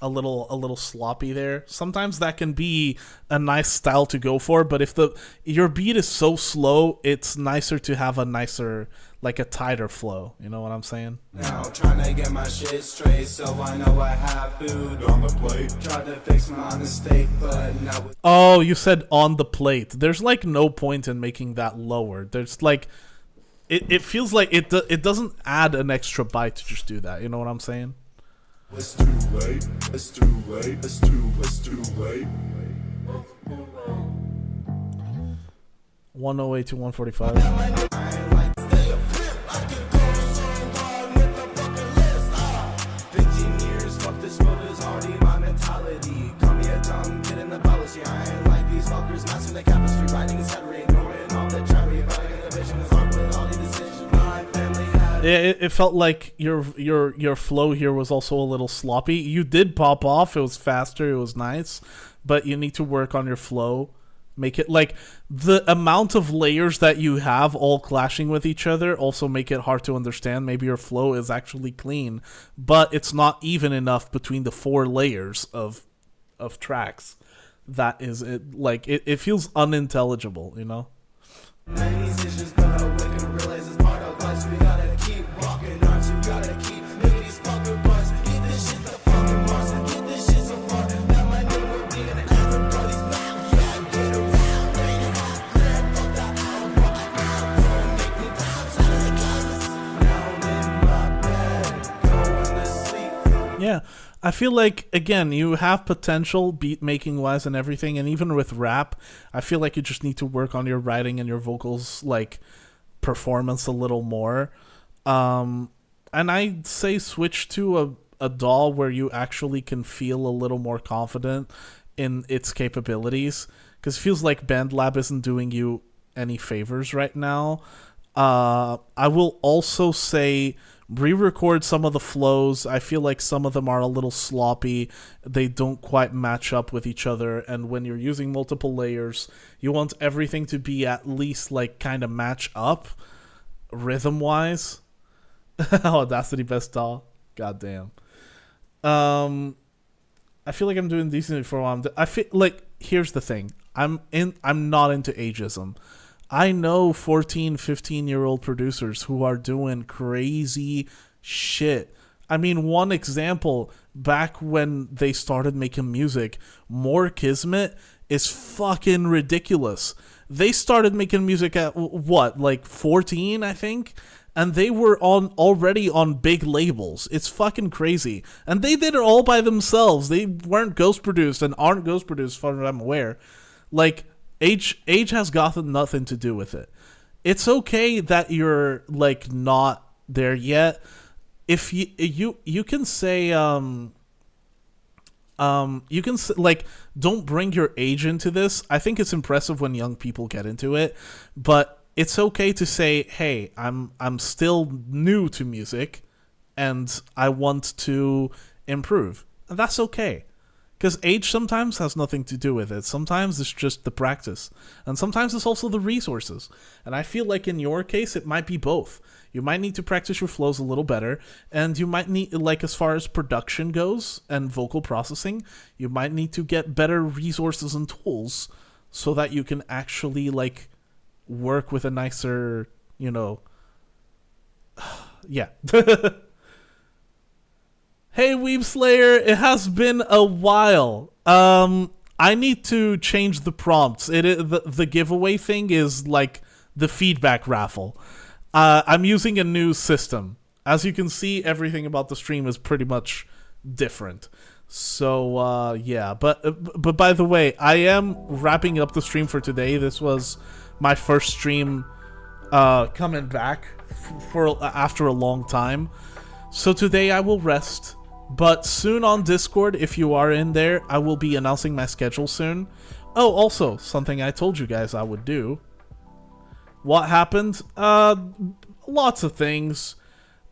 a little sloppy there. Sometimes that can be a nice style to go for, but if your beat is so slow, it's nicer to have a nicer, like a tighter flow. You know what I'm saying? Now trying to get my shit straight, so I know I have food on the plate. Tried to fix my mistake, but now Oh, you said on the plate. There's like no point in making that lower. There's like it feels like it doesn't add an extra byte to just do that. You know what I'm saying? it's too late. It's too late. It's too late. 108 to 145. Yeah, it felt like your flow here was also a little sloppy. You did pop off. It was faster. It was nice. But you need to work on your flow. Make it like the amount of layers that you have all clashing with each other also make it hard to understand. Maybe your flow is actually clean, but it's not even enough between the 4 layers of tracks. That is it. Like it feels unintelligible, you know? Yeah, I feel like, again, you have potential beat making wise and everything, and even with rap, I feel like you just need to work on your writing and your vocals, like, performance a little more. And I'd say switch to a DAW where you actually can feel a little more confident in its capabilities, because it feels like BandLab isn't doing you any favors right now. I will also say re-record some of the flows. I feel like some of them are a little sloppy. They don't quite match up with each other, and when you're using multiple layers, you want everything to be at least like kind of match up rhythm-wise. Audacity best DAW. God damn. I feel like I'm doing decently for a while. I feel like, here's the thing. I'm not into ageism. I know 14, 15-year-old producers who are doing crazy shit. I mean, one example, back when they started making music, More Kismet is fucking ridiculous. They started making music at, what, like 14, I think? And they were already on big labels. It's fucking crazy. And they did it all by themselves. They weren't ghost-produced and aren't ghost-produced, as far as I'm aware. Like, Age has gotten nothing to do with it. It's okay that you're like not there yet. If you can say you can say, like, don't bring your age into this. I think it's impressive when young people get into it, but it's okay to say, hey, I'm still new to music and I want to improve. And that's okay. Because age sometimes has nothing to do with it. Sometimes it's just the practice. And sometimes it's also the resources. And I feel like in your case, it might be both. You might need to practice your flows a little better. And you might need, like, as far as production goes and vocal processing, you might need to get better resources and tools so that you can actually, like, work with a nicer, you know... yeah. Hey, Weeb Slayer, it has been a while. I need to change the prompts. The giveaway thing is like the feedback raffle. I'm using a new system. As you can see, everything about the stream is pretty much different. So yeah, but by the way, I am wrapping up the stream for today. This was my first stream coming back for after a long time. So today I will rest, but soon on Discord, if you are in there, I will be announcing my schedule soon. Oh, also, something I told you guys I would do. What happened? Lots of things.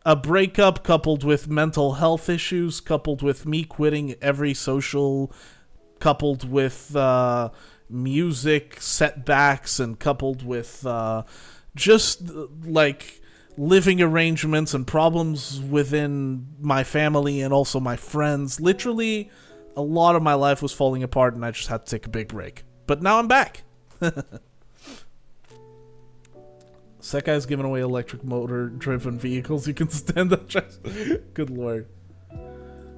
A breakup coupled with mental health issues, coupled with me quitting every social, coupled with music setbacks, and coupled with just like living arrangements and problems within my family and also my friends. Literally, a lot of my life was falling apart and I just had to take a big break. But now I'm back. Sekai's giving away electric motor-driven vehicles you can stand up. Good lord.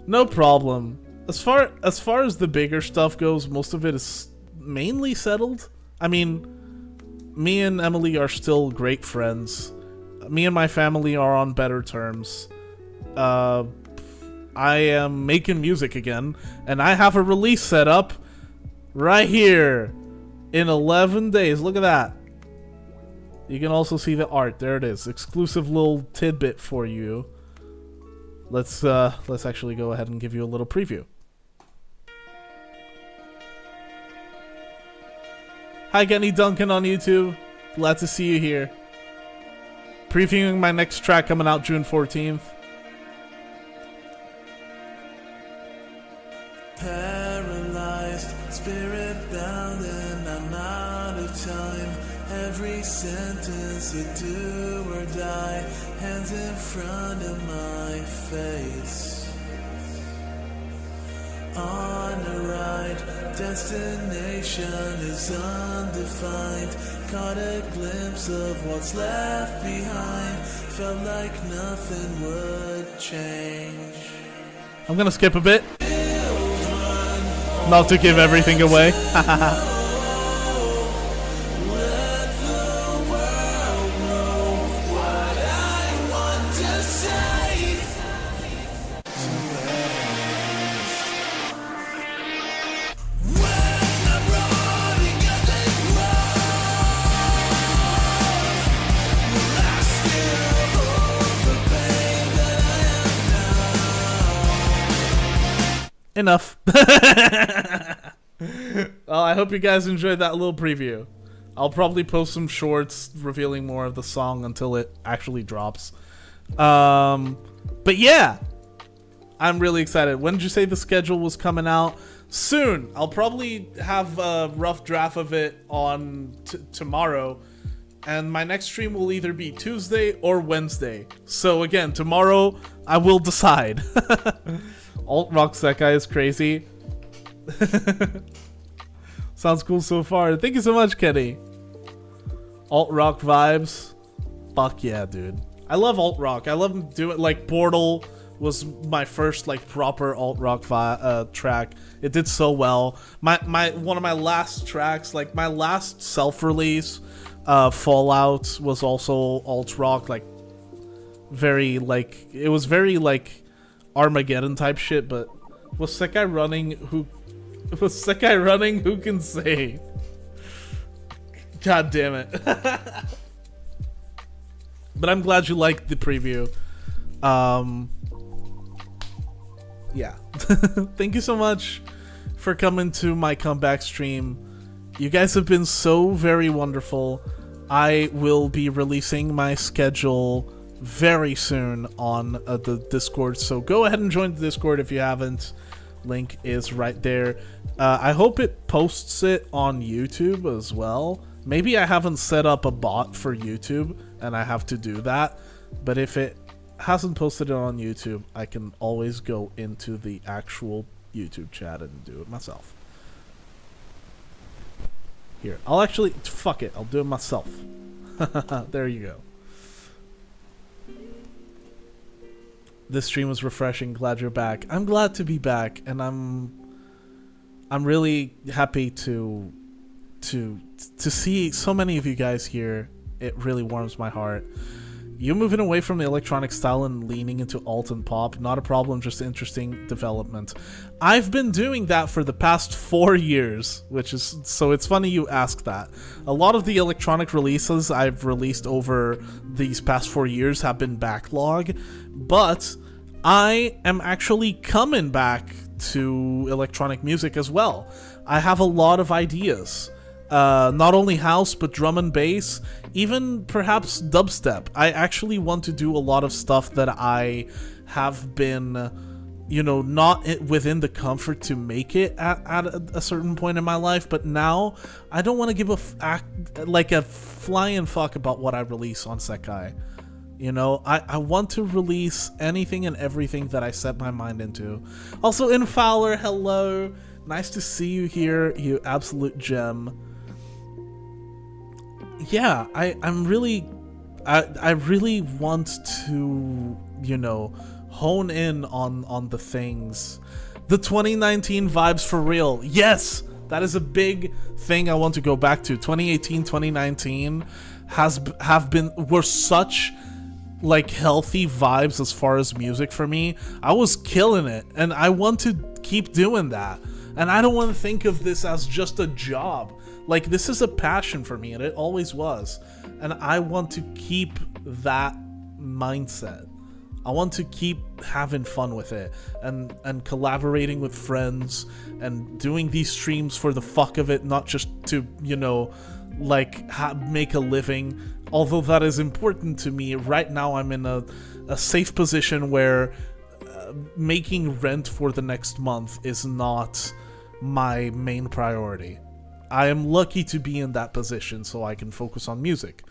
No problem. As far as the bigger stuff goes, most of it is mainly settled. I mean, me and Emily are still great friends. Me and my family are on better terms. I am making music again, and I have a release set up right here in 11 days. Look at that. You can also see the art. There it is. Exclusive little tidbit for you. Let's actually go ahead and give you a little preview. Hi, Kenny Duncan on YouTube. Glad to see you here. Previewing my next track coming out June 14th. Paralyzed, spirit bound, and I'm out of time. Every sentence a do or die, hands in front of my face. On a ride, destination is undefined. Caught a glimpse of what's left behind. Felt like nothing would change. I'm gonna skip a bit. Not to give everything away. Enough. Well, I hope you guys enjoyed that little preview. I'll probably post some shorts revealing more of the song until it actually drops. But yeah, I'm really excited. When did you say the schedule was coming out? Soon. I'll probably have a rough draft of it on tomorrow. And my next stream will either be Tuesday or Wednesday. So again, tomorrow I will decide. Alt Rock Sekai is crazy. Sounds cool so far. Thank you so much, Kenny. Alt Rock vibes. Fuck yeah, dude. I love alt rock. I love doing like Portal was my first like proper alt rock track. It did so well. My one of my last tracks, like my last self-release, Fallout, was also alt rock. Like very like it was very like Armageddon type shit, but was Sekai running? Who can say? God damn it. But I'm glad you liked the preview. Yeah. Thank you so much for coming to my comeback stream. You guys have been so very wonderful. I will be releasing my schedule very soon on the Discord, so go ahead and join the Discord if you haven't. Link is right there. I hope it posts it on YouTube as well. Maybe I haven't set up a bot for YouTube and I have to do that, but if it hasn't posted it on YouTube, I can always go into the actual YouTube chat and do it myself. Here, I'll actually, fuck it, I'll do it myself. There you go. This stream was refreshing. Glad you're back. I'm glad to be back, and I'm really happy to see so many of you guys here. It really warms my heart. You moving away from the electronic style and leaning into alt and pop, not a problem, just interesting development. I've been doing that for the past 4 years, which is, so it's funny you ask that. A lot of the electronic releases I've released over these past 4 years have been backlog, but I am actually coming back to electronic music as well. I have a lot of ideas. Not only house, but drum and bass, even perhaps dubstep. I actually want to do a lot of stuff that I have been, you know, not within the comfort to make it at a certain point in my life, but now I don't want to give a flying fuck about what I release on Sekai. You know, I want to release anything and everything that I set my mind into. Also, Infowler, hello. Nice to see you here, you absolute gem. Yeah, I really want to, you know, hone in on the things. The 2019 vibes for real. Yes, that is a big thing I want to go back to. 2018, 2019 were such like healthy vibes as far as music for me. I was killing it, and I want to keep doing that. And I don't want to think of this as just a job. Like, this is a passion for me, and it always was. And I want to keep that mindset. I want to keep having fun with it, and collaborating with friends, and doing these streams for the fuck of it, not just to, you know, like, make a living. Although that is important to me, right now I'm in a safe position where making rent for the next month is not my main priority. I am lucky to be in that position so I can focus on music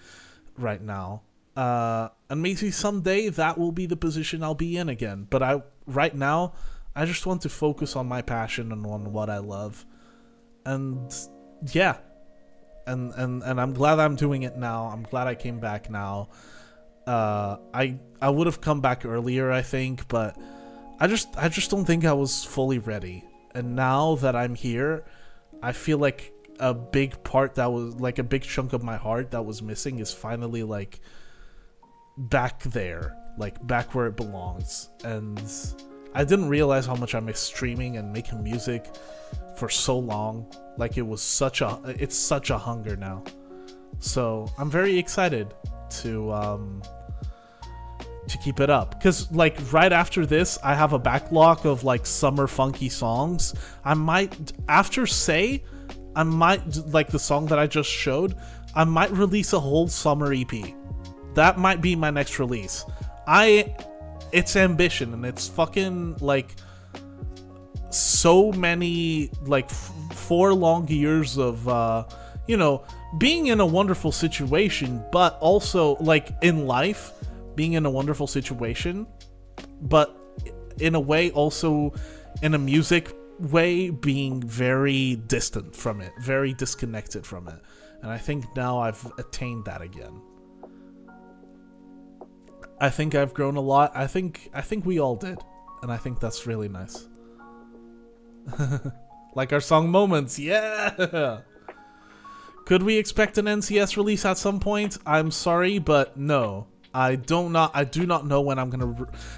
right now. And maybe someday that will be the position I'll be in again. But right now, I just want to focus on my passion and on what I love. And yeah. And I'm glad I'm doing it now. I'm glad I came back now. I would have come back earlier, I think, but I just don't think I was fully ready. And now that I'm here, I feel like a big part that was like a big chunk of my heart that was missing is finally like back there, like back where it belongs. And I didn't realize how much I missed streaming and making music for so long. Like, it's such a hunger now. So I'm very excited to keep it up, because like right after this I have a backlog of like summer funky songs. I might, after Say, I might, like the song that I just showed, I might release a whole summer EP. That might be my next release. It's ambition, and it's fucking like so many, like 4 long years of you know, being in a wonderful situation, but also like in life being in a wonderful situation, but in a way also in a music way being very distant from it, very disconnected from it. And I think now I've attained that again. I think I've grown a lot. I think we all did, and I think that's really nice. Like our song Moments, yeah. Could we expect an NCS release at some point? I'm sorry, but no. I do not know when I'm gonna.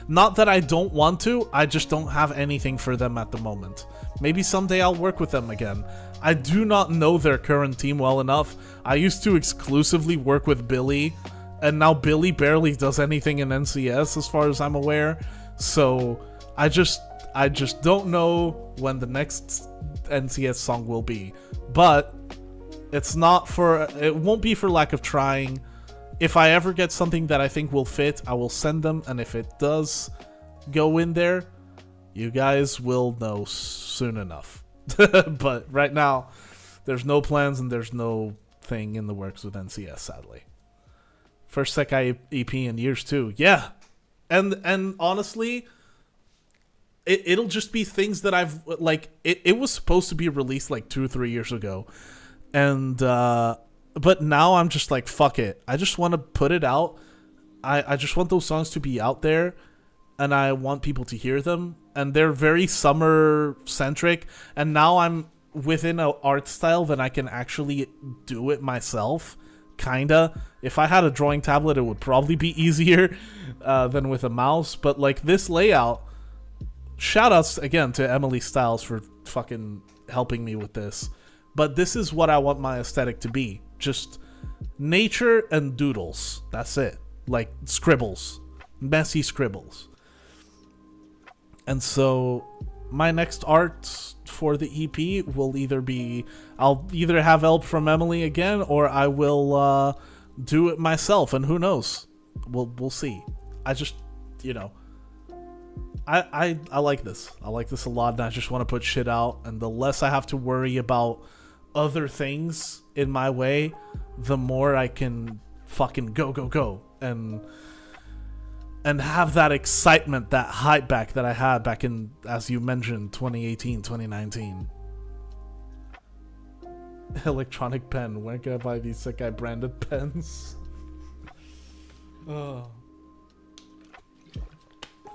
Not that I don't want to. I just don't have anything for them at the moment. Maybe someday I'll work with them again. I do not know their current team well enough. I used to exclusively work with Billy, and now Billy barely does anything in NCS as far as I'm aware. So I just don't know when the next NCS song will be. But it won't be for lack of trying. If I ever get something that I think will fit, I will send them, and if it does go in there, you guys will know soon enough. But right now, there's no plans and there's no thing in the works with NCS, sadly. First Sekai EP in years too. Yeah. And honestly, it'll just be things that I've, like, it was supposed to be released like 2 or 3 years ago. And, but now I'm just like, fuck it. I just want to put it out. I just want those songs to be out there, and I want people to hear them. And they're very summer-centric. And now I'm within an art style that I can actually do it myself kinda. If I had a drawing tablet, it would probably be easier than with a mouse. But like this layout, shoutouts again to Emily Styles for fucking helping me with this. But this is what I want my aesthetic to be. Just nature and doodles. That's it. Like scribbles. Messy scribbles. And so my next art for the EP will either be, I'll either have help from Emily again, or I will do it myself, and who knows? We'll see. I just, you know, I like this. I like this a lot, and I just want to put shit out, and the less I have to worry about other things in my way, the more I can fucking go and have that excitement, that hype back that I had back in, as you mentioned, 2018, 2019. Electronic pen. Where can I buy these Sekai branded pens? Oh.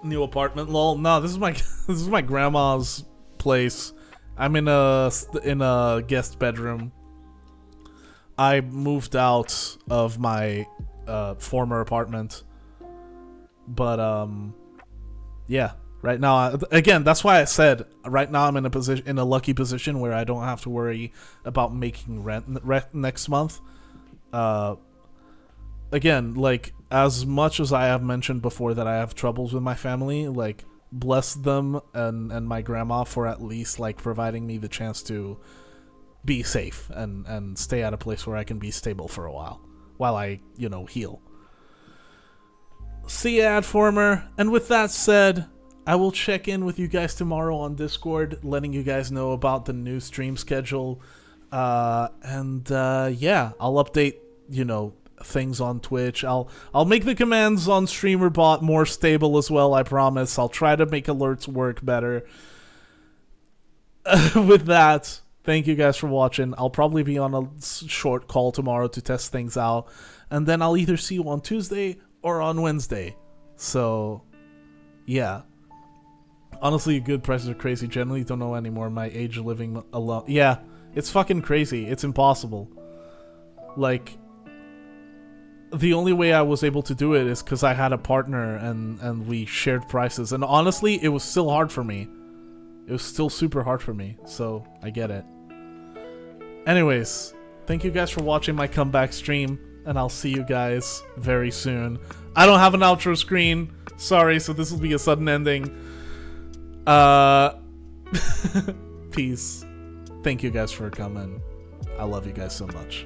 New apartment, lol. No, this is my grandma's place. I'm in a guest bedroom. I moved out of my former apartment. But yeah, right now, again, that's why I said right now I'm in a lucky position where I don't have to worry about making rent next month. Again, like, as much as I have mentioned before that I have troubles with my family, like, bless them and my grandma for at least like providing me the chance to be safe and stay at a place where I can be stable for a while I, you know, heal. See ya, Adformer. And with that said, I will check in with you guys tomorrow on Discord, letting you guys know about the new stream schedule. Yeah, I'll update, you know, things on Twitch. I'll make the commands on StreamerBot more stable as well, I promise. I'll try to make alerts work better. With that, thank you guys for watching. I'll probably be on a short call tomorrow to test things out, and then I'll either see you on Tuesday or on Wednesday. So yeah, honestly, good prices are crazy. Generally don't know anymore my age living alone. Yeah, it's fucking crazy. It's impossible. Like, the only way I was able to do it is because I had a partner and we shared prices, and honestly it was still hard for me. It was still super hard for me, so I get it. Anyways, thank you guys for watching my comeback stream, and I'll see you guys very soon. I don't have an outro screen, sorry, so this will be a sudden ending. Peace. Thank you guys for coming. I love you guys so much.